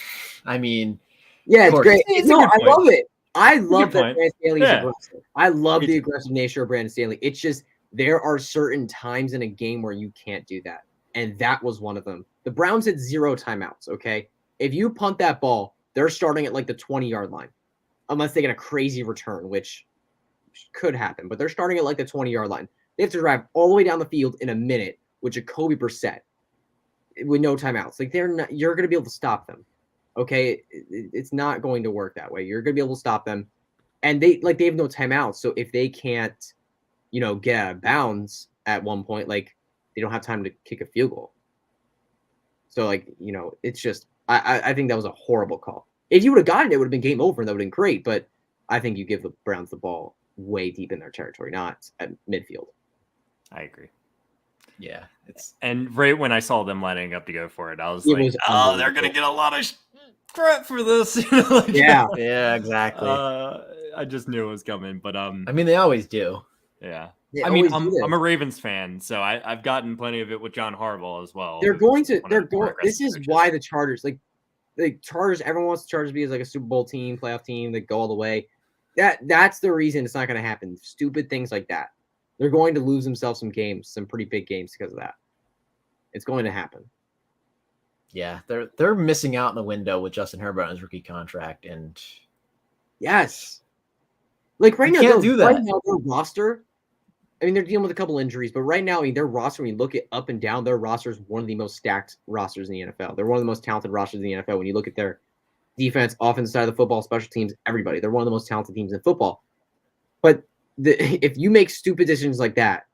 I mean, yeah, it's great. I love it. I love that Brandon Staley's aggressive. I love the too. aggressive nature of Brandon Staley. It's just there are certain times in a game where you can't do that, and that was one of them. The Browns had 0 timeouts. Okay, if you punt that ball, they're starting at the 20-yard line, unless they get a crazy return, which could happen. But they're starting at the 20-yard line. They have to drive all the way down the field in a minute with Jacoby Brissett with no timeouts. You're going to be able to stop them. Okay, it's not going to work that way. You're going to be able to stop them, and they have no timeouts. So if they can't, get out of bounds at one point, they don't have time to kick a field goal. So it's just I think that was a horrible call. If you would have gotten it, it would have been game over and that would have been great. But I think you give the Browns the ball way deep in their territory, not at midfield. I agree. Yeah, and right when I saw them lining up to go for it, I was they're gonna get a lot of crap for this. Yeah, yeah, exactly. I just knew it was coming, but I mean, they always do. Yeah. They I mean, always do. I'm a Ravens fan, so I've gotten plenty of it with John Harbaugh as well. They're going. This is coaches. why the Chargers, the Chargers, everyone wants the Chargers to be as like a Super Bowl team, playoff team that go all the way. That's the reason it's not going to happen. Stupid things like that. They're going to lose themselves some games, some pretty big games because of that. It's going to happen. Yeah, they're missing out in the window with Justin Herbert on his rookie contract, and yes, like right now, can't do that. Right now, their roster. I mean, they're dealing with a couple injuries, but right now, I mean, their roster, when you look at up and down, their roster is one of the most stacked rosters in the NFL. They're one of the most talented rosters in the NFL. When you look at their defense, offensive side of the football, special teams, everybody, they're one of the most talented teams in football. But if you make stupid decisions like that,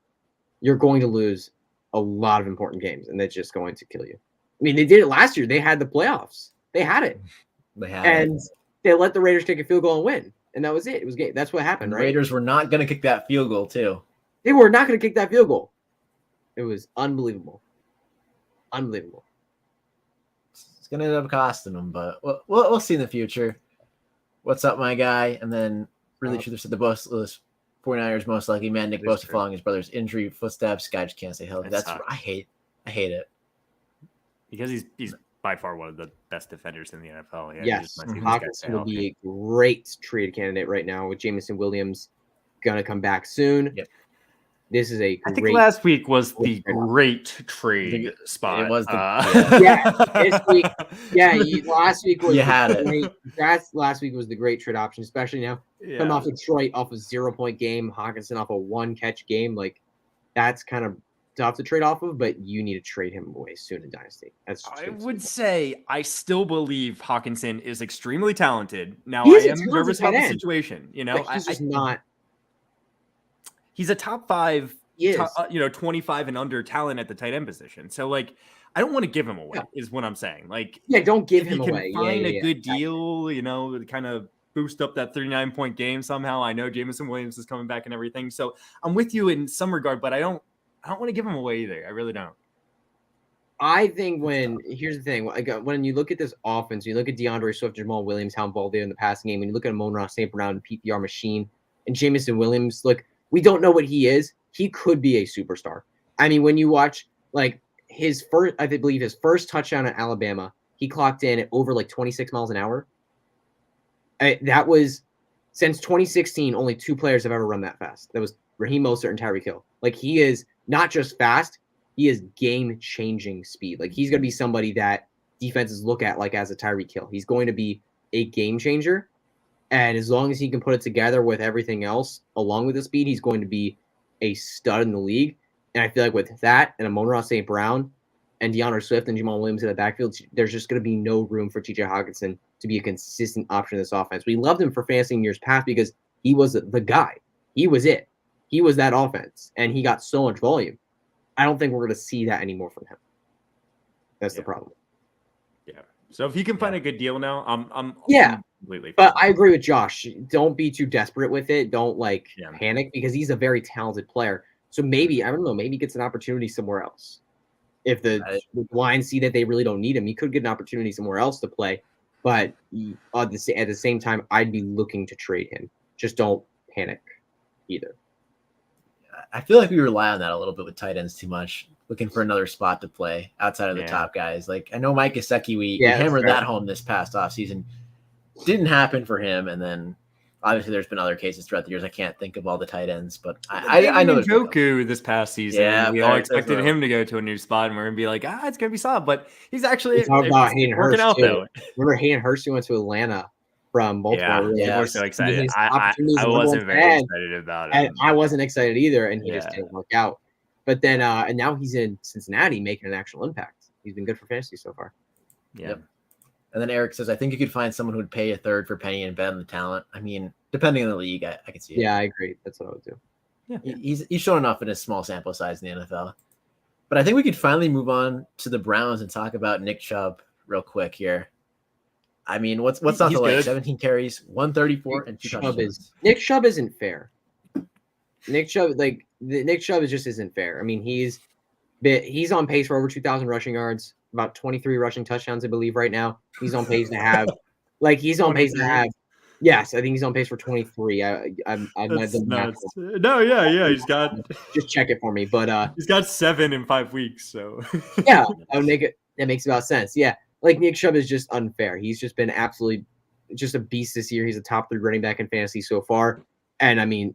you're going to lose a lot of important games, and that's just going to kill you. I mean, they did it last year. They had the playoffs. They had it. They let the Raiders take a field goal and win, and that was it. It was game. That's what happened, right? Raiders were not going to kick that field goal, too. They were not going to kick that field goal. It was unbelievable. Unbelievable. It's going to end up costing them, but we'll see in the future. What's up, my guy? And then really true said the boss 49ers most likely man Nick Bosa following his brother's injury footsteps. Guy just can't stay healthy. I hate it. Because he's by far one of the best defenders in the NFL. Yeah, yes, Hawkinson will be a great trade candidate right now with Jameson Williams going to come back soon. Yep. This is a I think last week was the great trade spot. It was this week. Yeah, last week was it. Last week was the great trade option, especially now coming off Detroit off a 0-point game, Hawkinson off a 1-catch game. Like that's kind of tough to trade off of, but you need to trade him away soon in Dynasty. I would say I still believe Hawkinson is extremely talented. Now I am nervous about the situation. He's just not. He's a top 5, 25 and under talent at the tight end position. So, I don't want to give him away, is what I'm saying. Don't give him away. He can find a good deal, to kind of boost up that 39-point game somehow. I know Jameson Williams is coming back and everything. So, I'm with you in some regard, but I don't want to give him away either. I really don't. I think here's the thing. When you look at this offense, you look at DeAndre Swift, Jamal Williams, how involved they are in the passing game. When you look at Amon-Ra St. Brown, PPR machine, and Jameson Williams, we don't know what he is. He could be a superstar. I mean, when you watch his first touchdown at Alabama, he clocked in at over 26 miles an hour. That was since 2016. Only 2 players have ever run that fast. That was Raheem Mostert and Tyreek Hill. He is not just fast; he is game-changing speed. He's going to be somebody that defenses look at as a Tyreek Hill. He's going to be a game changer. And as long as he can put it together with everything else, along with the speed, he's going to be a stud in the league. And I feel like with that and Amon-Ra St. Brown and DeAndre Swift and Jamal Williams in the backfield, there's just going to be no room for TJ Hawkinson to be a consistent option in this offense. We loved him for fantasy in years past because he was the guy. He was it. He was that offense, and he got so much volume. I don't think we're going to see that anymore from him. That's the problem. Yeah. So if he can find a good deal now, I'm completely. But I agree with Josh. Don't be too desperate with it. Don't panic because he's a very talented player. So maybe I don't know. Maybe he gets an opportunity somewhere else. If the Lions see that they really don't need him, he could get an opportunity somewhere else to play. But at the same time, I'd be looking to trade him. Just don't panic either. I feel like we rely on that a little bit with tight ends too much, looking for another spot to play outside of the top guys. I know Mike Gesicki, we hammered that home this past offseason. Didn't happen for him, and then obviously there's been other cases throughout the years. I can't think of all the tight ends, but I know there's Njoku this past season. We all expected him to go to a new spot, and we're gonna be like, it's gonna be solid. But he's actually about Hayden Hurst out though. Remember Hayden Hurst who went to Atlanta from Baltimore? Yeah, we're so excited. I wasn't very excited about it. And I wasn't excited either, and he just didn't work out. But then, and now he's in Cincinnati making an actual impact. He's been good for fantasy so far. Yeah. Yep. And then Eric says, I think you could find someone who would pay a third for Penny and bet on the talent. I mean, depending on the league, I can see it. Yeah, I agree. That's what I would do. Yeah. He's shown enough in a small sample size in the NFL. But I think we could finally move on to the Browns and talk about Nick Chubb real quick here. I mean, what's not He's to like? good. 17 carries, 134, and 2 touchdowns. Nick Chubb isn't fair. Nick Chubb just isn't fair. I mean, he's on pace for over 2,000 rushing yards, about 23 rushing touchdowns, I believe, right now. He's on pace to have, Yes, I think he's on pace for 23. I might have done No, yeah, he's got. Just check it for me, but He's got 7 in 5 weeks, so. Yeah, that makes about sense. Yeah, like Nick Chubb is just unfair. He's just been absolutely just a beast this year. He's a top 3 running back in fantasy so far, and I mean,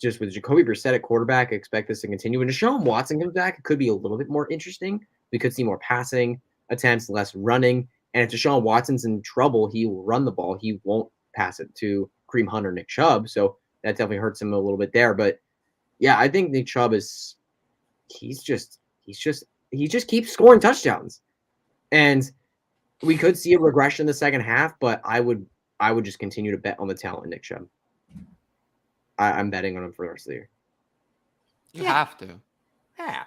just with Jacoby Brissett at quarterback, I expect this to continue. When Deshaun Watson comes back, it could be a little bit more interesting. We could see more passing attempts, less running, and if Deshaun Watson's in trouble, he will run the ball. He won't pass it to Kareem Hunt or Nick Chubb, so that definitely hurts him a little bit there. But yeah, I think Nick Chubb he just keeps scoring touchdowns, and we could see a regression in the second half. But I would just continue to bet on the talent Nick Chubb. I'm betting on him for the rest of the year. You have to. Yeah.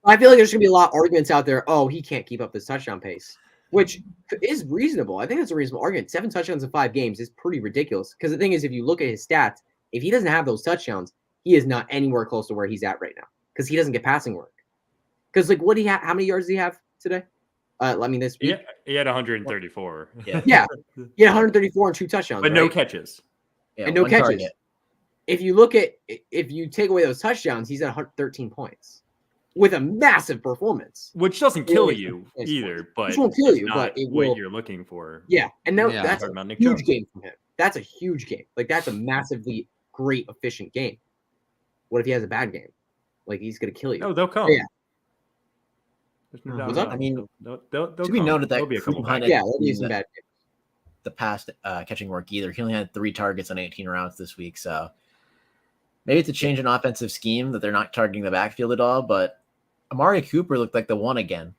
I feel like there's gonna be a lot of arguments out there. Oh, he can't keep up this touchdown pace, which is reasonable. I think that's a reasonable argument. 7 touchdowns in 5 games is pretty ridiculous. Because the thing is, if you look at his stats, if he doesn't have those touchdowns, he is not anywhere close to where he's at right now. Because he doesn't get passing work. Because like, what do he have? How many yards do he have today? This week. He had 134. Yeah. Yeah, he had 134 and 2 touchdowns, But right? no catches. Yeah, and no 1 catches. target. If you take away those touchdowns, he's at 113 points with a massive performance. Which doesn't kill Yeah. you either, but Which won't kill it's you, not but it what will. you're looking for. Yeah, and now Yeah. that's Talking a about Nick huge Chubb. game from him. That's a huge game. Like, that's a massively great, efficient game. What if he has a bad game? Like, he's going to kill you. No, they'll come. Yeah. There's no doubt What's up? about it. I mean, they'll to be come. noted that There'll be a couple Kareem Hunt back. Yeah, there'll be some bad games. the past catching work either. He only had 3 targets on 18 rounds this week, so maybe it's a change in offensive scheme that they're not targeting the backfield at all. But Amari Cooper looked like the one again.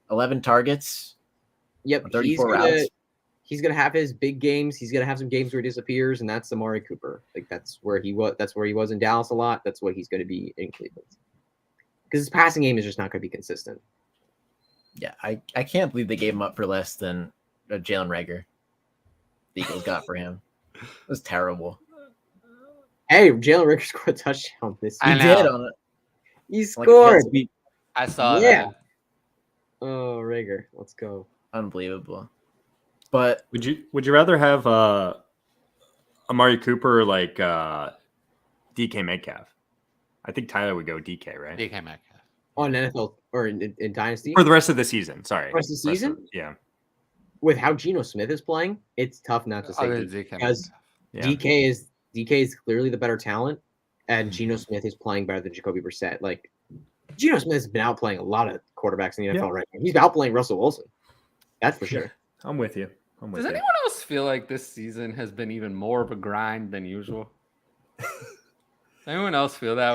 11 targets. Yep, on 34 routes. He's gonna have his big games. He's gonna have some games where he disappears, and that's Amari Cooper. Like, that's where he was. That's where he was in Dallas a lot. That's what he's gonna be in Cleveland. Because his passing game is just not gonna be consistent. Yeah, I can't believe they gave him up for less than Jalen Reagor. The Eagles got for him. It was terrible. Hey, Jalen Reagor scored a touchdown this I week. He know. did on it. He Like, scored. I saw Yeah. that. Oh, Reagor, let's go. Unbelievable. But Would you rather have Amari Cooper or like DK Metcalf? I think Tyler would go DK, right? DK Metcalf. On NFL or in Dynasty For the rest of the season. Sorry. Rest of the season? Yeah. with how Geno Smith is playing, it's tough not to say Other DK, than DK because Metcalf. Yeah. DK is clearly the better talent, and Geno Smith is playing better than Jacoby Brissett. Like, Geno Smith has been outplaying a lot of quarterbacks in the NFL right now. He's outplaying Russell Wilson. That's for sure. I'm with you. Does anyone else feel like this season has been even more of a grind than usual? Does anyone else feel that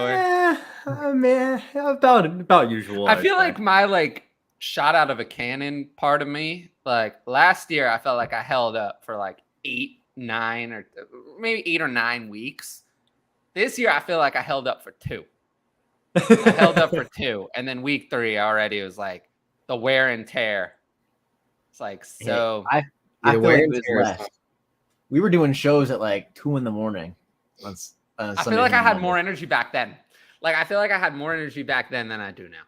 way? Man, about usual. I feel like my shot out of a cannon part of me, like last year, I felt like I held up for like 8, 9, or maybe 8 or 9 weeks. This year, I feel like I held up for 2. I held up for 2, and then week 3 already was like the wear and tear. It's like so. I The feel wear like and it was tear is less. tough. We were doing shows at like 2 a.m. on I feel like I had more energy back then. Like, I feel like I had more energy back then than I do now.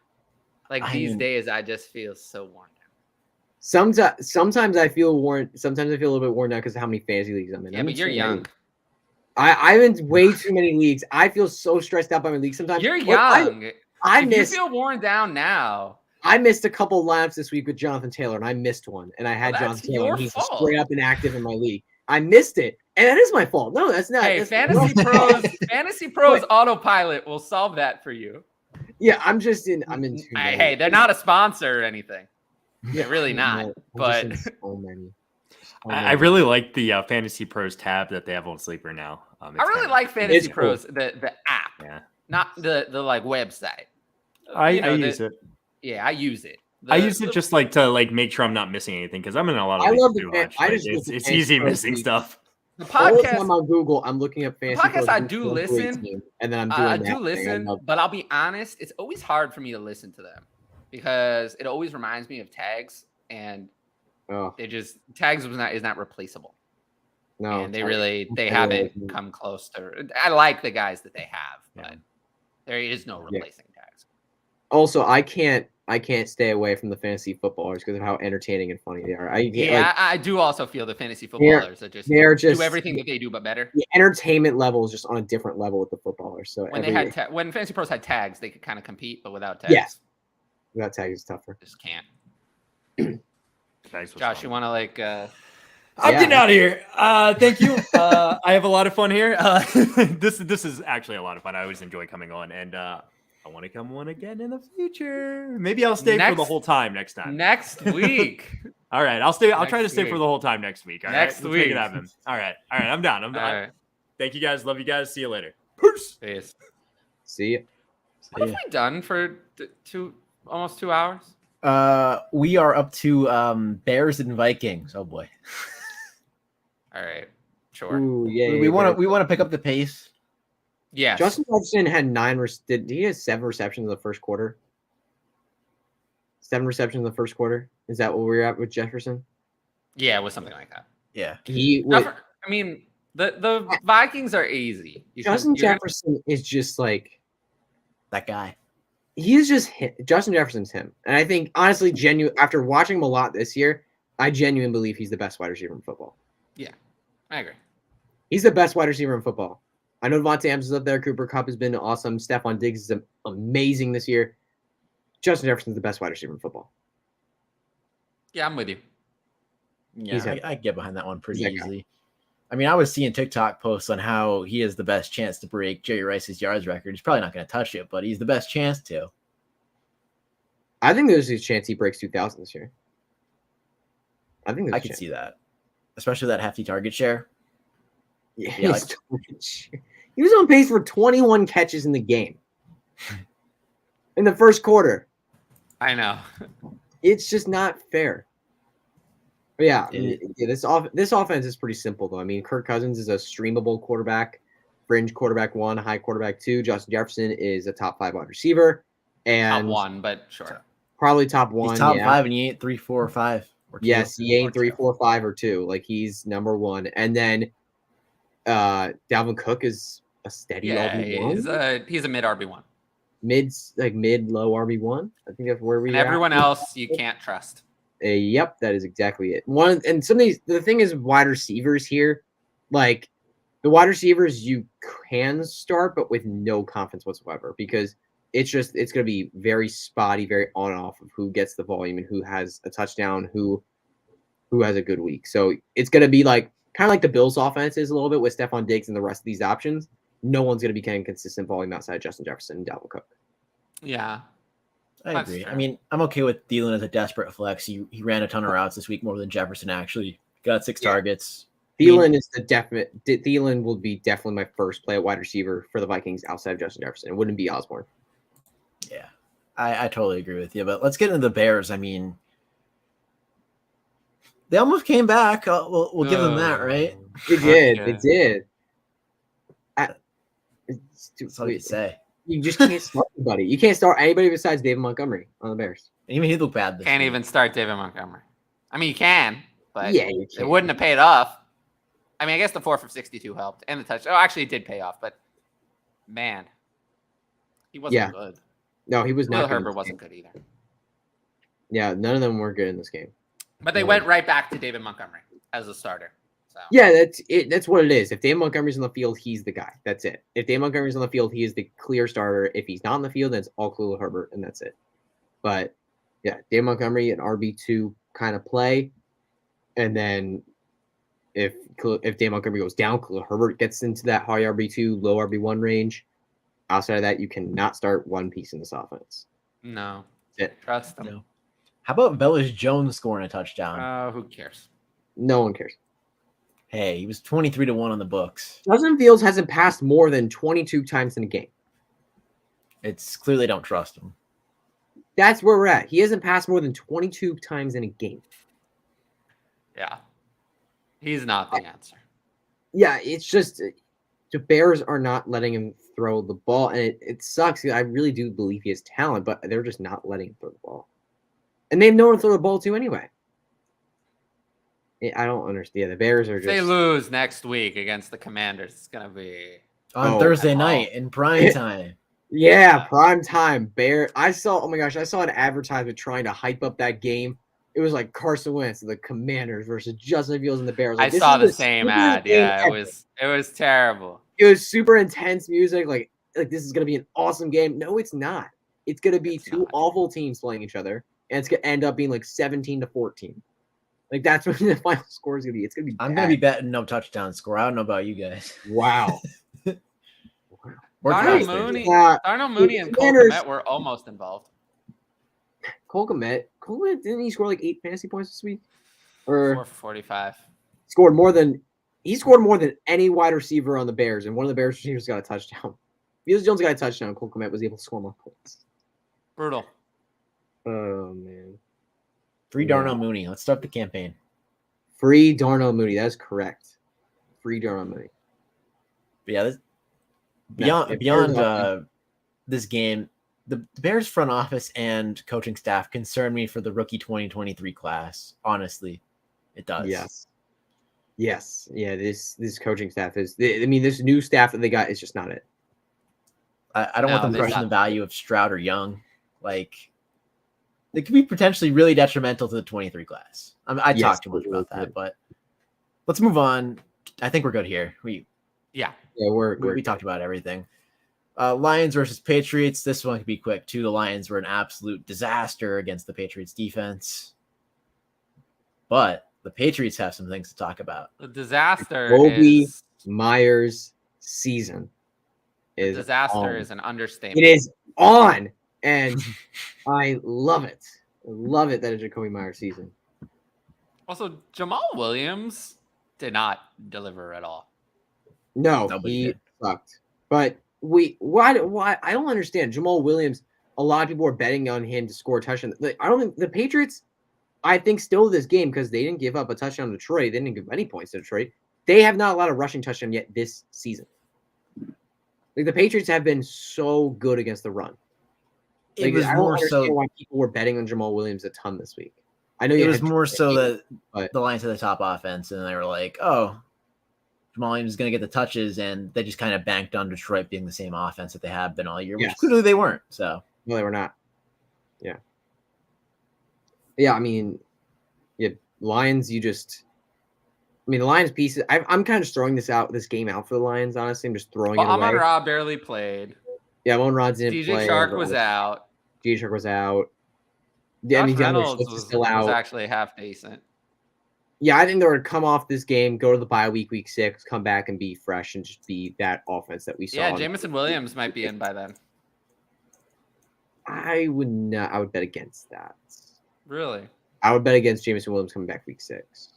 Like, these days, I just feel so worn down. Sometimes I feel worn. Sometimes I feel a little bit worn down because of how many fantasy leagues I'm in. Yeah, I'm but in you're too young. many. I'm in way too many leagues. I feel so stressed out by my league sometimes. You're Well, young. I If missed. you feel worn down now. I missed a couple lineups this week with Jonathan Taylor, and I missed one. And I had Well, that's Jonathan Taylor, and your he's fault. straight up inactive in my league. I missed it, and that is my fault. No, that's not. Hey, that's Fantasy Pros Autopilot will solve that for you. Yeah, I'm in too many. Hey, they're not a sponsor or anything. They're really not. No, I'm But just in so many. I really like the Fantasy Pros tab that they have on Sleeper now. I really like Fantasy Pros, the app, Yeah, not the website. I You know, use it. Yeah, I use it. I use it just to make sure I'm not missing anything because I'm in a lot of I leagues love the too fan- much. I Like, just look at it's Fantasy easy Pros missing leagues. stuff. The All the time podcast, on Google, I'm looking up fantasy. podcast I do listen. And then I'm doing I that do thing. listen, but I'll be honest, it's always hard for me to listen to them because it always reminds me of tags, and tags is not replaceable. No, and they haven't come close to. I like the guys that they have, but there is no replacing tags. Also, I can't stay away from the fantasy footballers because of how entertaining and funny they are. I do also feel the fantasy footballers are just do everything that they do but better. The entertainment level is just on a different level with the footballers. So when fantasy pros had tags, they could kind of compete, but without tags, yes, without tags is tougher. Just can't. Josh, you want to I'm getting out of here. Thank you. I have a lot of fun here. This is actually a lot of fun. I always enjoy coming on, and I want to come on again in the future. Maybe I'll stay for the whole time next time. Next week. All right, I'll stay. I'll try to stay for the whole time next week. All right, next week. Make it happen. All right. I'm down. I'm done. Right. Thank you guys. Love you guys. See you later. Peace. See you. What have we done for almost 2 hours? We are up to Bears and Vikings. Oh boy. All right. Sure. Ooh, yeah. We want to pick up the pace. Yes. Justin Jefferson had did he have 7 receptions in the first quarter? 7 receptions in the first quarter? Is that what we were at with Jefferson? Yeah, it was something like that. Yeah. The Vikings are easy. Justin Jefferson is just like that guy. He is just him. Justin Jefferson's him. And I think, honestly, after watching him a lot this year, I genuinely believe he's the best wide receiver in football. Yeah, I agree. He's the best wide receiver in football. I know Devontae Adams is up there. Cooper Kupp has been awesome. Stephon Diggs is amazing this year. Justin Jefferson's the best wide receiver in football. Yeah, I'm with you. Yeah, I get behind that one pretty easily. I mean, I was seeing TikTok posts on how he has the best chance to break Jerry Rice's yards record. He's probably not going to touch it, but he's the best chance to. I think there's a chance he breaks 2,000 this year. I can see that, especially that hefty target share. Yeah, he was on pace for 21 catches in the game in the first quarter. I know. It's just not fair. But yeah, this offense is pretty simple, though. I mean, Kirk Cousins is a streamable quarterback, fringe quarterback 1, high quarterback 2. Justin Jefferson is a top 5 wide receiver. And top 1, but sure. Probably top 1. He's top 5, and he ain't 3, 4, or 5. Or 2. Yes, he ain't 3, 4, 5, or 2. Like, he's number 1. And then Dalvin Cook is a steady RB1. He's a mid RB1. Mid low RB1. I think that's where we are. Everyone else you can't trust. Yep, that is exactly it. The thing is, wide receivers here, like the wide receivers you can start, but with no confidence whatsoever, because it's going to be very spotty, very on and off of who gets the volume and who has a touchdown, who has a good week. So it's going to be like kind of like the Bills' offense is a little bit with Stephon Diggs and the rest of these options. No one's going to be getting consistent volume outside Justin Jefferson and Dalvin Cook. Yeah. I agree. True. I mean, I'm okay with Thielen as a desperate flex. He ran a ton of routes this week, more than Jefferson actually. Got 6 targets. Thielen is the definite. Thielen will be definitely my first play at wide receiver for the Vikings outside of Justin Jefferson. It wouldn't be Osborne. Yeah, I totally agree with you. But let's get into the Bears. I mean, they almost came back. We'll give them that, right? They did. They did. That's all you say. You just can't start anybody. You can't start anybody besides David Montgomery on the Bears. Even he looked bad. Can't even start David Montgomery. I mean, you can, but yeah, you can. It wouldn't have paid off. I mean, I guess the 4 for 62 helped, and the touch. Oh, actually, it did pay off, but man, he wasn't good. No, he was not. Herbert wasn't good either. Yeah, none of them were good in this game. But they went right back to David Montgomery as a starter. So. Yeah, that's it. That's what it is. If David Montgomery's on the field, he's the guy. That's it. If David Montgomery's on the field, he is the clear starter. If he's not on the field, then it's all Khalil Herbert, and that's it. But yeah, David Montgomery, an RB2 kind of play, and then if David Montgomery goes down, Khalil Herbert gets into that high RB2, low RB1 range. Outside of that, you cannot start one piece in this offense. No, trust them. No. How about Velus Jones scoring a touchdown? Who cares? No one cares. Hey, he was 23-1 on the books. Justin Fields hasn't passed more than 22 times in a game. It's clear they don't trust him. That's where we're at. He hasn't passed more than 22 times in a game. Yeah. He's not the answer. Yeah, it's just the Bears are not letting him throw the ball, and it sucks. I really do believe he has talent, but they're just not letting him throw the ball. And they have no one to throw the ball to anyway. I don't understand. Yeah, the Bears are If they just lose next week against the Commanders, it's gonna be On Thursday night in prime time. yeah, prime time. I saw an advertisement trying to hype up that game. It was like Carson Wentz and the Commanders versus Justin Fields and the Bears. Like, I saw the same ad. Yeah, it was terrible. It was super intense music. Like this is gonna be an awesome game. No, it's not. It's gonna be two awful teams playing each other, and it's gonna end up being like 17-14. Like that's what the final score is gonna be. It's gonna be. I'm gonna be betting no touchdown score. I don't know about you guys. Wow. Darnell Mooney and Cole Kmet were almost involved. Cole Kmet, didn't he score like 8 fantasy points this week? Or 4 for 45. Scored more than any wide receiver on the Bears, and one of the Bears receivers got a touchdown. Felix Jones got a touchdown. Cole Kmet was able to score more points. Brutal. Oh man. Free Darnell Mooney. Let's start the campaign. Free Darnell Mooney. That is correct. Free Darnell Mooney. But yeah, beyond this game, the Bears front office and coaching staff concern me for the rookie 2023 class. Honestly, it does. Yes. Yeah. This coaching staff is. I mean, this new staff that they got is just not it. I don't want them crushing the value of Stroud or Young. Like, it could be potentially really detrimental to the 23 class. I talked too much about that, but let's move on. I think we're good here. We talked about everything. Lions versus Patriots. This one could be quick too. The Lions were an absolute disaster against the Patriots defense, but the Patriots have some things to talk about. The disaster. Jacoby Myers season is disaster on. Is an understatement. It is on, and I love it. I love it that it's Jacoby Myers season. Also, Jamal Williams did not deliver at all. No, he sucked. But why? I don't understand. Jamal Williams, a lot of people are betting on him to score a touchdown. I don't think the Patriots, I think, still this game because they didn't give up a touchdown to Detroit. They didn't give any points to Detroit. They have not allowed a rushing touchdown yet this season. Like the Patriots have been so good against the run. It was more so why people were betting on Jamal Williams a ton this week. I know it was more so that the Lions had the top offense, and they were like, "Oh, Jamal Williams is going to get the touches," and they just kind of banked on Detroit being the same offense that they have been all year, which clearly they weren't. So no, they were not. Yeah. I mean, Lions. The Lions pieces. I'm kind of just throwing this game out for the Lions. Honestly, I'm just throwing it away. Amon-Ra barely played. Yeah, Amon-Ra didn't play. DJ Shark was out. DJ Shark was out. Josh Reynolds was actually half decent. Yeah, I think they would come off this game, go to the bye week, week 6, come back and be fresh and just be that offense that we saw. Yeah, Jameson Williams might be in by then. I would not. I would bet against that. Really? I would bet against Jameson Williams coming back week 6.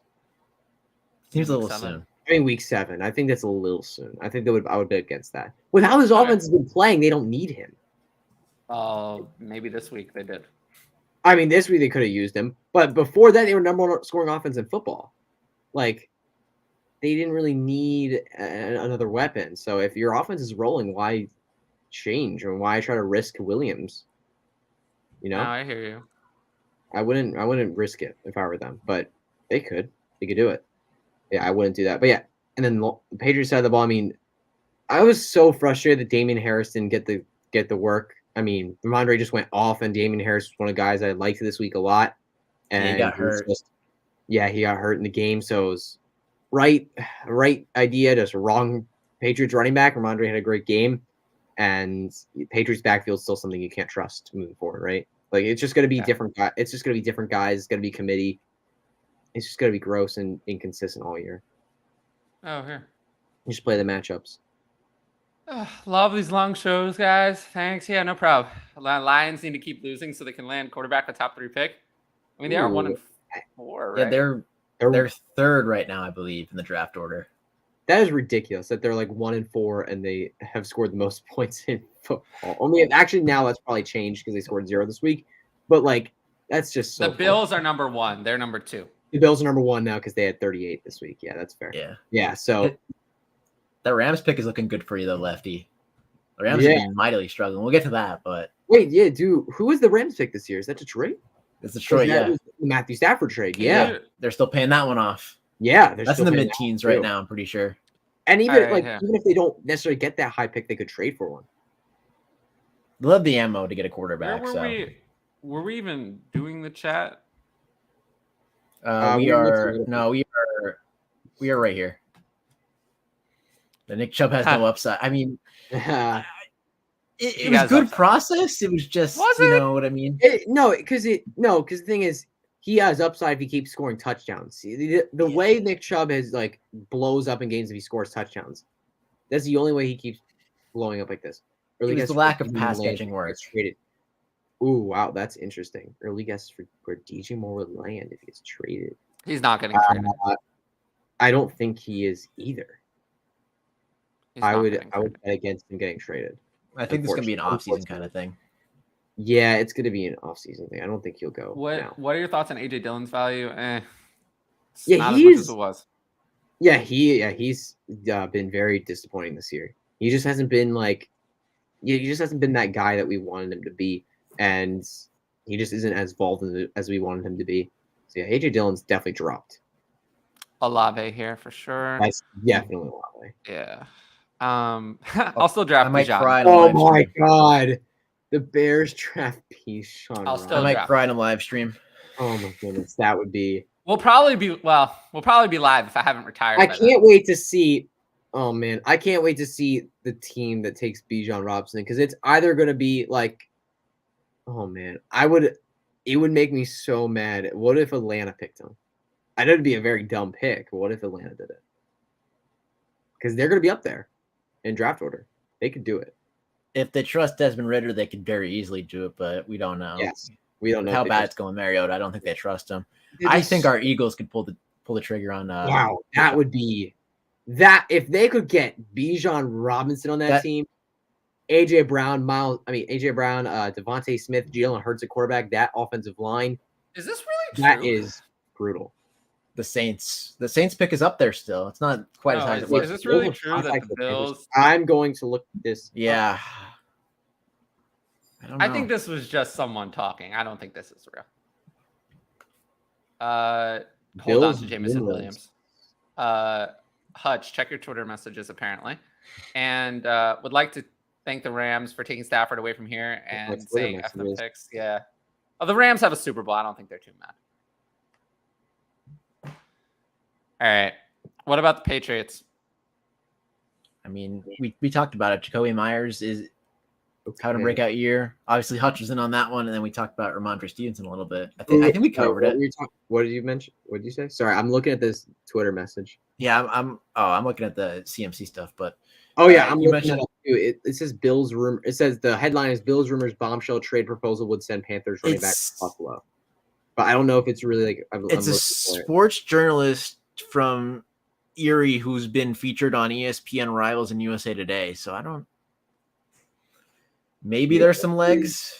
Seems a little soon. I mean, week 7. I think that's a little soon. I think I would bet against that. With how this offense has been playing, they don't need him. Oh, maybe this week they did. I mean, this week they could have used him, but before that, they were number 1 scoring offense in football. Like, they didn't really need another weapon. So if your offense is rolling, why change or why try to risk Williams? You know, No, I hear you. I wouldn't risk it if I were them, but they could do it. Yeah, I wouldn't do that. But yeah, and then the Patriots side of the ball. I mean, I was so frustrated that Damien Harris didn't get the work. I mean, Ramondre just went off, and Damien Harris was one of the guys I liked this week a lot. And he got hurt. He got hurt in the game. So it was right idea, just wrong Patriots running back. Ramondre had a great game, and Patriots backfield is still something you can't trust moving forward, right? Like it's just going to be different. It's just going to be different guys. It's going to be committee. It's just going to be gross and inconsistent all year. Oh, here. You just play the matchups. Love these long shows, guys. Thanks. Yeah, no problem. Lions need to keep losing so they can land quarterback, the top 3 pick. I mean, they are 1-4, right? Yeah, they're third right now, I believe, in the draft order. That is ridiculous that they're like 1-4 and they have scored the most points in football. Actually, now that's probably changed because they scored 0 this week. But like, that's just so. The Bills are number 1. They're number 2. The Bills are number 1 now because they had 38 this week. Yeah, that's fair. Yeah. Yeah. So That Rams pick is looking good for you, though, Lefty. The Rams have been mightily struggling. We'll get to that, but wait, yeah, dude, who was the Rams pick this year? Is that Detroit? it's Detroit. Yeah, Was the Matthew Stafford trade. Yeah, they're still paying that one off. yeah, That's in the mid-teens right now. I'm pretty sure. And even even if they don't necessarily get that high pick, they could trade for one. They'll have the ammo to get a quarterback. Were we even doing the chat? We are right here. The Nick Chubb has no upside. I mean, it was good process. It was just, you know what I mean? Because the thing is, he has upside if he keeps scoring touchdowns. The way Nick Chubb has like blows up in games if he scores touchdowns, that's the only way he keeps blowing up like this. It was the lack of pass catching work. Ooh, wow, that's interesting. Early guess for where DJ Moore would land if he gets traded. He's not getting traded. I don't think he is either. I would bet against him getting traded. I think this is gonna be an off-season kind of thing. Yeah, it's gonna be an off-season thing. I don't think he'll go. What are your thoughts on AJ Dillon's value? Yeah, not as much as it was. Yeah, he's been very disappointing this year. He just hasn't been that guy that we wanted him to be, and he just isn't as involved as we wanted him to be. So yeah, AJ Dillon's definitely dropped. Olave here for sure. That's definitely Olave. Yeah. I'll still draft Bijan. Oh my god. The Bears draft Bijan. I might cry in a live stream. Oh my goodness. That would be We'll probably be live if I haven't retired. I can't wait to see. Oh man, I can't wait to see the team that takes Bijan Robinson, because it's either going to be like, oh man, it would make me so mad. What if Atlanta picked him? I know it'd be a very dumb pick, but what if Atlanta did it? Because they're going to be up there in draft order. They could do it. If they trust Desmond Ridder, they could very easily do it, but we don't know. Yes, we don't know how bad it's going. Mariota, I don't think they trust him. I think our Eagles could pull the trigger on. Wow, that would be that if they could get Bijan Robinson on that team, AJ Brown, Devontae Smith, Jalen Hurts at quarterback, that offensive line. Is this really true? That is brutal. The Saints pick is up there still. It's not quite as high as it was. Is this really true that the Bills? I'm going to look this. Yeah. I think this was just someone talking. I don't think this is real. Hold on to Jameson Williams. Hutch, check your Twitter messages apparently, and would like to thank the Rams for taking Stafford away from here and saying F them picks. Yeah. Oh, the Rams have a Super Bowl. I don't think they're too mad. All right. What about the Patriots? I mean, we talked about it. Jacoby Myers is having a breakout year. Obviously, Hutch was in on that one, and then we talked about Ramondre Stevenson a little bit. I think we covered it. What did you mention? What did you say? Sorry, I'm looking at this Twitter message. Yeah, I'm looking at the CMC stuff, but I'm looking at it. It says Bills rumor. It says the headline is Bills rumors bombshell trade proposal would send Panthers running back to Buffalo. But I don't know if it's really like it's a sports journalist from Erie who's been featured on ESPN Rivals and USA Today. So I don't. Maybe there's some legs.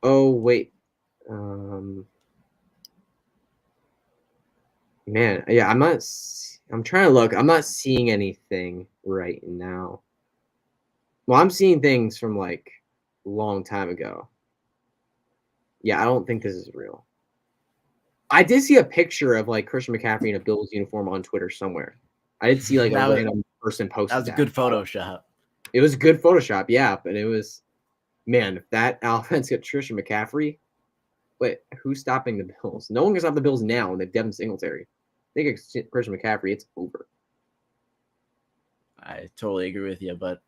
Oh wait. Man, yeah, I'm trying to look. I'm not seeing anything right now. Well, I'm seeing things from like a long time ago. Yeah, I don't think this is real. I did see a picture of like Christian McCaffrey in a Bills uniform on Twitter somewhere. I did see like a random person posted that. Was a good Photoshop. It was a good Photoshop, yeah, but it was, man, if that offense got Christian McCaffrey, wait, who's stopping the Bills? No one can stop the Bills now, and they've Devin Singletary. They get Christian McCaffrey, it's over. I totally agree with you, but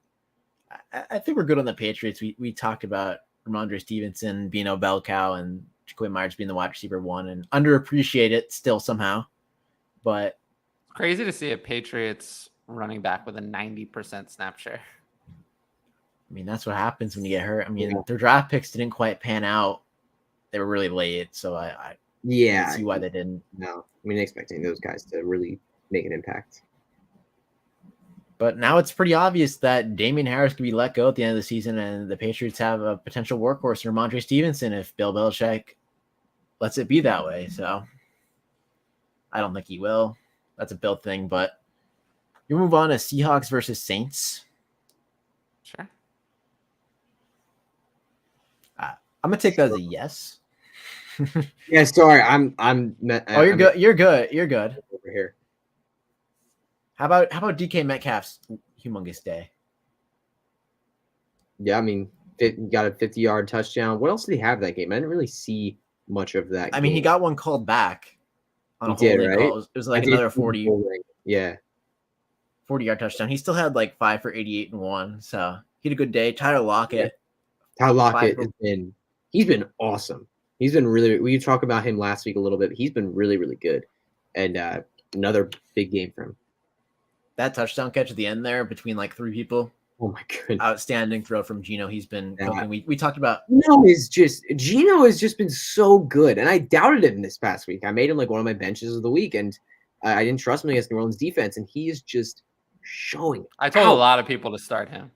I think we're good on the Patriots. We talked about Ramondre Stevenson being a bell cow and Jacoby Myers being the wide receiver one, and underappreciate it still somehow. But crazy to see a Patriots running back with a 90% snap share. I mean, that's what happens when you get hurt. I mean, their draft picks didn't quite pan out. They were really late, so I see why they didn't. No, I mean, expecting those guys to really make an impact. But now it's pretty obvious that Damien Harris could be let go at the end of the season, and the Patriots have a potential workhorse in Ramondre Stevenson if Bill Belichick lets it be that way. So I don't think he will. That's a Bill thing, but you move on to Seahawks versus Saints. Sure. I'm gonna take that as a yes. Yeah, sorry, I'm. Oh, you're good. You're good. You're good. Over here. How about DK Metcalf's humongous day? Yeah, I mean, got a 50-yard touchdown. What else did he have that game? I didn't really see much of that. I mean, he got one called back on a holding right? call. It was like another 40. Yeah. 40-yard touchdown. He still had like 5 for 88 and 1. So he had a good day. Tyler Lockett. Tyler Lockett he's been awesome. He's been we talked about him last week a little bit. But he's been really, really good. And another big game for him. That touchdown catch at the end there between like 3 people. Oh my goodness. Outstanding throw from Geno. He's been cooking. We talked about Geno has just been so good. And I doubted him this past week. I made him like one of my benches of the week, and I didn't trust him against New Orleans defense, and he is just showing. I told a lot of people to start him.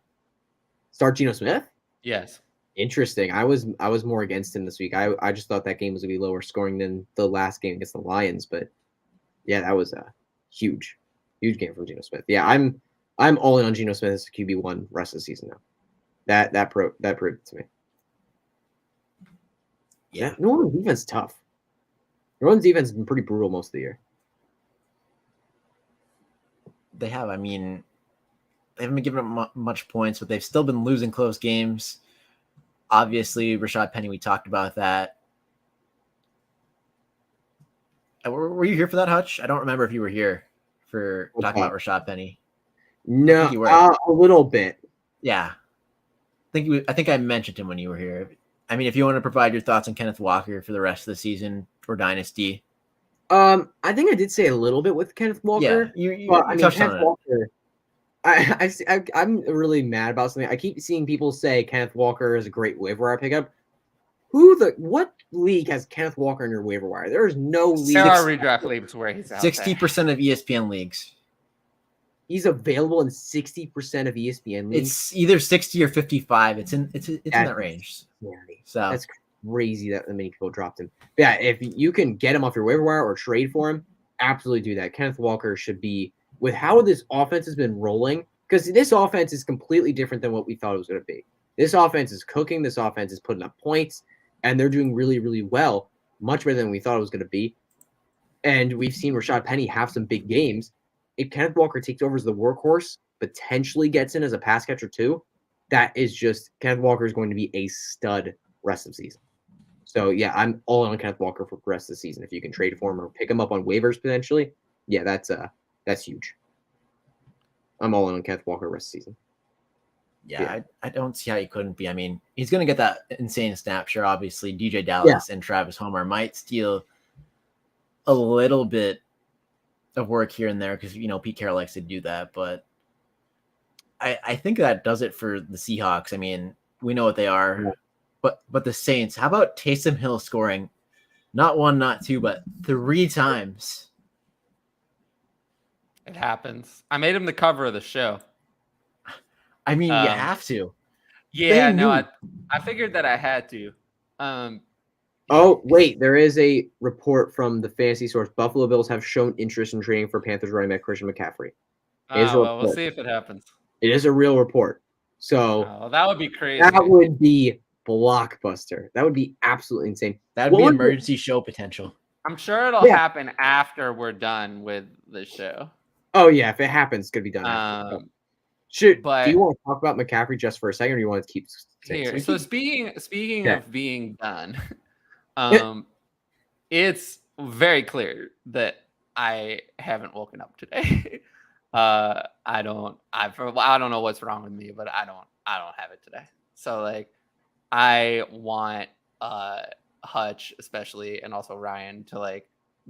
Start Geno Smith? Yes. Interesting. I was more against him this week. I just thought that game was gonna be lower scoring than the last game against the Lions, but yeah, that was a huge game from Geno Smith. Yeah, I'm all in on Geno Smith as QB1 rest of the season now. That proved it to me. Yeah, New Orleans defense is tough. New Orleans defense has been pretty brutal most of the year. they have. I mean, they haven't been giving up much points, but they've still been losing close games. Obviously, Rashad Penny, we talked about that. Were you here for that, Hutch? I don't remember if you were here for talking about Rashad Penny. No, a little bit. Yeah. I think I mentioned him when you were here. I mean, if you want to provide your thoughts on Kenneth Walker for the rest of the season or Dynasty. I think I did say a little bit with Kenneth Walker. Yeah, you touched on it. Walker, I'm really mad about something. I keep seeing people say Kenneth Walker is a great waiver wire pickup. What league has Kenneth Walker in your waiver wire? There is no league. There are redraft leagues where he's out 60% of ESPN leagues. He's available in 60% of ESPN leagues. It's either 60 or 55. It's in that range. So that's crazy that many people dropped him. But yeah, if you can get him off your waiver wire or trade for him, absolutely do that. Kenneth Walker should be, with how this offense has been rolling, because this offense is completely different than what we thought it was going to be. This offense is cooking. This offense is putting up points, and they're doing really, really well, much better than we thought it was going to be. And we've seen Rashad Penny have some big games. If Kenneth Walker takes over as the workhorse, potentially gets in as a pass catcher too, that is just Kenneth Walker is going to be a stud rest of the season. So yeah, I'm all in on Kenneth Walker for the rest of the season. If you can trade for him or pick him up on waivers potentially, yeah, that's huge. I'm all in on Kenneth Walker rest of the season. Yeah. I don't see how he couldn't be. I mean, he's going to get that insane snap share. Obviously, DJ Dallas and Travis Homer might steal a little bit of work here and there because, Pete Carroll likes to do that. But I think that does it for the Seahawks. I mean, we know what they are. But the Saints, how about Taysom Hill scoring not 1, not 2, but 3 times? It happens. I made him the cover of the show. I mean, you have to. Yeah, no, I figured that I had to. Oh, wait, there is a report from the fantasy source. Buffalo Bills have shown interest in trading for Panthers running back Christian McCaffrey. We'll see if it happens. It is a real report. So that would be crazy. That would be blockbuster. That would be absolutely insane. That would be emergency show potential. I'm sure it'll happen after we're done with the show. Oh, yeah. If it happens, it's going to be done. Do you want to talk about McCaffrey just for a second, or do you want to keep here? So speaking of being done, it's very clear that I haven't woken up today. I don't know what's wrong with me, but I don't have it today. So I want Hutch especially, and also Ryan, to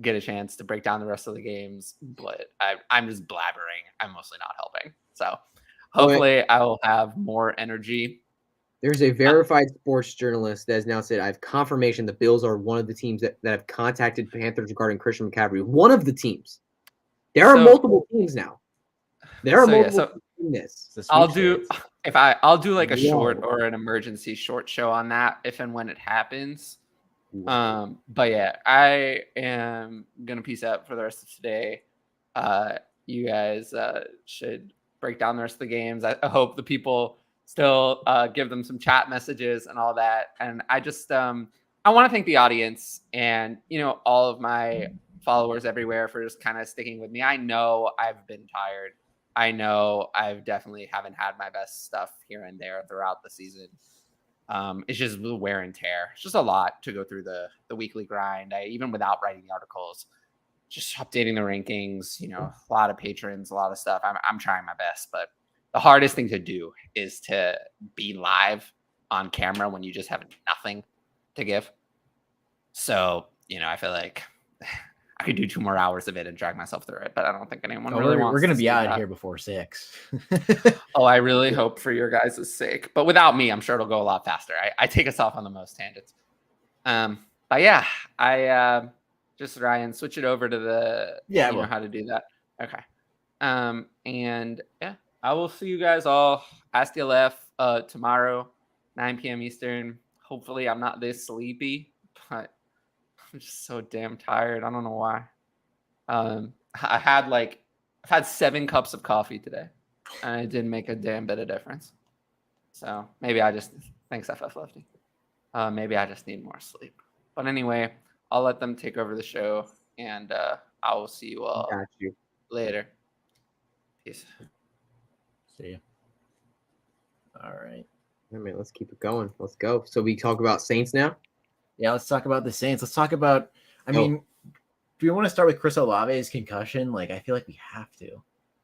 get a chance to break down the rest of the games, but I'm just blabbering. I'm mostly not helping. So hopefully I will have more energy. There's a verified sports journalist that has now said, I have confirmation the Bills are one of the teams that have contacted Panthers regarding Christian McCaffrey. One of the teams. There are multiple teams now. There are multiple teams in this. I'll do a short or an emergency short show on that if and when it happens. But yeah, I am gonna peace out for the rest of today. You guys should break down the rest of the games. I hope the people still give them some chat messages and all that. And I just I want to thank the audience and all of my followers everywhere for just kind of sticking with me. I know I've been tired. I know I've definitely haven't had my best stuff here and there throughout the season. It's just the wear and tear. It's just a lot to go through the weekly grind. Even without writing the articles, just updating the rankings, a lot of patrons, a lot of stuff. I'm trying my best, but the hardest thing to do is to be live on camera when you just have nothing to give. So, I feel like I could do 2 more hours of it and drag myself through it, but I don't think anyone really wants. We're going to be out that. Here before 6. Oh, I really hope for your guys' sake, but without me, I'm sure it'll go a lot faster. I take us off on the most tangents. But yeah, I just Ryan, switch it over to the how to do that. Okay. And yeah, I will see you guys all Ask DLF tomorrow, 9 p.m. Eastern. Hopefully I'm not this sleepy, but I'm just so damn tired. I don't know why. I've had 7 cups of coffee today, and it didn't make a damn bit of difference. So maybe thanks FF Lefty. Maybe I just need more sleep. But anyway, I'll let them take over the show, and I will see you all later. Peace. See you. All right. I mean, let's keep it going. Let's go. So we talk about Saints now? Yeah, let's talk about the Saints. Let's talk about, do we want to start with Chris Olave's concussion? I feel like we have to.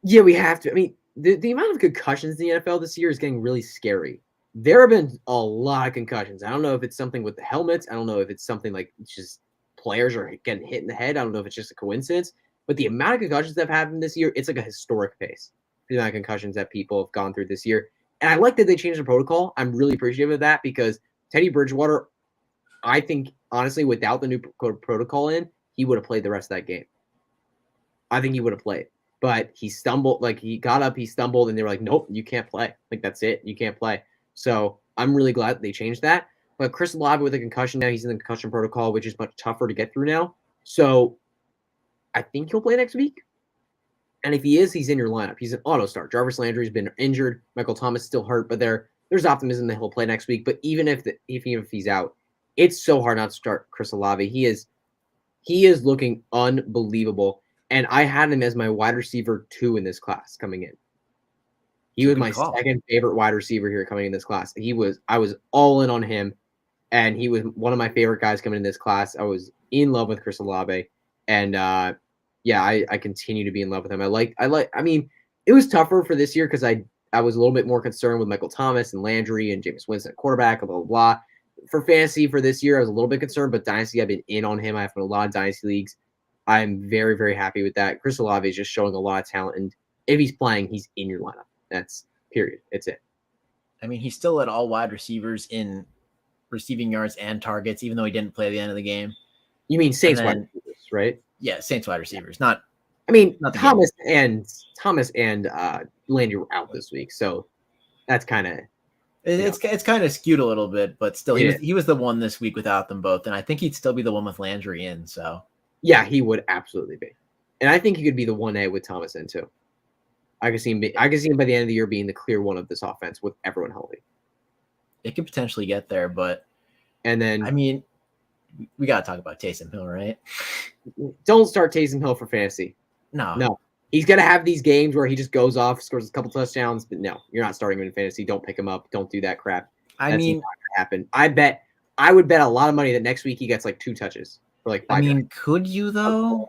Yeah, we have to. I mean, the amount of concussions in the NFL this year is getting really scary. There have been a lot of concussions. I don't know if it's something with the helmets. I don't know if it's something like it's just players are getting hit in the head. I don't know if it's just a coincidence. But the amount of concussions that have happened this year, it's like a historic pace. The amount of concussions that people have gone through this year. And I like that they changed the protocol. I'm really appreciative of that because Teddy Bridgewater, I think, honestly, without the new protocol in, he would have played the rest of that game. I think he would have played. But he stumbled. He got up, he stumbled, and they were like, nope, you can't play. That's it. You can't play. So I'm really glad that they changed that. But Chris Olave with a concussion now, he's in the concussion protocol, which is much tougher to get through now. So I think he'll play next week. And if he is, he's in your lineup. He's an auto start. Jarvis Landry's been injured. Michael Thomas still hurt, but there's optimism that he'll play next week. But even if he's out, it's so hard not to start Chris Olave. He is looking unbelievable. And I had him as my wide receiver 2 in this class coming in. He was my second favorite wide receiver here coming in this class. I was all in on him, and he was one of my favorite guys coming in this class. I was in love with Chris Olave, and I continue to be in love with him. I mean, it was tougher for this year because I was a little bit more concerned with Michael Thomas and Landry and Jameis Winston at quarterback, blah, blah, blah. For fantasy for this year, I was a little bit concerned, but Dynasty, I've been in on him. I have a lot of Dynasty leagues. I'm very, very happy with that. Chris Olave is just showing a lot of talent, and if he's playing, he's in your lineup. That's period. It's it. I mean, he still led all wide receivers in receiving yards and targets, even though he didn't play at the end of the game. You mean Saints wide receivers, right? Yeah, Saints wide recievers. Thomas and Landry were out this week, so that's kind of it's kind of skewed a little bit, but still, he was the one this week without them both, and I think he'd still be the one with Landry in. So yeah, he would absolutely be, and I think he could be the 1A with Thomas in too. I can see him by the end of the year being the clear one of this offense with everyone healthy. It could potentially get there, but we got to talk about Taysom Hill, right? Don't start Taysom Hill for fantasy. No. He's going to have these games where he just goes off, scores a couple touchdowns, but no, you're not starting him in fantasy. Don't pick him up. Don't do that crap. That's not going to happen. I would bet a lot of money that next week he gets 2 touches for 5 yards. Could you though?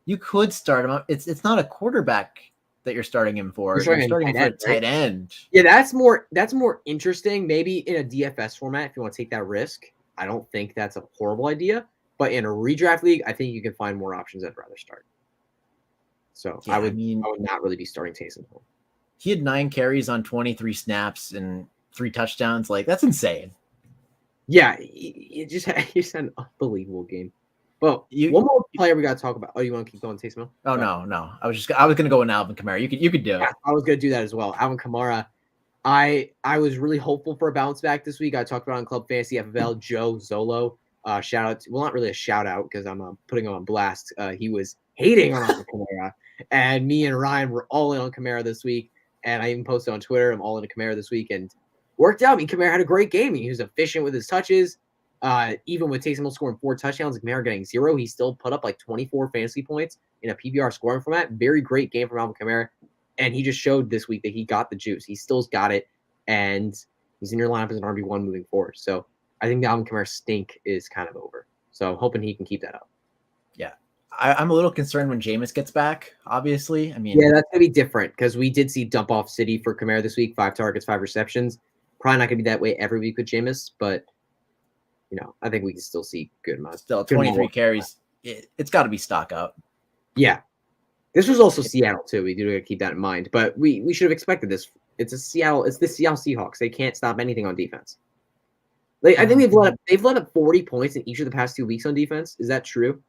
You could start him up. It's not a quarterback that you're starting him for. You're starting him for a tight end. Yeah, that's more interesting. Maybe in a DFS format if you want to take that risk. I don't think that's a horrible idea, but in a redraft league, I think you can find more options I'd rather start. So I would not really be starting Taysom Hill. He had 9 carries on 23 snaps and 3 touchdowns. That's insane. Yeah, he just had an unbelievable game. Well, one more player we got to talk about. Oh, you want to keep going, Taysom Hill? Oh, no. I was going to go with Alvin Kamara. You could do it. I was going to do that as well. Alvin Kamara. I was really hopeful for a bounce back this week. I talked about on Club Fantasy FFL, Joe Zolo. Shout out to, well, not really a shout out because I'm putting him on blast. He was hating on Alvin Kamara, and me and Ryan were all in on Kamara this week. And I even posted on Twitter, I'm all in Kamara this week, and worked out. I mean, Kamara had a great game. He was efficient with his touches. Even with Taysom Hill scoring 4 touchdowns and Kamara getting 0, he still put up like 24 fantasy points in a PPR scoring format. Very great game from Alvin Kamara. And he just showed this week that he got the juice. He still's got it. And he's in your lineup as an RB1 moving forward. So I think the Alvin Kamara stink is kind of over. So I'm hoping he can keep that up. Yeah. I'm a little concerned when Jameis gets back, obviously. I mean, yeah, that's going to be different because we did see dump off city for Kamara this week. 5 targets, 5 receptions. Probably not going to be that way every week with Jameis, but I think we can still see good amounts. Still 23 carries. It's got to be stock up. Yeah. This was also Seattle too. We do keep that in mind, but we should have expected this. It's the Seattle Seahawks. They can't stop anything on defense. Like I think they've let up 40 points in each of the past 2 weeks on defense. Is that true?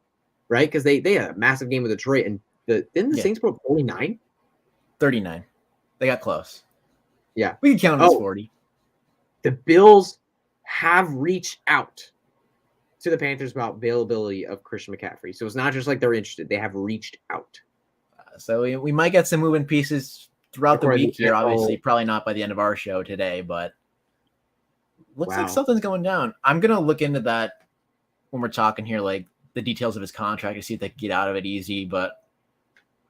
Right? Because they had a massive game with Detroit, and didn't the Saints put up 49? 39. They got close. Yeah, we can count them as 40. The Bills have reached out to the Panthers about availability of Christian McCaffrey. So it's not just like they're interested; they have reached out. So we might get some moving pieces throughout the week here. Obviously, probably not by the end of our show today, but looks like something's going down. I'm gonna look into that when we're talking here, like the details of his contract, to see if they can get out of it easy. But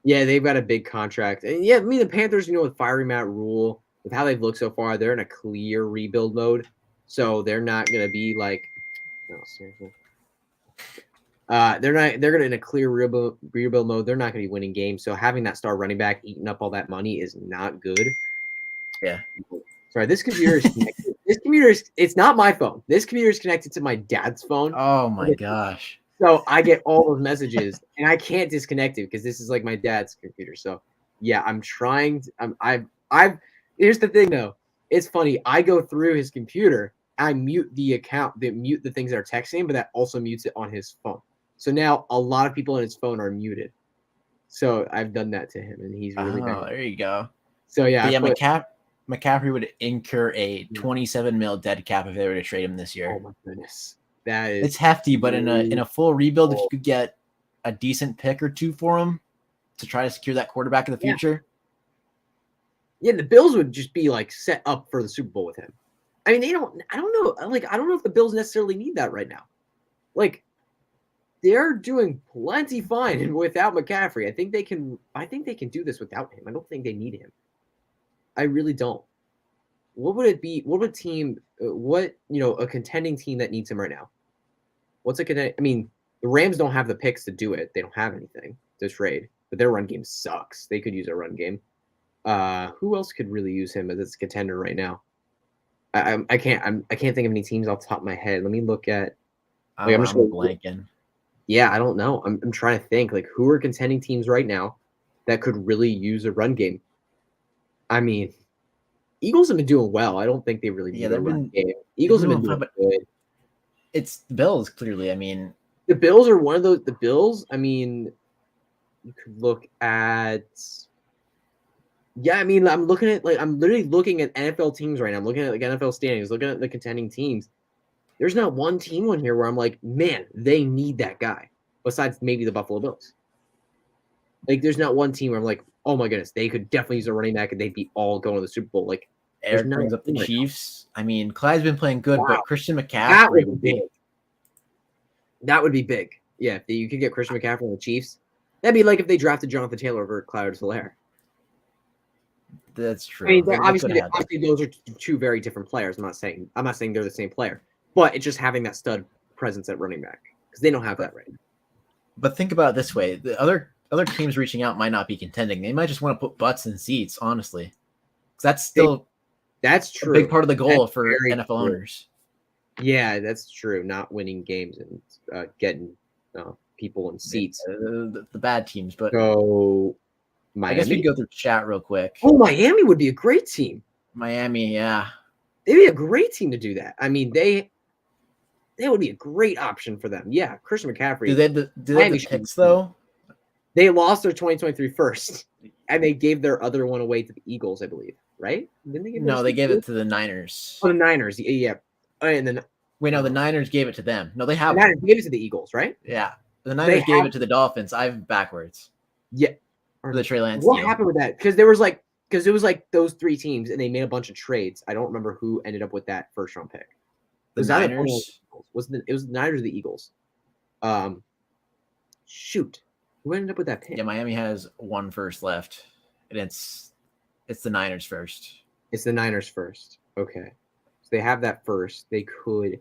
yeah, they've got a big contract, and yeah, I mean the Panthers, with firing Matt Rule, with how they've looked so far, they're in a clear rebuild mode. So they're not gonna be like, no, seriously. They're gonna in a clear rebuild mode. They're not gonna be winning games. So having that star running back eating up all that money is not good. Yeah. Sorry, this computer is connected. It's not my phone. This computer is connected to my dad's phone. Oh my gosh. So I get all those messages and I can't disconnect it because this is like my dad's computer. So yeah, I'm trying to, here's the thing though. It's funny. I go through his computer, I mute the account, mute the things that are texting, but that also mutes it on his phone. So now a lot of people on his phone are muted. So I've done that to him, and he's really bad. There you go. So yeah, McCaffrey would incur a 27 mil dead cap if they were to trade him this year. Oh my goodness, it's hefty. But in a full rebuild, if you could get a decent pick or 2 for him to try to secure that quarterback in the future. Yeah, the Bills would just be like set up for the Super Bowl with him. I mean, I don't know. Like, I don't know if the Bills necessarily need that right now. Like, they're doing plenty fine without McCaffrey. I think they can do this without him. I don't think they need him. I really don't. What would it be? What would a contending team that needs him right now? I mean, the Rams don't have the picks to do it. They don't have anything to trade, but their run game sucks. They could use a run game. Who else could really use him as its contender right now? I can't think of any teams off the top of my head. Let me look at. I'm just blanking. Yeah, I don't know. I'm trying to think like who are contending teams right now that could really use a run game. I mean, Eagles have been doing well. I don't think they really need a run game. Eagles have been doing good. It's the Bills, clearly. I mean, the Bills are one of those. The Bills. I mean, you could look at. Yeah, I mean, I'm literally looking at NFL teams right now. I'm looking at like NFL standings, looking at the contending teams. There's not one team on here where I'm like, man, they need that guy. Besides maybe the Buffalo Bills. Like, there's not one team where I'm like, oh my goodness, they could definitely use a running back and they'd be all going to the Super Bowl. Like, Eric brings up the Chiefs. I mean, Clyde's been playing good, but Christian McCaffrey would be big. That would be big. Yeah, if you could get Christian McCaffrey and the Chiefs, that'd be like if they drafted Jonathan Taylor over Clyde Hilaire. That's true. I mean, obviously, those are 2 very different players. I'm not saying they're the same player, but it's just having that stud presence at running back because they don't have that right now. But think about it this way: the other teams reaching out might not be contending. They might just want to put butts in seats, honestly, because that's still true. A big part of the goal for NFL owners. Yeah, that's true. Not winning games and getting people in seats. The bad teams, but so. Miami? I guess we'd go through chat real quick. Oh, Miami would be a great team. Miami, yeah. They'd be a great team to do that. I mean, they would be a great option for them. Yeah, Christian McCaffrey. Do they have the picks, though? They lost their 2023 first, and they gave their other one away to the Eagles, I believe, right? Didn't they give they gave it to the Niners. Oh, the Niners, yeah. And then Wait, no, the Niners gave it to them. No, they The have. Niners gave it to the Eagles, right? Yeah, the Niners gave it to the Dolphins. I'm backwards. Yeah. For the Trey Lance What deal. happened with that? Because it was like those three teams, and they made a bunch of trades. I don't remember who ended up with that first round pick. The Niners. It was the Niners or the Eagles. Shoot, who ended up with that pick? Yeah, Miami has one first left, and it's the Niners first. It's the Niners first. Okay, so they have that first. They could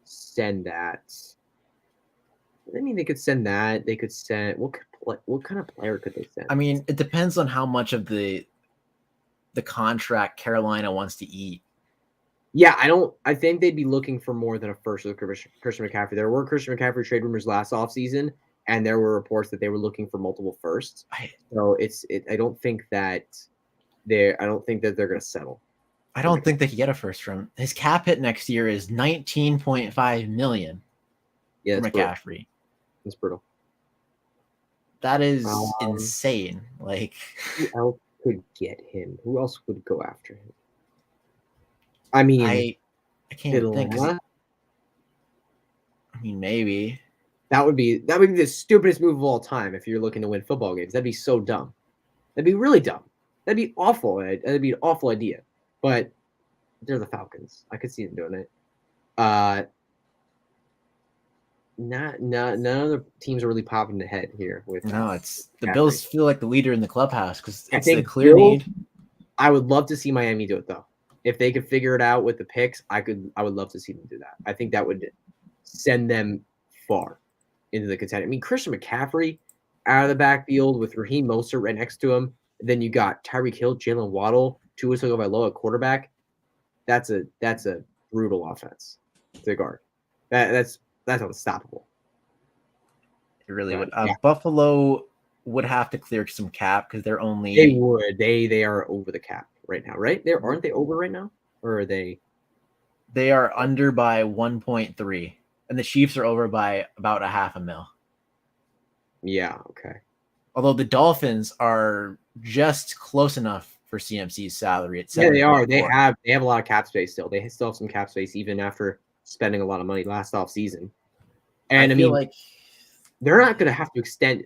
send that. I mean, they could send that. They could send what kind of player could they send? I mean, it depends on how much of the contract Carolina wants to eat. Yeah, I think they'd be looking for more than a first with Christian McCaffrey. There were Christian McCaffrey trade rumors last offseason, and there were reports that they were looking for multiple firsts. So I don't think that they're going to settle. I don't think they could get a first from his cap hit next year is $19.5 million. Yeah, for McCaffrey. It's brutal. That is insane. Like, who else could get him? Who else would go after him? I mean, I can't even think. Atlanta? I mean, maybe that would be the stupidest move of all time if you're looking to win football games. That'd be so dumb. That'd be really dumb. That'd be awful. That'd be an awful idea. But they're the Falcons. I could see them doing it. None of the teams are really popping ahead here. With it's the McCaffrey. Bills feel like the leader in the clubhouse because I it's a think clear Bills- need. I would love to see Miami do it though. If they could figure it out with the picks, I would love to see them do that. I think that would send them far into the contender. I mean, Christian McCaffrey out of the backfield with Raheem Mostert right next to him. Then you got Tyreek Hill, Jalen Waddle, Tua Tagovailoa at quarterback. That's a brutal offense to guard. That's unstoppable. It really would. Buffalo would have to clear some cap because they're only. They would. They are over the cap right now, right? Aren't they over right now, or are they? They are under by 1.3, and the Chiefs are over by about $500,000. Yeah. Okay. Although the Dolphins are just close enough for CMC's salary at 7.4. Yeah, they are. They have a lot of cap space still. They still have some cap space even after spending a lot of money last off season. And I mean, like they're not going to have to extend.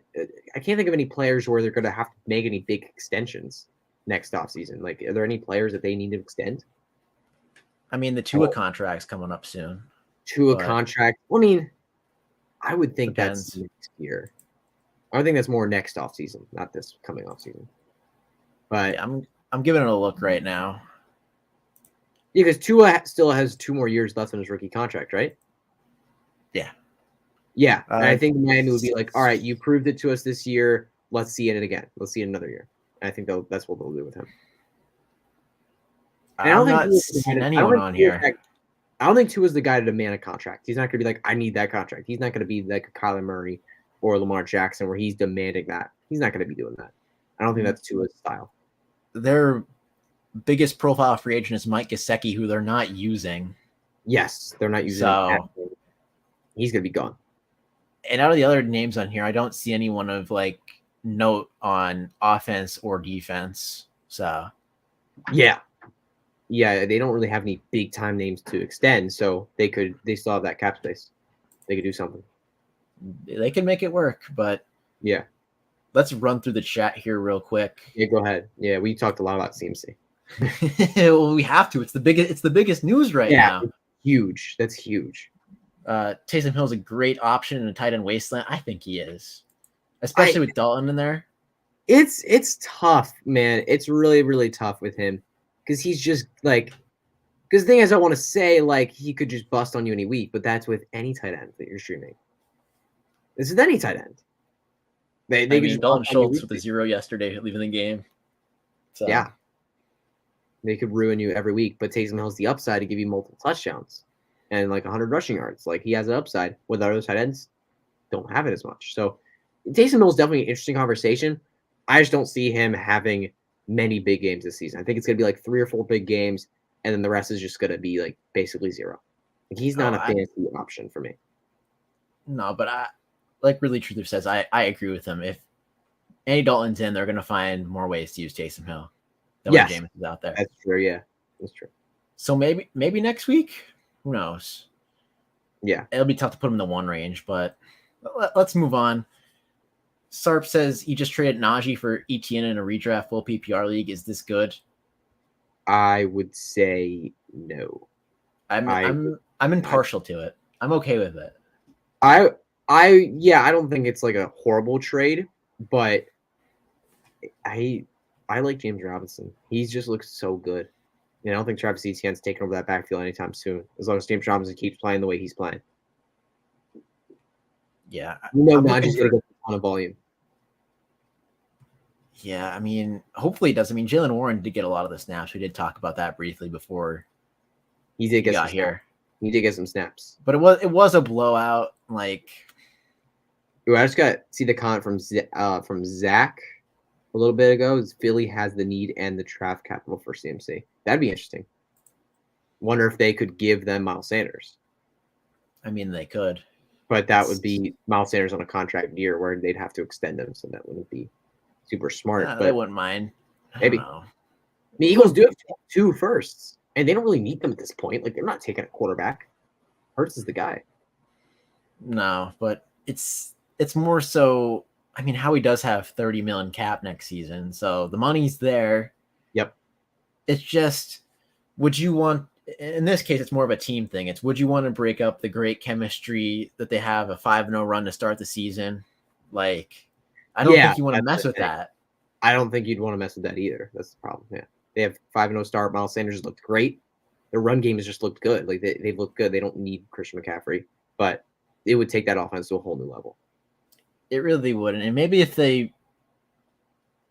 I can't think of any players where they're going to have to make any big extensions next off season. Like, are there any players that they need to extend? I mean, the Tua contract's coming up soon. Tua contract. I mean, I would think depends. that's next year. I would think that's more next off season, not this coming off season. But Yeah, I'm giving it a look right now. yeah, because Tua still has 2 more years left on his rookie contract, right? Yeah. Yeah, and I think Miami would be like, all right, you proved it to us this year. Let's see it again. Let's see it another year. And I think that's what they'll do with him. And I'm not seeing anyone on here. I don't think Tua's the guy to demand a contract. He's not going to be like, I need that contract. He's not going to be like a Kyler Murray or Lamar Jackson where he's demanding that. He's not going to be doing that. I don't think that's Tua's style. Their biggest profile free agent is Mike Gesicki, who they're not using. Yes, they're not using So- him. He's going to be gone. And out of the other names on here, I don't see anyone of like note on offense or defense. So Yeah, they don't really have any big time names to extend, so they still have that cap space. They could do something. they can make it work. But Yeah. let's run through the chat here real quick. Yeah, go ahead. Yeah, we talked a lot about CMC. Well, we have to. It's the biggest news right now. Huge. That's huge. Taysom Hill's a great option in a tight end wasteland. I think he is, especially with Dalton in there. It's tough, man. It's really, really tough with him because he's just like. Because the thing is, I want to say like he could just bust on you any week, but that's with any tight end that you're streaming. This is any tight end. They I could mean, just Dalton bust on you Schultz with weekly. a 0 yesterday, leaving the game. So Yeah. They could ruin you every week, but Taysom Hill's the upside to give you multiple touchdowns and like 100 rushing yards. Like he has an upside with other tight ends don't have it as much. So Taysom Hill is definitely an interesting conversation. I just don't see him having many big games this season. I think it's going to be like 3 or 4 big games, and then the rest is just going to be like basically 0. Like he's not a fantasy option for me. No, but I like really Truther says, I agree with him. If Andy Dalton's in, they're going to find more ways to use Taysom Hill than when Jameis is out there. That's true. Yeah, that's true. So maybe next week. Who knows? Yeah. It'll be tough to put him in the 1 range, but let's move on. Sarp says he just traded Najee for Etienne in a redraft full PPR league. Is this good? I would say no. I'm impartial to it. I'm okay with it. I don't think it's like a horrible trade, but I like James Robinson. He just looks so good. And I don't think Travis Etienne's taking over that backfield anytime soon, as long as James Robinson keeps playing the way he's playing. Yeah. Najee's going to get a ton of volume. Yeah, I mean, hopefully it does. I mean, Jalen Warren did get a lot of the snaps. We did talk about that briefly before he did get got here. He did get some snaps. But it was a blowout. Like, Ooh, I just got see the comment from Zach a little bit ago. Philly has the need and the draft capital for CMC. That'd be interesting. Wonder if they could give them Miles Sanders. I mean, they could. But that would be Miles Sanders on a contract year where they'd have to extend him, so that wouldn't be super smart. But they wouldn't mind. Maybe. The Eagles do have 2 firsts, and they don't really need them at this point. Like, they're not taking a quarterback. Hurts is the guy. No, but it's more so. I mean, Howie does have $30 million cap next season, so the money's there. Yep. It's just, would you want? In this case, it's more of a team thing. It's would you want to break up the great chemistry that they have, a 5-0 run to start the season? Like, I don't think you want to mess with that. I don't think you'd want to mess with that either. That's the problem. Yeah, they have 5-0 start. Miles Sanders has looked great. Their run game has just looked good. Like they've looked good. They don't need Christian McCaffrey, but it would take that offense to a whole new level. It really wouldn't. And maybe if they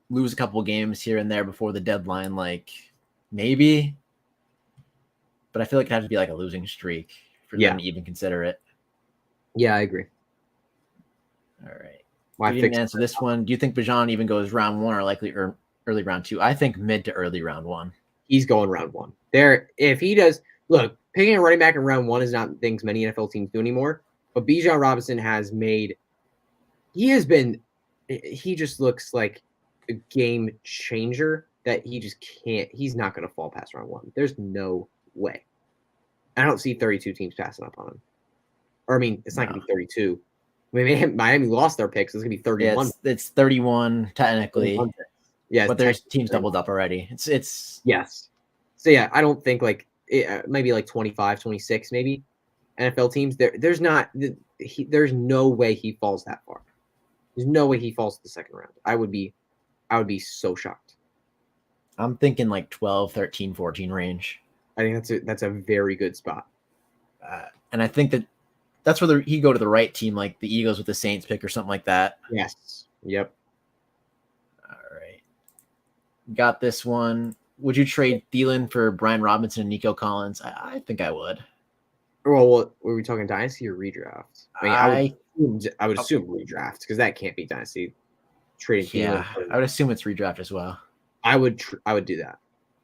lose a couple games here and there before the deadline, like maybe. But I feel like it'd have to be like a losing streak for them to even consider it. Yeah, I agree. All right. You didn't answer this one. Do you think Bijan even goes round 1 or likely early round 2? I think mid to early round 1. He's going round 1. If he does, look, picking a running back in round 1 is not things many NFL teams do anymore. But Bijan Robinson he just looks like a game changer that he just can't. He's not going to fall past round 1. There's no way. I don't see 32 teams passing up on him. Or, I mean, it's not going to be 32. I mean, Miami lost their picks. It's going to be 31. Yeah, it's 31 technically. 31. Yeah, but there's teams doubled up already. It's yes. So yeah, I don't think maybe like 25, 26 maybe NFL teams. There's no way he falls that far. There's no way he falls to the second round. I would be so shocked. I'm thinking like 12, 13, 14 range. I think that's a very good spot. And I think that's where he go to the right team, like the Eagles with the Saints pick or something like that. Yes. Yep. All right. Got this one. Would you trade Thielen for Brian Robinson and Nico Collins? I think I would. Well, were we talking Dynasty or redraft? I would assume redraft because that can't be Dynasty. Trading Thielen. I would assume it's redraft as well. I would do that.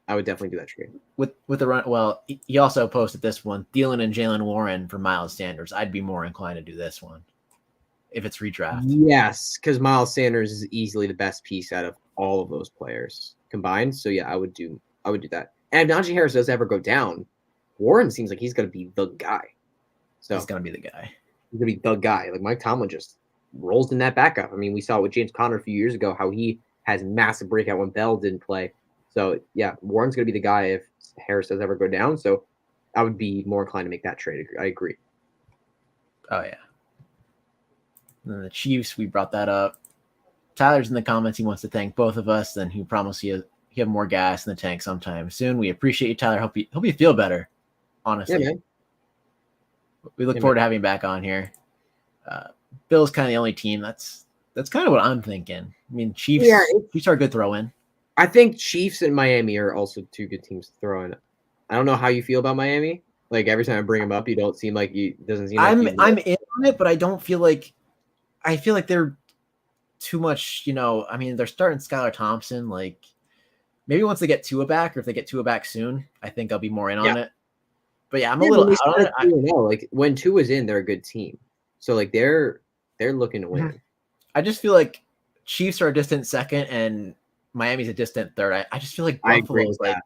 I would definitely do that trade. With the run, well, he also posted this one, Thielen and Jalen Warren for Miles Sanders. I'd be more inclined to do this one if it's redraft. Yes, because Miles Sanders is easily the best piece out of all of those players combined. So yeah, I would do that. And if Naja Harris does ever go down, Warren seems like he's going to be the guy. So he's going to be the guy. He's going to be the guy. Like Mike Tomlin just rolls in that backup. I mean, we saw with James Conner a few years ago how he has massive breakout when Bell didn't play. So, yeah, Warren's going to be the guy if Harris does ever go down. So, I would be more inclined to make that trade. I agree. Oh, yeah. And then the Chiefs, we brought that up. Tyler's in the comments. He wants to thank both of us, and he promised you have more gas in the tank sometime soon. We appreciate you, Tyler. Hope you feel better, honestly. Yeah, man. We look forward to having you back on here. Bill's kind of the only team. That's kind of what I'm thinking. I mean, Chiefs are a good throw-in. I think Chiefs and Miami are also 2 good teams to throw in. I don't know how you feel about Miami. Like every time I bring them up, you don't seem like you. Doesn't seem. I'm in on it, but I don't feel like. I feel like they're too much. I mean, they're starting Skylar Thompson. Like maybe once they get Tua back, or if they get Tua back soon, I think I'll be more in on it. But yeah, I'm a little out on it. Like when Tua's in, they're a good team. So like they're looking to win. I just feel like Chiefs are a distant second and Miami's a distant third. I just feel like Buffalo is like.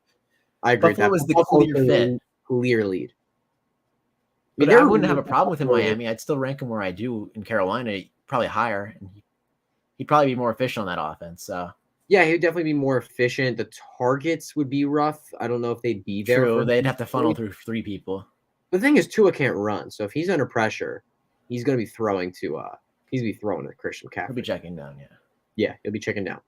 I agree. Buffalo is the clear fit. Clear lead. But I wouldn't have a problem with him in Miami. I'd still rank him where I do in Carolina, probably higher. And he'd probably be more efficient on that offense. So yeah, he would definitely be more efficient. The targets would be rough. I don't know if they'd be there. True, they'd have to funnel through 3 people. The thing is, Tua can't run, so if he's under pressure, he's going to be throwing to Christian McCaffrey. He'll be checking down, yeah. Yeah, he'll be checking down.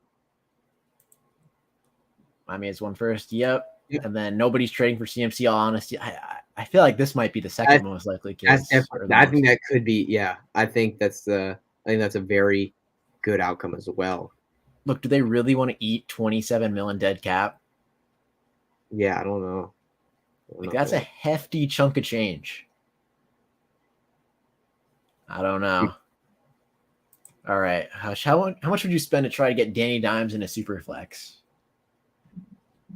Miami has one first. Yep. And then nobody's trading for CMC. All honesty, I feel like this might be the second most likely case. I think that could be. Yeah, I think that's a very good outcome as well. Look, do they really want to eat 27 million dead cap? Yeah, I don't know. That's a hefty chunk of change. I don't know. All right, how much would you spend to try to get Danny Dimes in a super flex?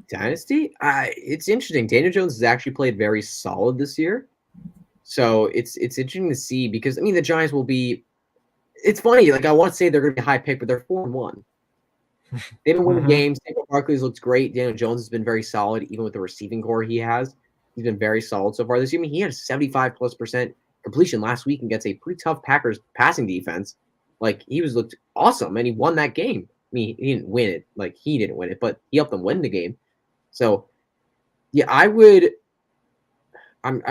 Dynasty? It's interesting. Daniel Jones has actually played very solid this year. So it's interesting to see because, I mean, the Giants will be – it's funny. Like, I want to say they're going to be a high pick, but they're 4-1. They've been winning games. Saquon Barkley looks great. Daniel Jones has been very solid, even with the receiving core he has. He's been very solid so far this year. I mean, he had a 75+% completion last week against a pretty tough Packers passing defense. Like, he looked awesome, and he won that game. I mean, he didn't win it. Like, he didn't win it, but he helped them win the game. So, yeah, I would. I'm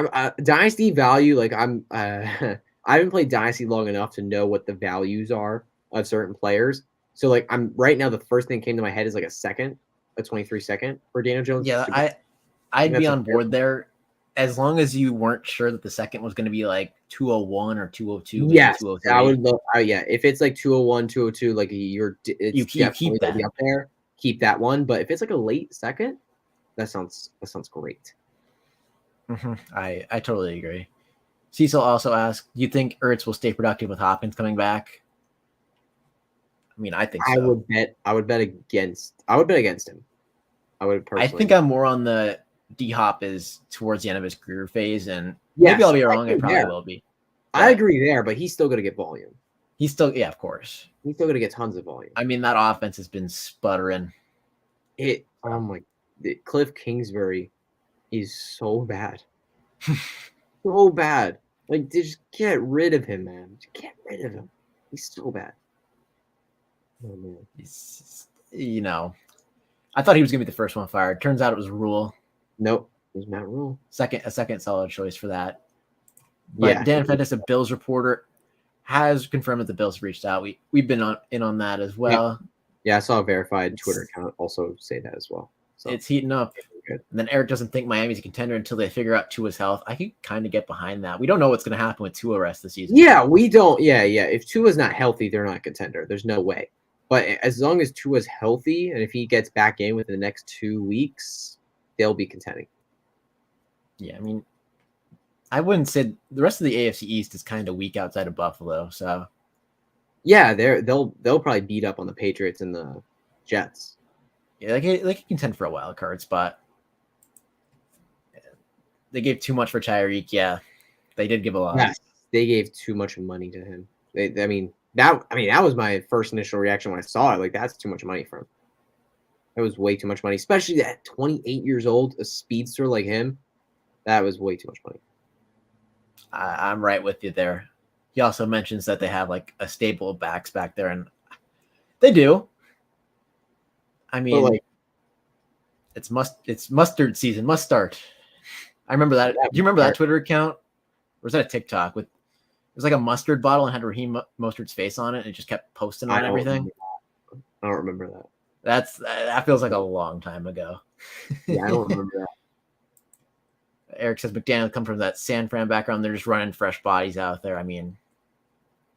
Dynasty value. Like I haven't played Dynasty long enough to know what the values are of certain players. So, like, I'm right now. The first thing that came to my head is like a 23 second for Daniel Jones. Yeah, I'd be on board there as long as you weren't sure that the second was going to be like 201 or 202. Yes, 203. I would love. Yeah, if it's like 201, 202, like you keep that up there. Keep that one. But if it's like a late second. That sounds great. Mm-hmm. I totally agree. Cecil also asked, do you think Ertz will stay productive with Hopkins coming back? I mean, I think so. I would bet against him. I would personally. I think I'm more on the D-Hop is towards the end of his career phase, and maybe I'll be wrong. I probably will be. I agree there, but he's still going to get volume. He's still, yeah, of course. He's still going to get tons of volume. I mean, that offense has been sputtering. Cliff Kingsbury is so bad. So bad. Like, just get rid of him, man. Just get rid of him. He's so bad. Oh, man. I thought he was going to be the first one fired. Turns out it was Rule. Nope. It was Matt Rule. A second solid choice for that. But Dan Fentis, a Bills reporter, has confirmed that the Bills reached out. We've been in on that as well. Yeah, I saw a verified Twitter account also say that as well. So it's heating up. And then Eric doesn't think Miami's a contender until they figure out Tua's health. I could kind of get behind that. We don't know what's going to happen with Tua rest of the season. Yeah, we don't. Yeah. If Tua's not healthy, they're not a contender. There's no way. But as long as Tua's healthy, and if he gets back in within the next 2 weeks, they'll be contending. Yeah, I mean, I wouldn't say the rest of the AFC East is kind of weak outside of Buffalo. So, yeah, they'll probably beat up on the Patriots and the Jets. Yeah, they can contend for a wild card spot. They gave too much for Tyreek. Yeah, they did give a lot. Yes, they gave too much money to him. That was my first initial reaction when I saw it. Like, that's too much money for him. That was way too much money, especially at 28 years old, a speedster like him. That was way too much money. I'm right with you there. He also mentions that they have like a stable of backs back there, and they do. I mean, it's mustard season, must start. I remember that. Do you remember that Twitter account? Or was that a TikTok with? It was like a mustard bottle and had Raheem Mostert's face on it, and it just kept posting on everything. I don't remember that. That feels like a long time ago. Yeah, I don't remember that. Eric says McDaniel come from that San Fran background. They're just running fresh bodies out there. I mean,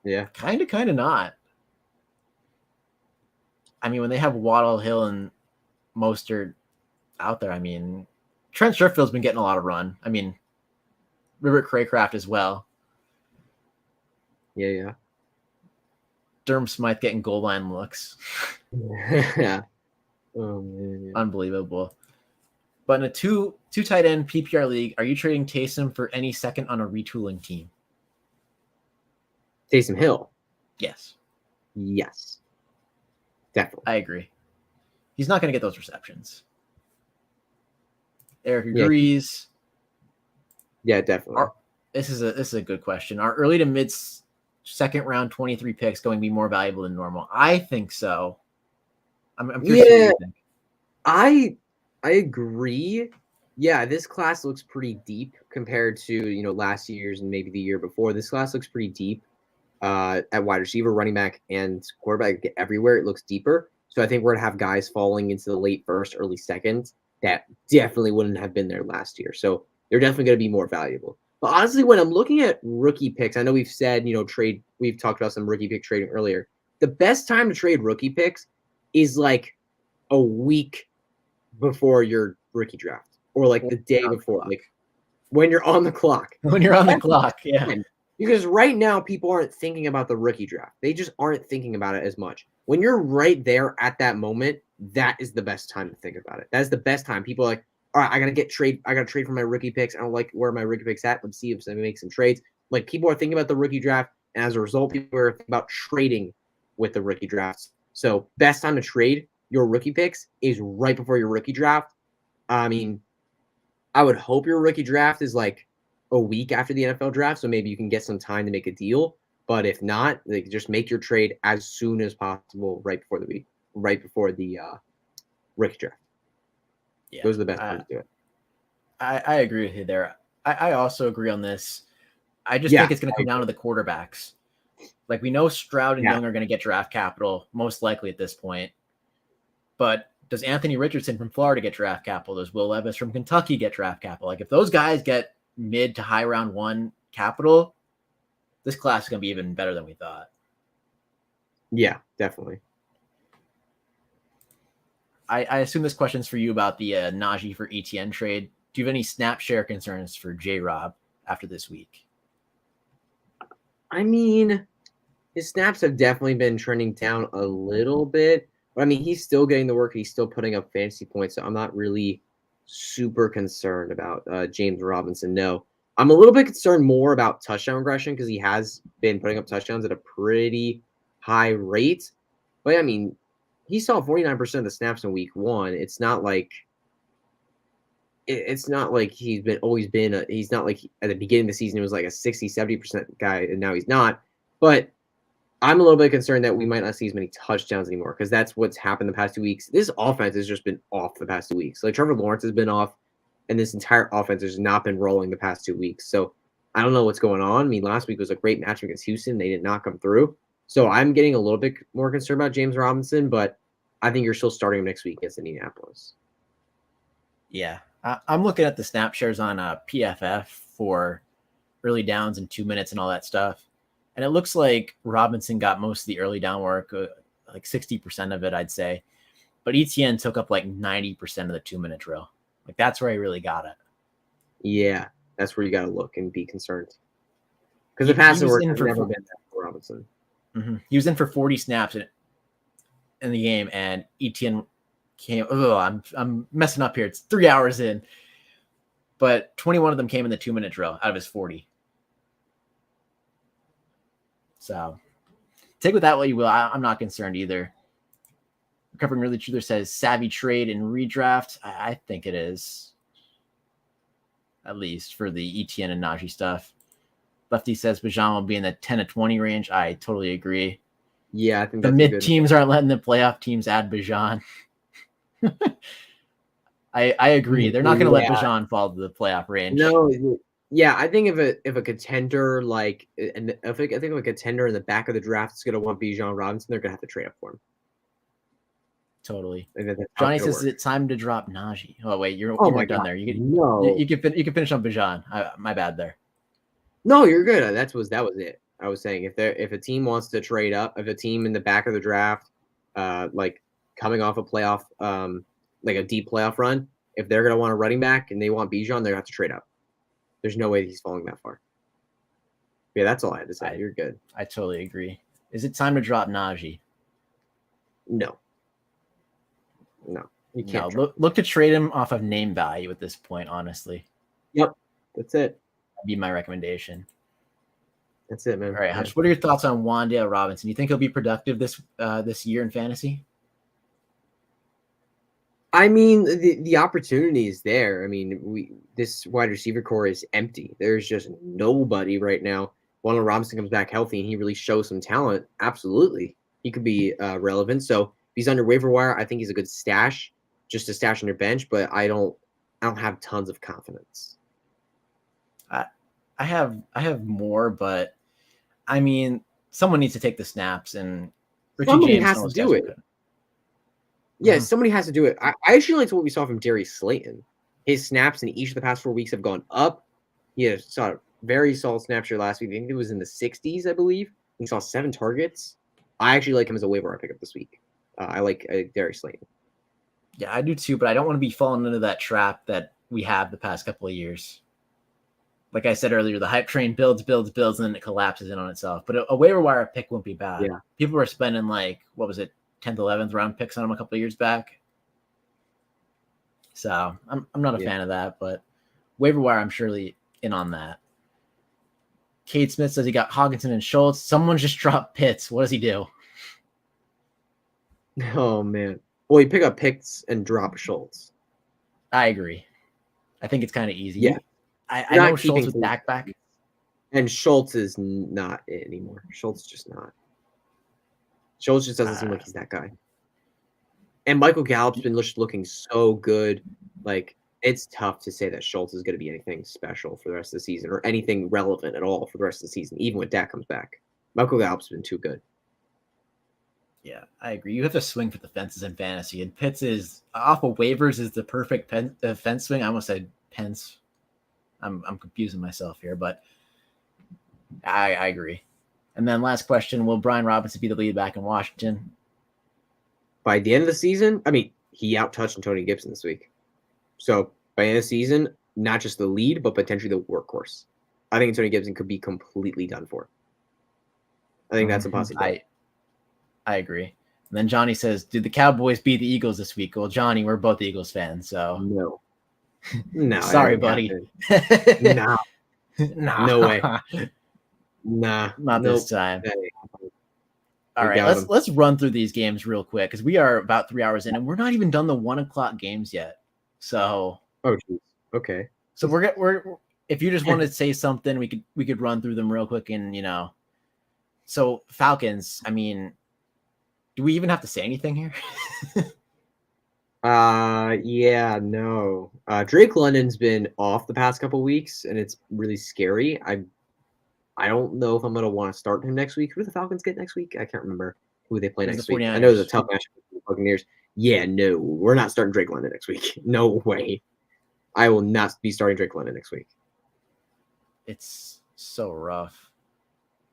yeah, kind of not. I mean, when they have Waddle, Hill, and Mostert out there, I mean, Trent Sherfield's been getting a lot of run. I mean, Robert Craycraft as well. Yeah. Durham Smythe getting goal line looks. Yeah. Oh man. Yeah. Unbelievable. But in a two tight end PPR league, are you trading Taysom for any second on a retooling team? Taysom Hill. Yes. Definitely. I agree. He's not going to get those receptions. Eric agrees. Yeah, definitely. This is a good question. Are early to mid second round 23 picks going to be more valuable than normal? I think so. I'm curious what you think. I agree. Yeah, this class looks pretty deep compared to last year's and maybe the year before. This class looks pretty deep at wide receiver, running back, and quarterback. Everywhere it looks deeper. So I think we're gonna have guys falling into the late first, early second that definitely wouldn't have been there last year. So they're definitely gonna be more valuable. But honestly, when I'm looking at rookie picks, I know we've said trade. We've talked about some rookie pick trading earlier. The best time to trade rookie picks is like a week before your rookie draft, or like the day before, like when you're on the clock. When you're on the clock, yeah. Because right now people aren't thinking about the rookie draft. They just aren't thinking about it as much. When you're right there at that moment, that is the best time to think about it. That is the best time. People are like, all right, I gotta trade for my rookie picks. I don't like where my rookie picks at. Let's see if I make some trades. Like people are thinking about the rookie draft, and as a result, people are thinking about trading with the rookie drafts. So best time to trade your rookie picks is right before your rookie draft. I mean, I would hope your rookie draft is like a week after the NFL draft, so maybe you can get some time to make a deal. But if not, like just make your trade as soon as possible, right before the rookie draft. Yeah, those are the best ways to do it. I agree with you there. I also agree on this. I just think it's going to come down to the quarterbacks. Like we know Stroud and Young are going to get draft capital most likely at this point. But does Anthony Richardson from Florida get draft capital? Does Will Levis from Kentucky get draft capital? Like if those guys get mid to high round one capital, this class is going to be even better than we thought. Yeah, definitely. I assume this question's for you about the Najee for ETN trade. Do you have any snap share concerns for J-Rob after this week? I mean, his snaps have definitely been trending down a little bit. But I mean, he's still getting the work. He's still putting up fantasy points. So I'm not really super concerned about James Robinson. No, I'm a little bit concerned more about touchdown regression because he has been putting up touchdowns at a pretty high rate. But I mean, he saw 49% of the snaps in week one. It's not like he's not like he's not like at the beginning of the season, it was like a 60-70% guy, and now he's not. But I'm a little bit concerned that we might not see as many touchdowns anymore because that's what's happened the past 2 weeks. This offense has just been off the past 2 weeks. Like Trevor Lawrence has been off, and this entire offense has not been rolling the past 2 weeks. So I don't know what's going on. I mean, last week was a great match against Houston. They did not come through. So I'm getting a little bit more concerned about James Robinson, but I think you're still starting him next week against Indianapolis. Yeah. I'm looking at the snap shares on PFF for early downs and 2 minutes and all that stuff. And it looks like Robinson got most of the early down work, like 60% of it, I'd say. But ETN took up like 90% of the 2 minute drill. Like that's where he really got it. Yeah, that's where you got to look and be concerned. Because the passing work has never been that for Robinson. Mm-hmm. He was in for 40 snaps in the game, and ETN came. Oh, I'm messing up here. It's 3 hours in, but 21 of them came in the 2 minute drill out of his 40. So take with that what you will. I'm not concerned either. Recovering Really Truther says savvy trade and redraft. I think it is, at least for the ETN and Najee stuff. Lefty says Bijan will be in the 10 to 20 range. I totally agree. Yeah, I think the mid teams aren't letting the playoff teams add Bijan. I agree. They're not going to let Bijan fall to the playoff range. No, yeah, I think if a contender like, and I think if a contender in the back of the draft is going to want Bijan Robinson, they're going to have to trade up for him. Totally. Johnny says it's time to drop Najee. Oh wait, you weren't done there. You can finish on Bijan. My bad there. No, you're good. That was it. I was saying if a team wants to trade up, if a team in the back of the draft, like coming off a playoff, like a deep playoff run, if they're gonna want a running back and they want Bijan, they're gonna have to trade up. There's no way he's falling that far. Yeah, that's all I had to say. You're good. I totally agree. Is it time to drop Najee? No, you can't. No, look to trade him off of name value at this point. Honestly. Yep, that's it. That'd be my recommendation. That's it, man. All right, Hutch, what are your thoughts on Wan'Dale Robinson? Do you think he'll be productive this year in fantasy? I mean, the opportunity is there. I mean, this wide receiver core is empty. There's just nobody right now. Wandale Robinson comes back healthy and he really shows some talent. Absolutely, he could be relevant. So if he's under waiver wire, I think he's a good stash, just to stash on your bench. But I don't have tons of confidence. I have more, but I mean, someone needs to take the snaps, and Somebody has to do it. Yeah, somebody has to do it. I actually liked what we saw from Darius Slayton. His snaps in each of the past 4 weeks have gone up. He saw a very solid snap share last week. I think it was in the 60s, I believe. He saw 7 targets. I actually like him as a waiver wire pickup this week. I like Darius Slayton. Yeah, I do too, but I don't want to be falling into that trap that we have the past couple of years. Like I said earlier, the hype train builds, and then it collapses in on itself. But a waiver wire pick won't be bad. Yeah. People were spending 10th, 11th round picks on him a couple of years back. So I'm not a fan of that, but waiver wire, I'm surely in on that. Cade Smith says he got Hawkinson and Schultz. Someone just dropped Pitts. What does he do? Oh, man. Well, you pick up Pitts and drop Schultz. I agree. I think it's kind of easy. Yeah. I know Schultz with Dak back. And Schultz is not it anymore. Schultz just not. Schultz just doesn't seem like he's that guy. And Michael Gallup's been looking so good. Like, it's tough to say that Schultz is going to be anything special for the rest of the season or anything relevant at all for the rest of the season, even when Dak comes back. Michael Gallup's been too good. Yeah, I agree. You have to swing for the fences in fantasy, and Pitts is off of waivers is the perfect fence swing. I almost said Pence. I'm confusing myself here, but I agree. And then last question: will Brian Robinson be the lead back in Washington by the end of the season? I mean, he out-touched Antonio Gibson this week, so by the end of the season, not just the lead, but potentially the workhorse. I think Antonio Gibson could be completely done for. I think that's a possibility. I agree. And then Johnny says, did the Cowboys beat the Eagles this week? Well, Johnny, we're both Eagles fans, so no. Sorry, buddy. Nah. No way. Nah. Not this time. All right, let's run through these games real quick because we are about 3 hours in and we're not even done the 1:00 games yet. So geez. Okay. So we're if you just wanted to say something, we could run through them real quick and So Falcons, I mean, do we even have to say anything here? Yeah, no. Drake London's been off the past couple weeks, and it's really scary. I don't know if I'm gonna want to start him next week. Who do the Falcons get next week? I can't remember who they play next week. I know it's a tough matchup for the Buccaneers. Yeah, no, we're not starting Drake London next week. No way. I will not be starting Drake London next week. It's so rough.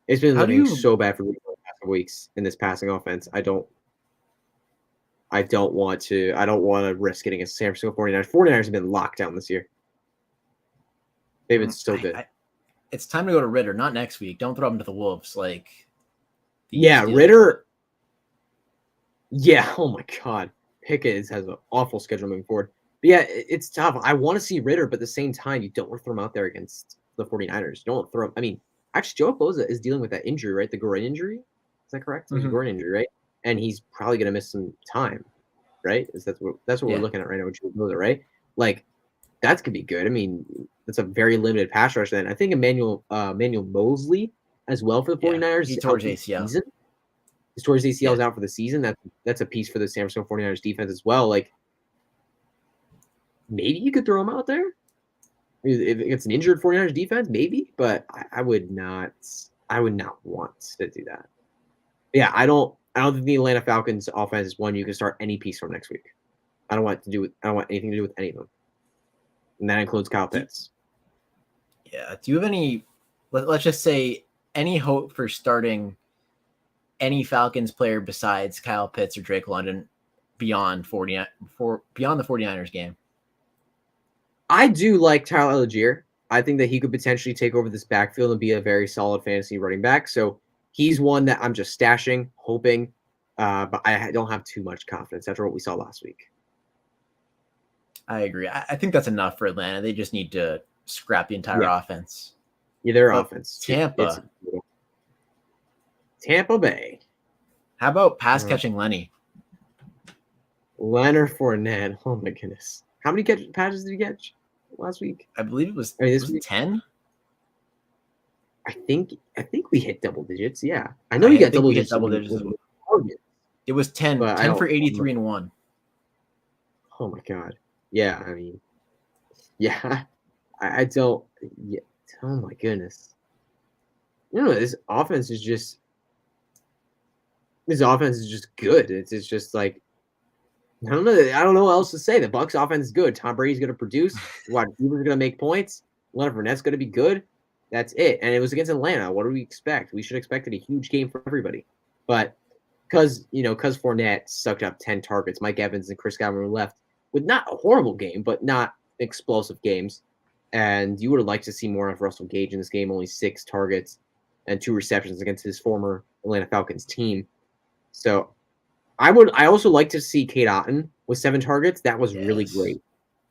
It's been looking so bad for me for the past couple weeks in this passing offense. I don't want to risk getting a San Francisco 49ers. 49ers have been locked down this year. They've been so good. It's time to go to Ritter, not next week. Don't throw him to the Wolves. Ritter. Yeah, oh my God. Pickett has an awful schedule moving forward. But yeah, it's tough. I want to see Ritter, but at the same time, you don't want to throw him out there against the 49ers. You don't want to throw him. I mean, actually, Joe Bosa is dealing with that injury, right? The groin injury. Is that correct? Mm-hmm. Groin injury, right? And he's probably going to miss some time, right? That's what we're looking at right now with Joe Bosa, right? Like, that could be good. I mean, that's a very limited pass rush then. I think Emmanuel Mosley as well for the 49ers. He tore his ACL. He's tore his ACL out for the season. That's a piece for the San Francisco 49ers defense as well. Like, maybe you could throw him out there. If it's an injured 49ers defense, maybe, but I would not want to do that. Yeah, I don't think the Atlanta Falcons offense is one you can start any piece from next week. I don't want anything to do with any of them. And that includes Kyle Pitts. Yeah. Do you have any, let's just say, any hope for starting any Falcons player besides Kyle Pitts or Drake London beyond the 49ers game? I do like Tyler Algier. I think that he could potentially take over this backfield and be a very solid fantasy running back. So he's one that I'm just stashing, hoping, but I don't have too much confidence after what we saw last week. I agree. I think that's enough for Atlanta. They just need to scrap the entire offense. Yeah, their offense. Tampa Bay. How about pass catching Lenny? Leonard Fournette. Oh my goodness. How many patches did he catch last week? I believe it was, this was week? 10. I think we hit double digits. Yeah, I know you got double digits. It was 10, But 10 for 83 and 1. Oh my god. Yeah, I mean, yeah, I don't. Yeah, oh my goodness. This offense is just good. It's just like I don't know what else to say. The Bucs offense is good. Tom Brady's going to produce. Wide receivers are going to make points. Leonard Fournette's going to be good. That's it. And it was against Atlanta. What do we expect? We should have expected a huge game for everybody. But because Fournette sucked up 10 targets, Mike Evans and Chris Godwin were left with not a horrible game, but not explosive games. And you would have liked to see more of Russell Gage in this game, only 6 targets and 2 receptions against his former Atlanta Falcons team. So I also like to see Cade Otton with 7 targets. That was really great.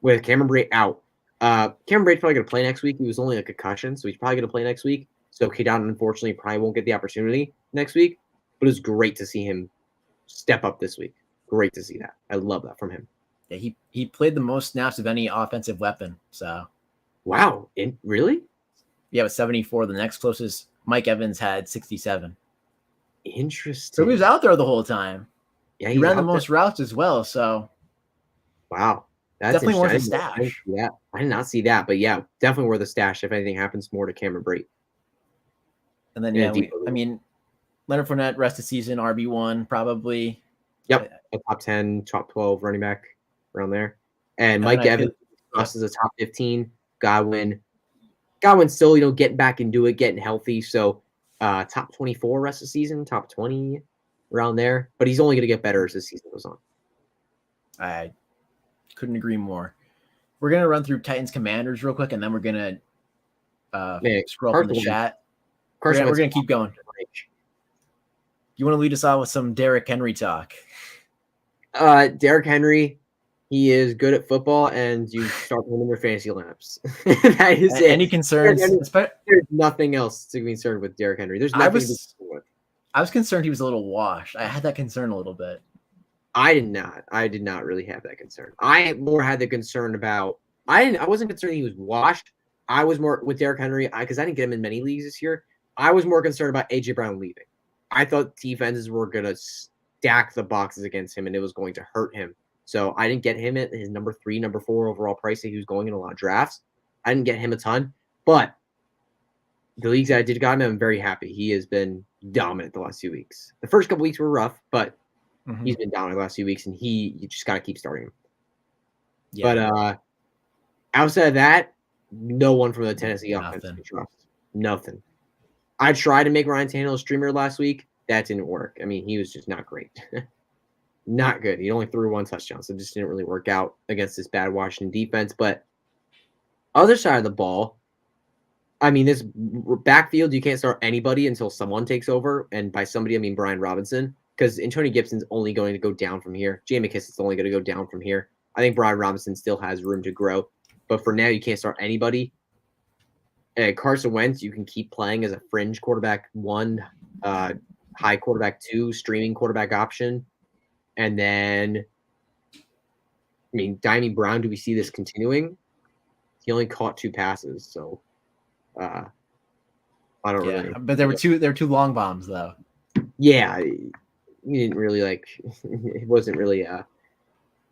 With Cameron Brate out. Cameron Brate's probably going to play next week. He was only a concussion, so he's probably going to play next week. So Cade Otton, unfortunately, probably won't get the opportunity next week. But it's great to see him step up this week. Great to see that. I love that from him. Yeah, he played the most snaps of any offensive weapon. So, wow, really? Yeah, with 74. The next closest, Mike Evans, had 67. Interesting. So he was out there the whole time. Yeah, he ran the most routes as well. So, wow, that's definitely worth a stash. Yeah, I did not see that, but yeah, definitely worth a stash if anything happens more to Cameron Brate. And then Leonard Fournette, rest of season, RB1 probably. Yep, a top 10, top 12 running back around there. And Mike Evans crosses a top 15. Godwin's still, getting back into it, getting healthy. So top 24 rest of the season, top 20 around there. But he's only going to get better as the season goes on. I couldn't agree more. We're going to run through Titans Commanders real quick, and then we're going to scroll up in the chat. We're going to keep going. You want to lead us out with some Derrick Henry talk? Derrick Henry, he is good at football, and you start him in your fantasy lineups. That is it. Any concerns? There's nothing else to be concerned with Derrick Henry. There's nothing to be concerned with. I was concerned he was a little washed. I had that concern a little bit. I did not really have that concern. I more had the concern about I wasn't concerned he was washed. I was more with Derrick Henry because I didn't get him in many leagues this year. I was more concerned about AJ Brown leaving. I thought defenses were going to stack the boxes against him, and it was going to hurt him. So I didn't get him at his number 3, number 4 overall price that he was going in a lot of drafts. I didn't get him a ton, but the leagues that I did got him, I'm very happy. He has been dominant the last 2 weeks. The first couple weeks were rough, but he's been dominant the last 2 weeks, and you just got to keep starting him. Yeah. But outside of that, no one from the Tennessee offense can trust. Nothing. I tried to make Ryan Tannehill a streamer last week. That didn't work. I mean, he was just not great. Not good. He only threw 1 touchdown, so it just didn't really work out against this bad Washington defense. But other side of the ball, I mean, this backfield, you can't start anybody until someone takes over. And by somebody, I mean Brian Robinson, because Antonio Gibson's only going to go down from here. J. McKisson's only going to go down from here. I think Brian Robinson still has room to grow. But for now, you can't start anybody. Carson Wentz, you can keep playing as a fringe quarterback 1, high quarterback 2, streaming quarterback option. And then, I mean, Damien Brown, do we see this continuing? He only caught 2 passes, so I don't really. But there were two long bombs though. Yeah, he didn't really it wasn't really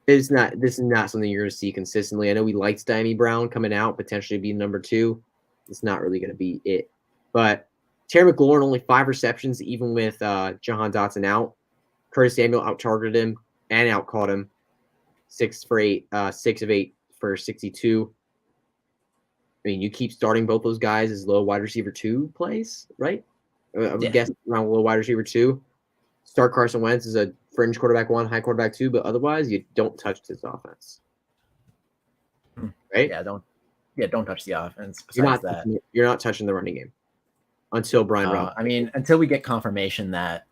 this is not something you're going to see consistently. I know we liked Damien Brown coming out, potentially being number 2. It's not really going to be it. But Terry McLaurin, only 5 receptions, even with Jahan Dotson out. Curtis Samuel out-targeted him and out-caught him. 6 of 8 for 62. I mean, you keep starting both those guys as low wide receiver 2 plays, right? I would guess around low wide receiver 2. Start Carson Wentz as a fringe quarterback 1, high quarterback 2, but otherwise you don't touch this offense. Right? Don't touch the offense. You're not touching the running game until Brian Robinson. I mean, until we get confirmation that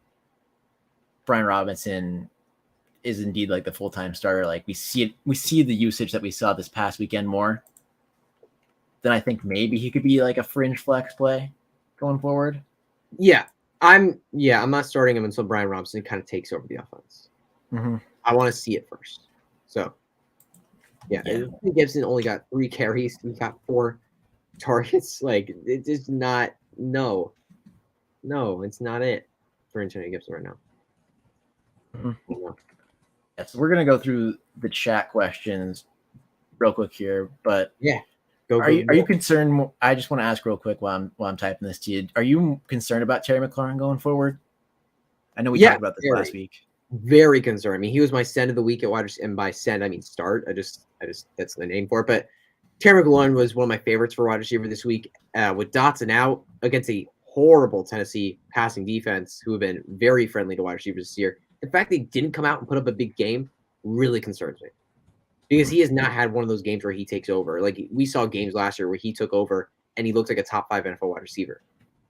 Brian Robinson is indeed like the full-time starter, like we see the usage that we saw this past weekend more, then I think maybe he could be like a fringe flex play going forward. I'm not starting him until Brian Robinson kind of takes over the offense. I want to see it first. So, yeah. Gibson only got 3 carries. He got 4 targets. Like, it's just not. No, it's not it for Antonio Gibson right now. Mm-hmm. Yeah, so we're gonna go through the chat questions real quick here, but yeah, are you concerned? I just want to ask real quick while I'm typing this to you. Are you concerned about Terry McLaurin going forward? I know we talked about this last week. Very concerned. I mean, he was my send of the week at wide receiver, and by send I mean start. I just that's the name for it. But Terry McLaurin was one of my favorites for wide receiver this week. With Dotson out against a horrible Tennessee passing defense, who have been very friendly to wide receivers this year. The fact they didn't come out and put up a big game really concerns me, because he has not had one of those games where he takes over. Like, we saw games last year where he took over and he looked like a top 5 NFL wide receiver.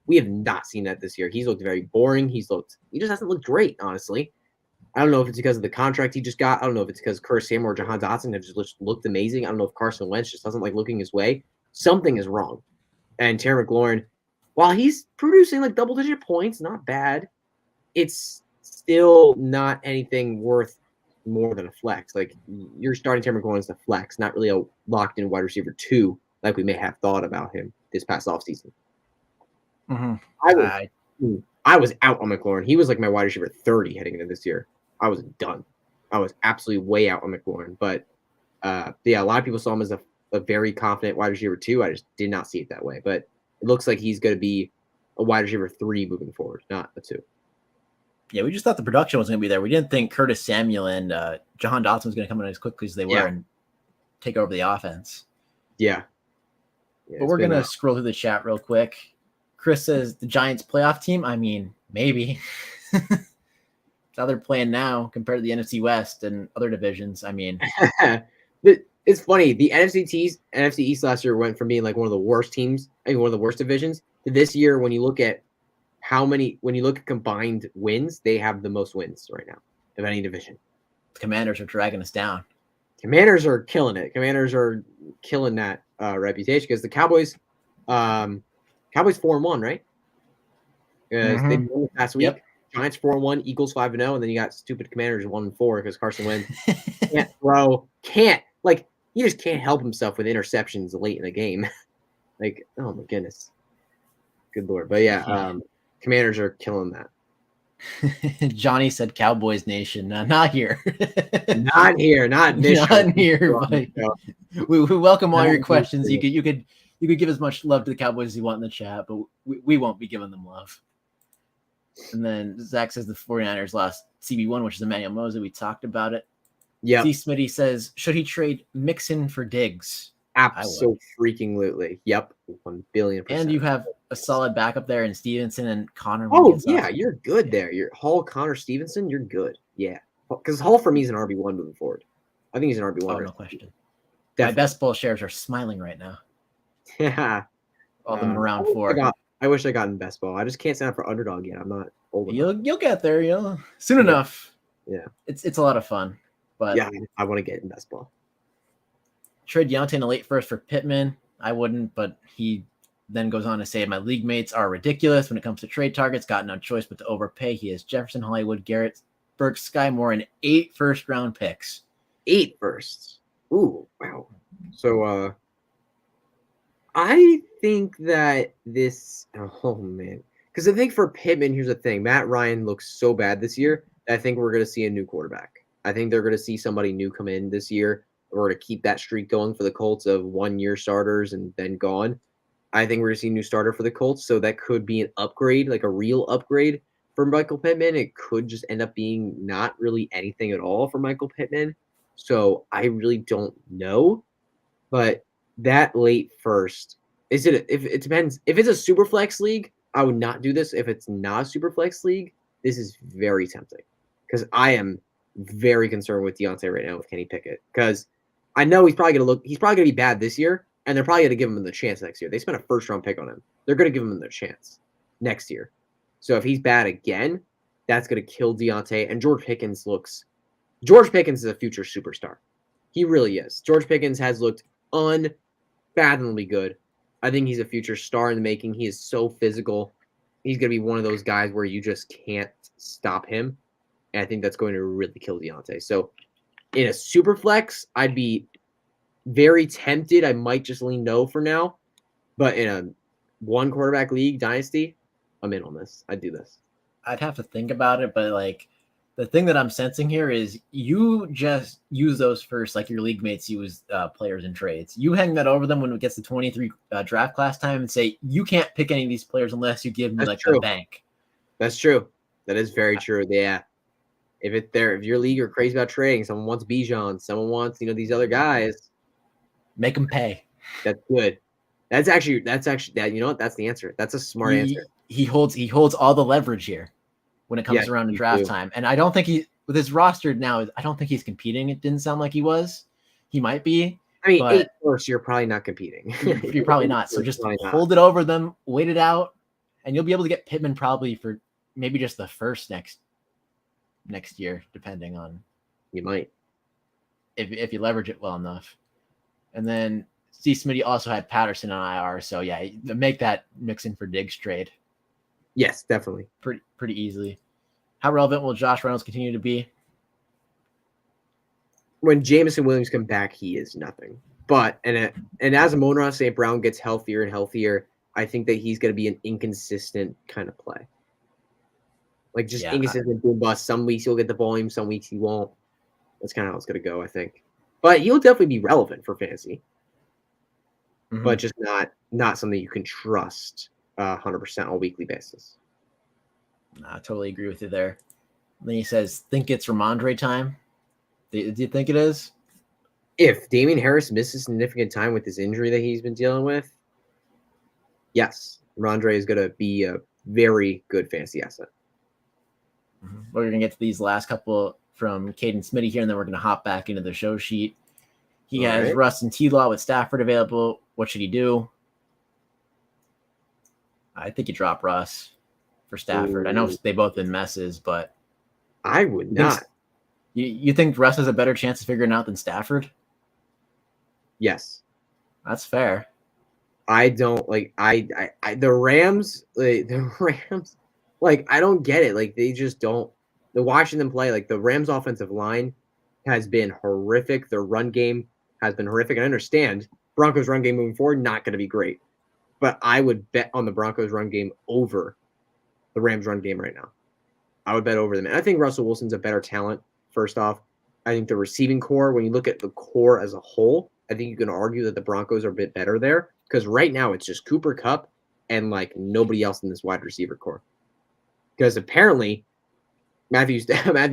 We have not seen that this year. He's looked very boring. He just hasn't looked great, honestly. I don't know if it's because of the contract he just got. I don't know if it's because Curtis Samuel or Jahan Dotson have just looked amazing. I don't know if Carson Wentz just doesn't like looking his way. Something is wrong. And Terry McLaurin, while he's producing like double-digit points, not bad, it's still not anything worth more than a flex. Like, you're starting Terry McLaurin as a flex, not really a locked-in wide receiver 2 like we may have thought about him this past offseason. Mm-hmm. I was out on McLaurin. He was like my wide receiver 30 heading into this year. I was done. I was absolutely way out on McLaurin. But yeah, a lot of people saw him as a very confident wide receiver 2. I just did not see it that way. But it looks like he's going to be a wide receiver 3 moving forward, not a 2. Yeah, we just thought the production was going to be there. We didn't think Curtis Samuel and Jahan Dotson was going to come in as quickly as they were and take over the offense. Yeah. But we're going to scroll through the chat real quick. Chris says the Giants playoff team. I mean, maybe. It's how they're playing now compared to the NFC West and other divisions. I mean, it's funny. The NFC East last year went from being like one of the worst teams, I mean, one of the worst divisions, to this year. When you look at combined wins, they have the most wins right now of any division. The Commanders are dragging us down. Commanders are killing it. Commanders are killing that reputation, because the Cowboys 4-1, right? Because they won last week. Yep. Giants 4-1, Eagles 5-0, and then you got stupid Commanders 1-4 because Carson Wentz can't throw. He just can't help himself with interceptions late in the game. Like, oh my goodness, good lord. But yeah, Commanders are killing that. Johnny said Cowboys Nation. Not here. Not here. Not this. Not here. We welcome all your questions. You could give as much love to the Cowboys as you want in the chat, but we won't be giving them love. And then Zach says the 49ers lost CB1, which is Emmanuel Mosley. We talked about it. Yeah. C. Smitty says, should he trade Mixon for Diggs? Absolutely. Yep. 1,000,000,000%. And you have a solid backup there in Stevenson and Connor. Oh, yeah. You're good there. You're Hall, Connor, Stevenson. You're good. Yeah. Because Hall for me is an RB1 moving forward. I think he's an RB1. Oh, no question. Definitely. My best ball shares are smiling right now. Yeah. All them in round 4. I wish I got in best ball. I just can't sign up for underdog yet. I'm not old enough. You'll get there, soon enough. Yeah. It's a lot of fun. But yeah, I want to get in best ball. Trade Deontay in the late first for Pittman. I wouldn't, but he then goes on to say, my league mates are ridiculous when it comes to trade targets. Got no choice but to overpay. He has Jefferson, Hollywood, Garrett, Burks, Sky Moore, and 8 first-round picks. 8 firsts. Ooh, wow. So, I think that this – oh, man. Because I think for Pittman, here's the thing. Matt Ryan looks so bad this year that I think we're going to see a new quarterback. I think they're going to see somebody new come in this year or to keep that streak going for the Colts of 1-year starters and then gone. I think we're going to see a new starter for the Colts, so that could be an upgrade, like a real upgrade for Michael Pittman. It could just end up being not really anything at all for Michael Pittman. So I really don't know. But that late first, it depends. If it's a super flex league, I would not do this. If it's not a super flex league, this is very tempting because I am very concerned with Deontay right now with Kenny Pickett because I know he's probably going to be bad this year, and they're probably going to give him the chance next year. They spent a first-round pick on him. They're going to give him the chance next year. So if he's bad again, that's going to kill Deontay. And George Pickens is a future superstar. He really is. George Pickens has looked unfathomably good. I think he's a future star in the making. He is so physical. He's going to be one of those guys where you just can't stop him. And I think that's going to really kill Deontay. So in a super flex, I'd be very tempted. I might just lean no for now. But in a one quarterback league dynasty, I'm in on this. I'd do this. I'd have to think about it, but like the thing that I'm sensing here is you just use those first, like your league mates use players in trades. You hang that over them when it gets to 23 draft class time and say, you can't pick any of these players unless you give me That's like true. a bank. That's true. That is very true. Yeah. If your league are crazy about trading, someone wants Bijan, someone wants, these other guys, Make them pay. that's good. That's actually that. You know what? That's the answer. That's a smart answer. He holds all the leverage here when it comes around to draft time. And I don't think with his roster now, I don't think he's competing. It didn't sound like he was. He might be. I mean, first, you're probably not competing. You're probably not. So just hold it over them, wait it out, and you'll be able to get Pittman probably for maybe just the first next year, depending on. You might. If you leverage it well enough. And then Steve Smitty also had Patterson on IR. So yeah, make that Mixon for Diggs trade. Yes, definitely. Pretty easily. How relevant will Josh Reynolds continue to be? When Jameson Williams come back, he is nothing. But and as Amon-Ra St. Brown gets healthier and healthier, I think that he's going to be an inconsistent kind of play. Like just inconsistent boom bust. Some weeks he'll get the volume, some weeks he won't. That's kind of how it's going to go, I think. But he'll definitely be relevant for fantasy. Mm-hmm. But just not something you can trust 100% on a weekly basis. I totally agree with you there. Then he says, think it's Ramondre time. Do you think it is? If Damien Harris misses significant time with his injury that he's been dealing with, yes, Ramondre is going to be a very good fantasy asset. Mm-hmm. We're going to get to these last couple from Caden Smitty here, and then we're going to hop back into the show sheet. He has Russ and T-Law with Stafford available. What should he do? I think you drop Russ for Stafford. I know they both been messes, but I would not. You think Russ has a better chance of figuring out than Stafford? Yes. That's fair. I don't like the Rams, I don't get it. Like they just don't. The watching them play, like the Rams offensive line has been horrific. Their run game has been horrific. I understand Broncos run game moving forward, not going to be great. But I would bet on the Broncos run game over the Rams run game right now. I would bet over them. And I think Russell Wilson's a better talent, first off. I think the receiving core, when you look at the core as a whole, I think you can argue that the Broncos are a bit better there. Because right now it's just Cooper Kupp and like nobody else in this wide receiver core. Because apparently Matthew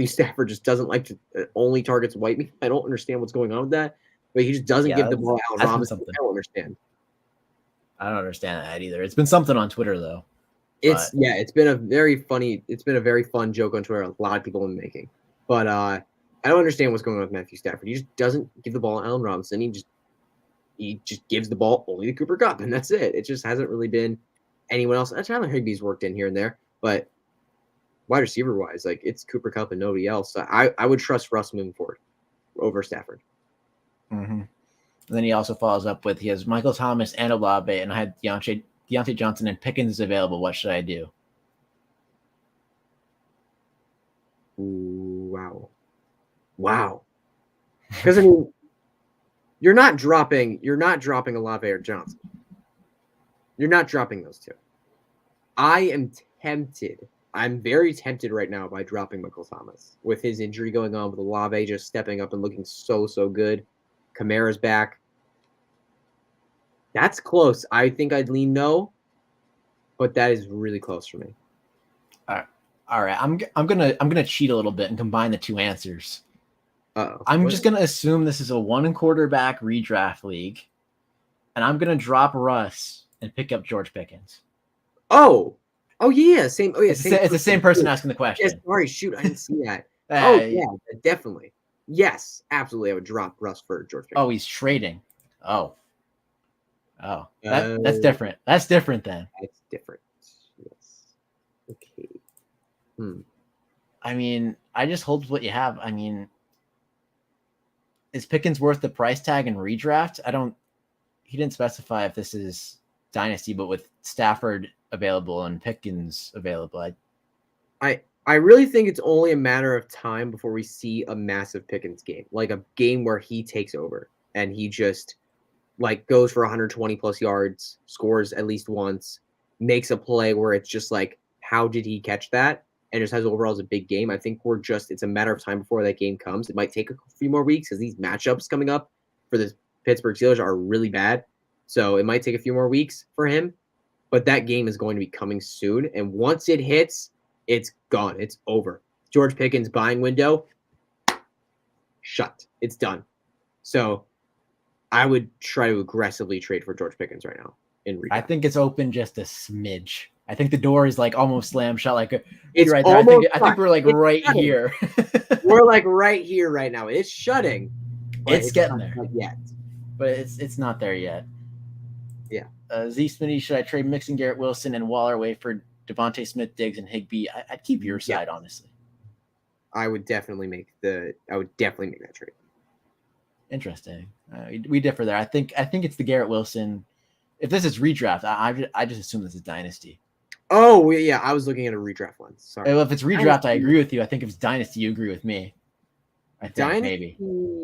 Stafford just doesn't like to only targets white meat. I don't understand what's going on with that. But he just doesn't give the ball out. Robinson. I don't understand. I don't understand that either. It's been something on Twitter though. It's been a very fun joke on Twitter. A lot of people have been making. But I don't understand what's going on with Matthew Stafford. He just doesn't give the ball to Allen Robinson. He just gives the ball only to Cooper Kupp, and that's it. It just hasn't really been anyone else. Tyler Higbee's worked in here and there, but wide receiver wise, like it's Cooper Kupp and nobody else. So I would trust Russ moving forward over Stafford. Mm-hmm. And then he also follows up with he has Michael Thomas and Olave, and I had Deontay Johnson and Pickens available. What should I do? Ooh, wow. Because I mean, you're not dropping Olave or Johnson. You're not dropping those two. I am tempted. I'm very tempted right now by dropping Michael Thomas with his injury going on, with Olave just stepping up and looking so good. Kamara's back. That's close. I think I'd lean no, but that is really close for me. All right. I'm gonna cheat a little bit and combine the two answers. Uh-oh. I'm just gonna assume this is a 1 quarterback redraft league, and I'm gonna drop Russ and pick up George Pickens. Oh yeah, same. Oh yeah, it's the same person asking the question. Yes, sorry, shoot, I didn't see that. Yeah, definitely. Yes, absolutely. I would drop Russ for George Pickens. Oh, he's trading. That's different. That's different then. It's different. Yes. Okay. I mean, I just hold what you have. I mean, is Pickens worth the price tag in redraft? He didn't specify if this is Dynasty, but with Stafford available and Pickens available, I really think it's only a matter of time before we see a massive Pickens game, like a game where he takes over and he just like goes for 120 plus yards, scores at least once, makes a play where it's just like, how did he catch that? And just has overall as a big game. I think it's a matter of time before that game comes. It might take a few more weeks because these matchups coming up for the Pittsburgh Steelers are really bad. So it might take a few more weeks for him, but that game is going to be coming soon. And once it hits, it's gone. It's over. George Pickens buying window, shut. It's done. So I would try to aggressively trade for George Pickens right now. I think it's open just a smidge. I think the door is like almost slammed shut. Like it's right there. I think we're like right shutting. Here. We're like right here right now. It's shutting. It's getting there. Not yet. But it's not there yet. Yeah. Z Smitty, should I trade Mixon, Garrett Wilson, and Waller away for Devontae Smith, Diggs, and Higbee? I'd keep your side, honestly. I would definitely make that trade. Interesting. We differ there. I think it's the Garrett Wilson. If this is redraft, I just assume this is Dynasty. Oh yeah, I was looking at a redraft one. Sorry. Well, if it's redraft, I agree with you. I think if it's Dynasty, you agree with me. I think Dynasty, maybe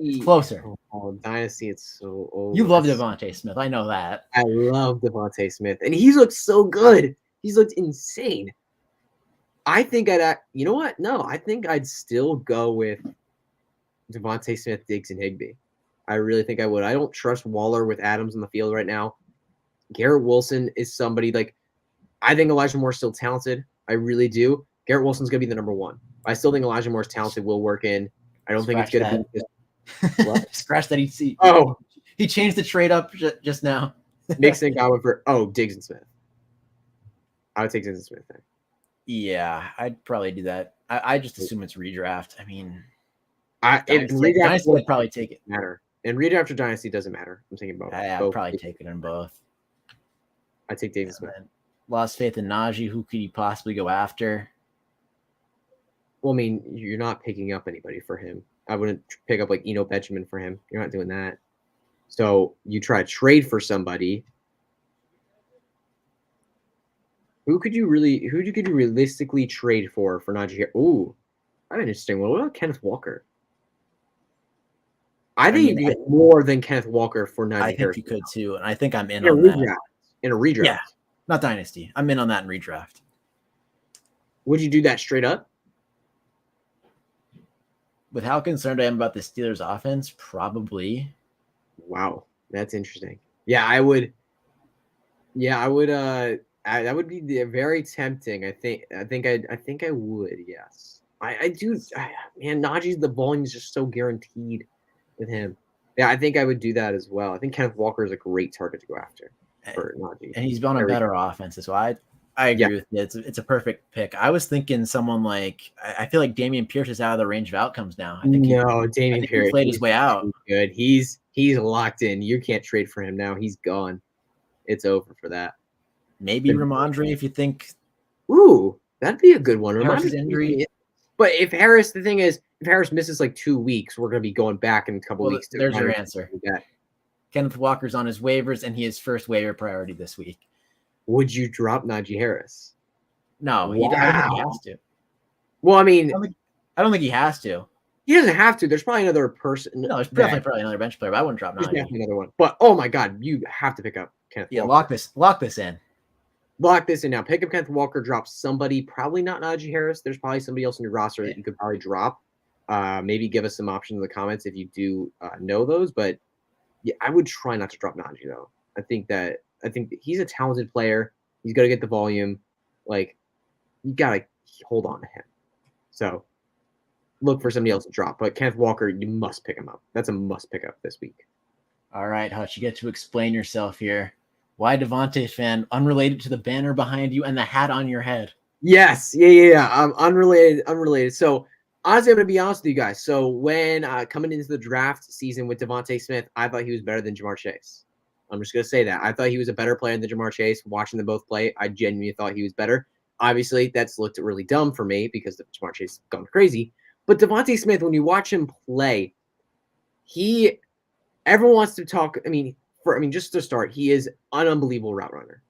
it's closer. Oh, Dynasty, it's so old. You love Devontae Smith. I know that. I love Devontae Smith, and he's looked so good. He's looked insane. I think you know what? No, I think I'd still go with Devontae Smith, Diggs, and Higbee. I really think I would. I don't trust Waller with Adams on the field right now. Garrett Wilson is somebody like I think Elijah Moore's still talented. I really do. Garrett Wilson's gonna be the number one. I still think Elijah Moore's talented. Will work in. I don't think it's gonna be what? Scratch that. He changed the trade up just now. Mixon got one for Diggs and Smith. I would take Diggs and Smith then. Yeah, I'd probably do that. I just assume it's redraft. I mean, Dynasty would probably take it. Matter. And redraft or Dynasty doesn't matter. I'm thinking both. I'd probably take it in both. I take Davis Smith. Lost faith in Najee. Who could you possibly go after? Well, I mean, you're not picking up anybody for him. I wouldn't pick up like Eno Benjamin for him. You're not doing that. So you try to trade for somebody. Who could you realistically trade for Naja Harris? Ooh, that's an interesting one. What about Kenneth Walker? I think you could get more than Kenneth Walker for Naja Harris. I think you could too, and I think I'm in on that. In a redraft. Yeah, not Dynasty. I'm in on that in redraft. Would you do that straight up? With how concerned I am about the Steelers' offense, probably. Wow, that's interesting. Yeah, I would. Yeah, I would. That would be very tempting. I think I would. Yes, I do. Man, Najee's the volume is just so guaranteed with him. Yeah, I think I would do that as well. I think Kenneth Walker is a great target to go after for Najee, and he's on a better offense. So I agree with you. It's a perfect pick. I was thinking someone like I feel like Damien Pierce is out of the range of outcomes now. I think Damien Pierce played his way out. Good. He's locked in. You can't trade for him now. He's gone. It's over for that. Maybe Ramondre if you think. Ooh, that'd be a good one. Harris' injury. But if Harris misses like 2 weeks, we're going to be going back in a couple weeks. There's your answer. Kenneth Walker's on his waivers, and he is first waiver priority this week. Would you drop Naja Harris? No, I don't think he has to. Well, I mean, I don't think he has to. He doesn't have to. There's probably another person. No, there's definitely probably another bench player, but I wouldn't drop Najee. Definitely another one. But oh my God, you have to pick up Kenneth Walker. Lock this in. Lock this in now. Pick up Kenneth Walker, drop somebody, probably not Naja Harris. There's probably somebody else in your roster that you could probably drop. Maybe give us some options in the comments if you do know those. But yeah, I would try not to drop Naja though. I think he's a talented player. He's got to get the volume. Like, you got to hold on to him. So look for somebody else to drop. But Kenneth Walker, you must pick him up. That's a must pick up this week. All right, Hutch, you get to explain yourself here. Why Devontae fan, unrelated to the banner behind you and the hat on your head? Yes. Yeah. Unrelated. So honestly, I'm going to be honest with you guys. So when coming into the draft season with Devontae Smith, I thought he was better than Jamar Chase. I'm just going to say that. I thought he was a better player than Jamar Chase. Watching them both play, I genuinely thought he was better. Obviously, that's looked really dumb for me because Jamar Chase has gone crazy. But Devontae Smith, when you watch him play, everyone wants to talk. Just to start, he is an unbelievable route runner.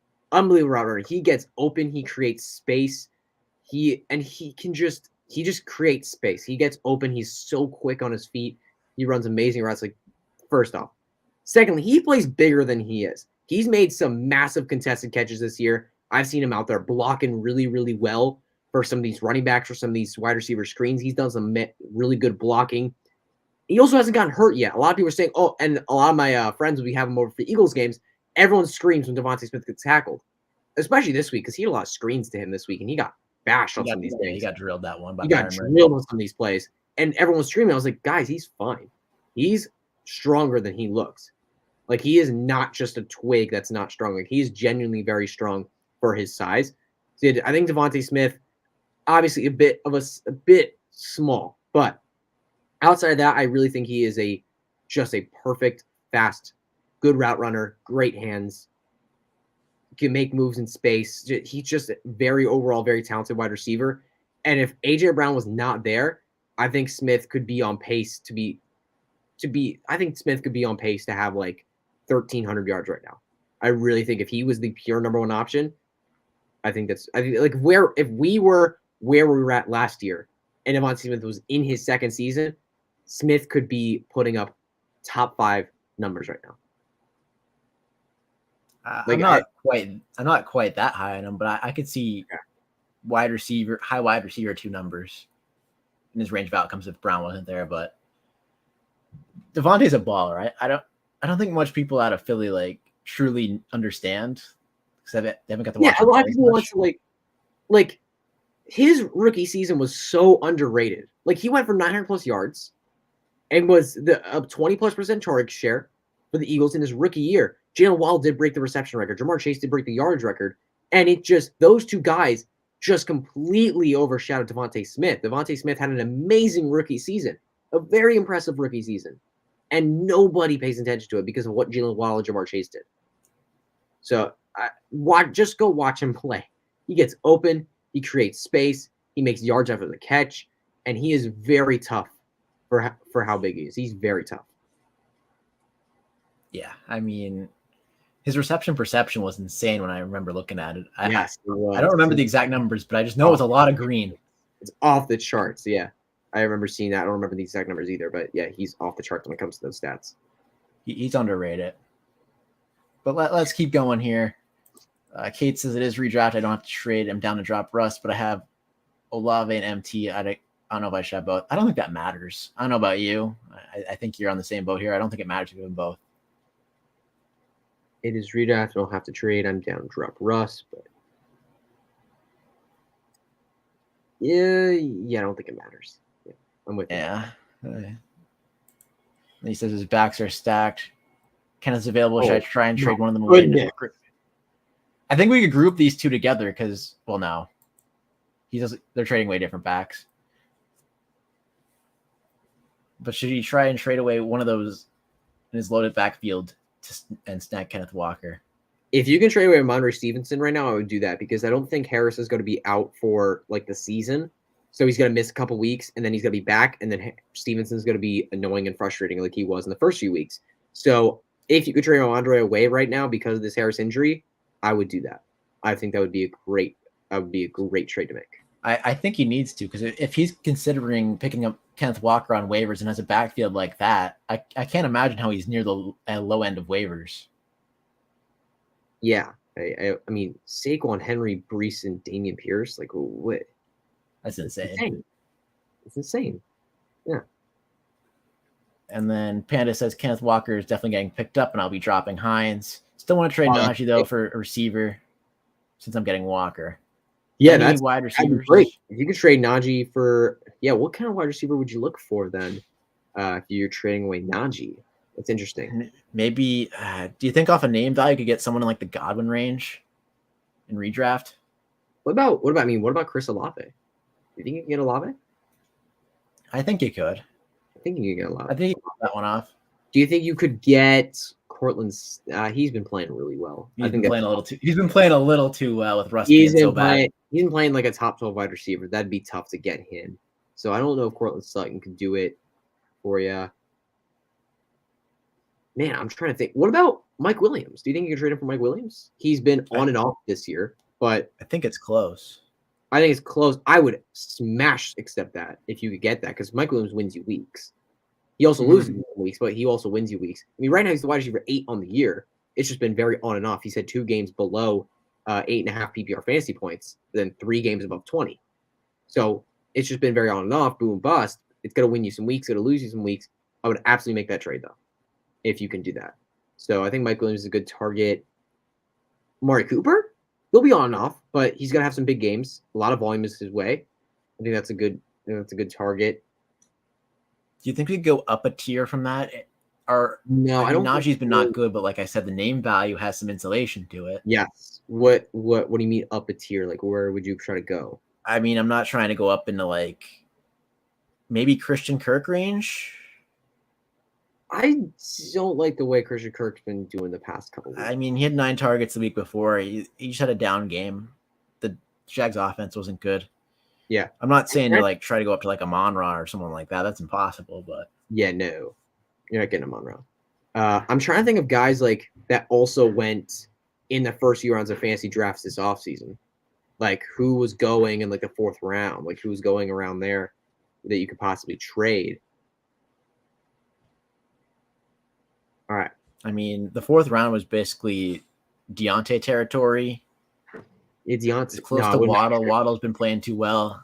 He gets open. He creates space. He just creates space. He gets open. He's so quick on his feet. He runs amazing routes. Like, first off. Secondly, he plays bigger than he is. He's made some massive contested catches this year. I've seen him out there blocking really, really well for some of these running backs or some of these wide receiver screens. He's done some really good blocking. He also hasn't gotten hurt yet. A lot of people are saying, oh, and a lot of my friends, when we have him over for Eagles games, everyone screams when Devontae Smith gets tackled, especially this week because he had a lot of screens to him this week, and he got bashed on some of these things. He got drilled that one. He got drilled on some of these plays, and everyone was screaming. I was like, guys, he's fine. He's stronger than he looks. Like, he is not just a twig that's not strong. Like, he's genuinely very strong for his size. So I think Devontae Smith, obviously a bit small, but outside of that, I really think he is just a perfect, fast, good route runner, great hands, can make moves in space. He's just very talented wide receiver. And if AJ Brown was not there, I think Smith could be on pace to have like 1,300 yards right now. I really think if he was the pure number one option, I think like if we were where we were at last year and Devontae Smith was in his second season, Smith could be putting up top 5 numbers right now. I'm not quite that high on him, but I could see high wide receiver 2 numbers in his range of outcomes if Brown wasn't there. But Devontae's a baller, right? I don't think much people out of Philly like truly understand because they haven't got to watch. Yeah, a lot of people want to like his rookie season was so underrated. Like, he went for 900 plus yards and was the 20+% target share for the Eagles in his rookie year. Jalen Waddle did break the reception record. Jamar Chase did break the yards record. And those two guys just completely overshadowed Devontae Smith. Devontae Smith had an amazing rookie season, a very impressive rookie season. And nobody pays attention to it because of what Jalen Waddle and Jamar Chase did. So just go watch him play. He gets open. He creates space. He makes yards after the catch. And he is very tough for how big he is. He's very tough. Yeah, I mean, his reception perception was insane when I remember looking at it. I don't remember the exact numbers, but I just know it was a lot of green. It's off the charts. Yeah, I remember seeing that. I don't remember the exact numbers either, but yeah, he's off the charts when it comes to those stats. He's underrated. But let's keep going here. Kate says it is redraft. I don't have to trade. I'm down to drop Russ, but I have Olave and MT. I don't know if I should have both. I don't think that matters. I don't know about you. I think you're on the same boat here. I don't think it matters to give them both. It is redraft. I don't have to trade. I'm down to drop Russ, but yeah, I don't think it matters. Yeah, I'm with you. Yeah. He says his backs are stacked. Kenneth's available. Should I try and trade one of them away? I think we could group these two together because, well, no. They're trading way different backs. But should he try and trade away one of those in his loaded backfield and snag Kenneth Walker? If you can trade away Mondre Stevenson right now, I would do that because I don't think Harris is going to be out for like the season. So he's going to miss a couple weeks and then he's going to be back. And then Stevenson's going to be annoying and frustrating like he was in the first few weeks. So if you could trade Mondre away right now because of this Harris injury, I would do that. I think that would be a great trade to make. I think he needs to because if he's considering picking up Kenneth Walker on waivers and has a backfield like that, I can't imagine how he's near the low end of waivers. Yeah. I mean, Saquon, Henry, Brees, and Damien Pierce, like, what? That's insane. It's insane. Yeah. And then Panda says Kenneth Walker is definitely getting picked up, and I'll be dropping Hines. Still want to trade Naja, though, for a receiver since I'm getting Walker. Yeah, that's wide receivers. Great. If you could trade Najee for, what kind of wide receiver would you look for then if you're trading away Najee? That's interesting. Maybe, do you think off a name value you could get someone in like the Godwin range in redraft? What about Chris Olave? Do you think you can get Olave? I think you could. I think you can get Olave. I think you can get that one off. Do you think you could get Cortland's? He's been playing really well. He's been playing a little too well with Russ being so bad. He's been playing like a top 12 wide receiver. That'd be tough to get him. So I don't know if Cortland Sutton could do it for you. Man, I'm trying to think. What about Mike Williams? Do you think you can trade him for Mike Williams? He's been on and off this year, but I think it's close. I think it's close. I would smash accept that if you could get that because Mike Williams wins you weeks. He also loses you weeks, but he also wins you weeks. I mean, right now he's the wide receiver 8 on the year. It's just been very on and off. He's had 2 games below 8.5 PPR fantasy points, then 3 games above 20. So it's just been very on and off, boom, bust. It's going to win you some weeks, going to lose you some weeks. I would absolutely make that trade, though, if you can do that. So I think Mike Williams is a good target. Amari Cooper, he'll be on and off, but he's going to have some big games. A lot of volume is his way. I think that's a good target. Do you think we could go up a tier from that? Or no, I don't. Najee's been not good, but like I said, the name value has some insulation to it. Yes. What do you mean up a tier? Like where would you try to go? I mean, I'm not trying to go up into like maybe Christian Kirk range. I don't like the way Christian Kirk's been doing the past couple weeks. I mean, he had 9 targets the week before. He just had a down game. The Jags offense wasn't good. Yeah. I'm not saying to like try to go up to like a Monra or someone like that. That's impossible, but yeah, no. You're not getting a Monroe. I'm trying to think of guys like that also went in the first few rounds of fantasy drafts this offseason. Like who was going in like the 4th round, like who was going around there that you could possibly trade. All right. I mean, the 4th round was basically Deontay territory. It's Deontay. It's close to Waddle. Waddle's been playing too well.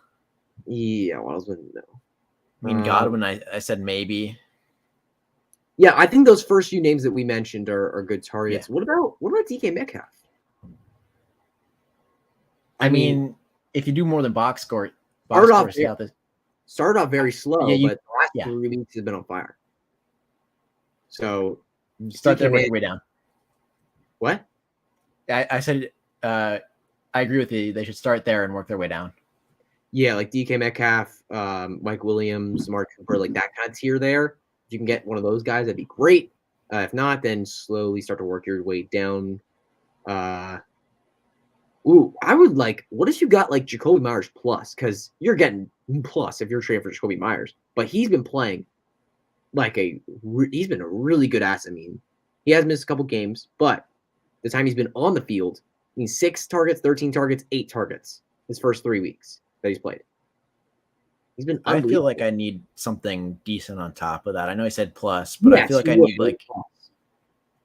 Yeah, Waddle's been no. I mean, Godwin, I said maybe. Yeah, I think those first few names that we mentioned are good targets. Yeah. What about DK Metcalf? I mean, if you do more than box score, started off very slow, but the last 3 weeks has been on fire. So start there, work your way down. What? I said I agree with you. They should start there and work their way down. Yeah, like DK Metcalf, Mike Williams, Mark Cooper, like that kind of tier there. If you can get one of those guys, that'd be great. If not, then slowly start to work your way down. I would like, what if you got like Jacoby Myers plus? Because you're getting plus if you're trading for Jacoby Myers. But he's been playing like he's been a really good asset. I mean, he has missed a couple games, but the time he's been on the field, I mean, 6 targets, 13 targets, 8 targets his first 3 weeks that he's played. He's been. I feel like I need something decent on top of that. I know I said plus, but I feel like I need like. Plus.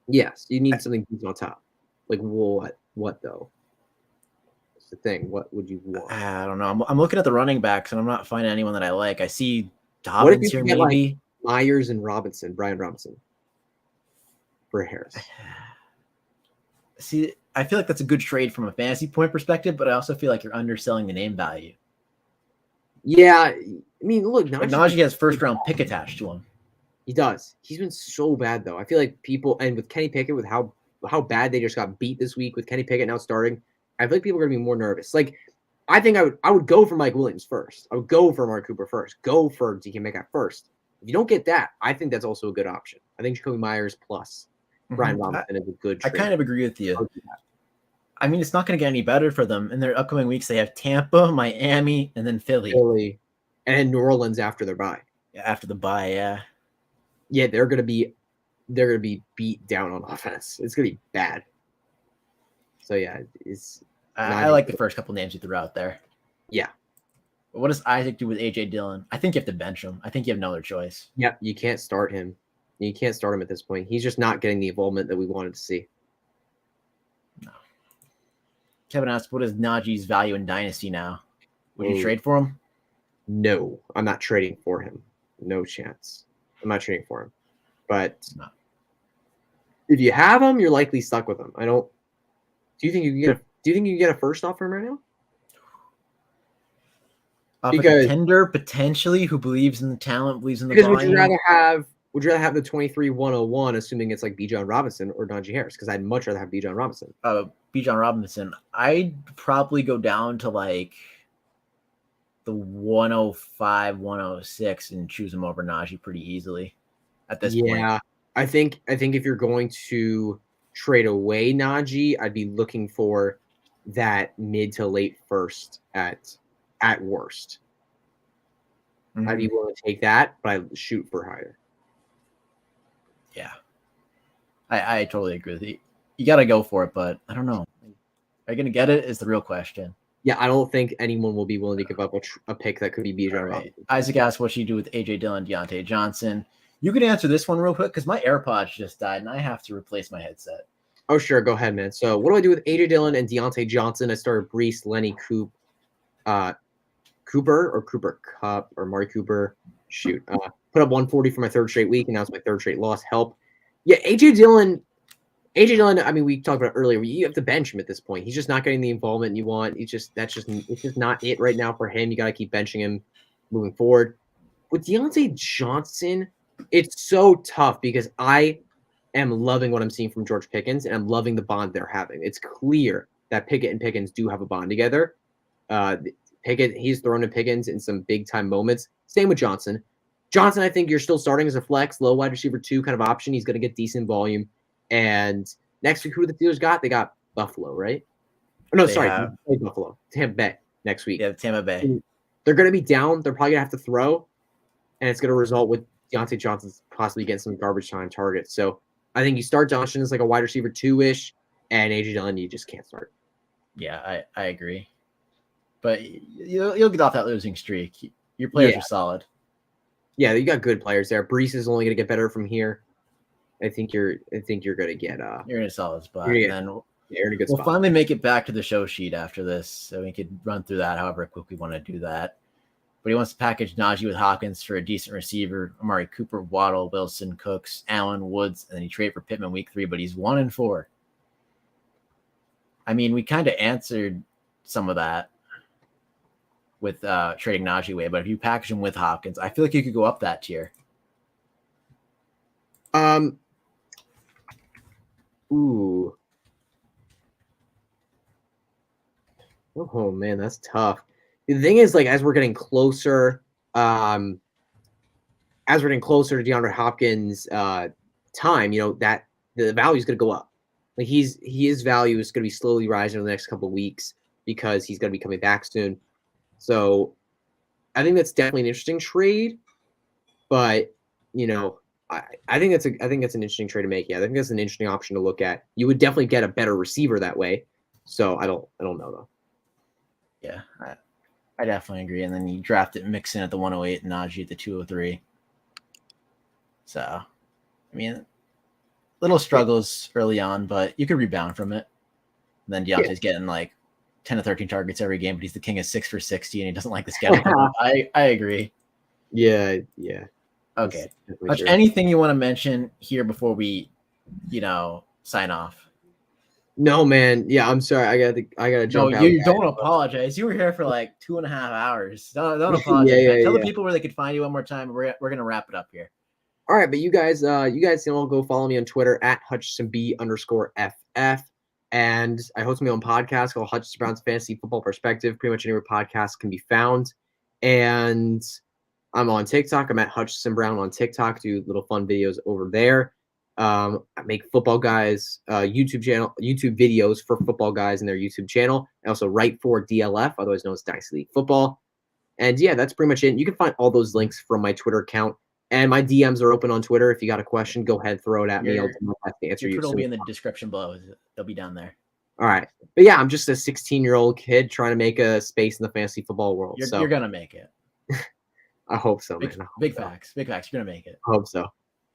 Yes, you need something decent on top. Like what? What though? That's the thing. What would you want? I don't know. I'm looking at the running backs, and I'm not finding anyone that I like. I see Dobbins here, maybe like Myers and Brian Robinson for Harris. See, I feel like that's a good trade from a fantasy point perspective, but I also feel like you're underselling the name value. Yeah, I mean, look, Naja has first-round pick attached to him. He does. He's been so bad, though. I feel like people, and with Kenny Pickett, with how bad they just got beat this week with Kenny Pickett now starting, I feel like people are going to be more nervous. Like, I think I would go for Mike Williams first. I would go for Mark Cooper first. Go for DK Metcalf first. If you don't get that, I think that's also a good option. I think Jacoby Myers plus Brian Robinson is a good trade. I kind of agree with you. I mean, it's not going to get any better for them. In their upcoming weeks, they have Tampa, Miami, and then Philly. And New Orleans after their bye. After the bye, yeah. Yeah, they're gonna be beat down on offense. It's gonna be bad. So yeah, I like the first couple names you threw out there. Yeah. But what does Isaac do with AJ Dillon? I think you have to bench him. I think you have no other choice. Yeah, you can't start him. You can't start him at this point. He's just not getting the involvement that we wanted to see. No. Kevin asked, what is Najee's value in Dynasty now? Would you trade for him? No, I'm not trading for him. No chance. I'm not trading for him. But if you have him, you're likely stuck with him. I don't. Do you think you can get a first off him right now? Because a contender potentially who believes in the talent, believes in the because volume. Would you rather have the 23-101, assuming it's like Bijan Robinson or Naja Harris? Because I'd much rather have Bijan Robinson. Bijan Robinson. I'd probably go down to like the 105, 106 and choose him over Najee pretty easily at this point. Yeah, I think if you're going to trade away Najee, I'd be looking for that mid to late first at worst. Mm-hmm. I'd be willing to take that, but I'd shoot for higher. Yeah. I totally agree with you. You got to go for it, but I don't know. Are you going to get it is the real question. Yeah, I don't think anyone will be willing to give up a pick that could be Bijan Robinson. Isaac asked what you do with AJ Dillon, Deontay Johnson. You can answer this one real quick because my AirPods just died and I have to replace my headset. Oh, sure. Go ahead, man. So what do I do with AJ Dillon and Deontay Johnson? I started Brees, Lenny, Cooper or Cooper Cup or Mark Cooper. Shoot. Put up 140 for my third straight week, and now it's my third straight loss. Help. Yeah, AJ Dillon, I mean, we talked about it earlier. You have to bench him at this point. He's just not getting the involvement you want. It's just not it right now for him. You got to keep benching him moving forward. With Deontay Johnson, it's so tough because I am loving what I'm seeing from George Pickens, and I'm loving the bond they're having. It's clear that Pickett and Pickens do have a bond together. Pickett, he's thrown to Pickens in some big-time moments. Same with Johnson. Johnson, I think you're still starting as a flex, low wide receiver 2 kind of option. He's going to get decent volume. And next week, who do the Steelers got? They got Buffalo, right? Oh, no, sorry. Buffalo. Tampa Bay next week. Yeah, Tampa Bay. They're going to be down. They're probably going to have to throw. And it's going to result with Deontay Johnson possibly getting some garbage time targets. So I think you start Johnson as like a wide receiver 2-ish, and AJ Dillon, you just can't start. Yeah, I agree. But you'll get off that losing streak. Your players are solid. Yeah, you got good players there. Brees is only going to get better from here. I think you're going to get. You're in a solid spot. You're and then in a good we'll spot. finally make it back to the show sheet after this, so we could run through that however quick we want to do that. But he wants to package Najee with Hawkins for a decent receiver. Amari Cooper, Waddle, Wilson, Cooks, Allen, Woods, and then he traded for Pittman week 3, but he's 1-4. I mean, we kind of answered some of that with trading Najee away, but if you package him with Hopkins, I feel like you could go up that tier. Ooh. Oh man, that's tough. The thing is, like, as we're getting closer to DeAndre Hopkins' time, that the value is going to go up. Like his value is going to be slowly rising in the next couple of weeks because he's going to be coming back soon. So I think that's definitely an interesting trade, but I think that's an interesting trade to make. Yeah, I think that's an interesting option to look at. You would definitely get a better receiver that way. So I don't know though. Yeah, I definitely agree. And then you drafted Mixon at the 108 and Najee at the 203. So, I mean, little struggles early on, but you could rebound from it. And then Deontay's getting like 10 to 13 targets every game, but he's the king of 6 for 60, and he doesn't like the schedule. I agree. Yeah. Okay. Anything you want to mention here before we, sign off? No, man. Yeah, I'm sorry. I gotta jump out. No, you don't apologize. You were here for like 2.5 hours. Don't apologize. Tell the people where they could find you one more time. We're gonna wrap it up here. All right, but you guys can all go follow me on Twitter at HutchinsonB_FF. And I host my own podcast called Hutchinson Brown's Fantasy Football Perspective. Pretty much anywhere podcasts can be found. And I'm on TikTok. I'm at Hutchinson Brown on TikTok. Do little fun videos over there. I make football guys YouTube videos for football guys in their YouTube channel. I also write for DLF, otherwise known as Dynasty League Football. And yeah, that's pretty much it. You can find all those links from my Twitter account. And my DMs are open on Twitter. If you got a question, go ahead, throw it at me. I'll do my best to answer you. Twitter will be in the description below. They'll be down there. All right. But yeah, I'm just a 16-year-old kid trying to make a space in the fantasy football world. You're going to make it. I hope so, man. Big facts. You're going to make it. I hope so.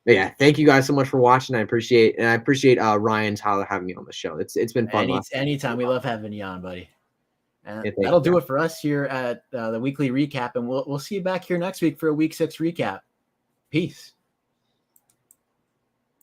But yeah, thank you guys so much for watching. I appreciate Ryan and Tyler having me on the show. It's been fun. Anytime. We love having you on, buddy. And that'll do it for us here at the weekly recap. And we'll see you back here next week for a week 6 recap. Peace.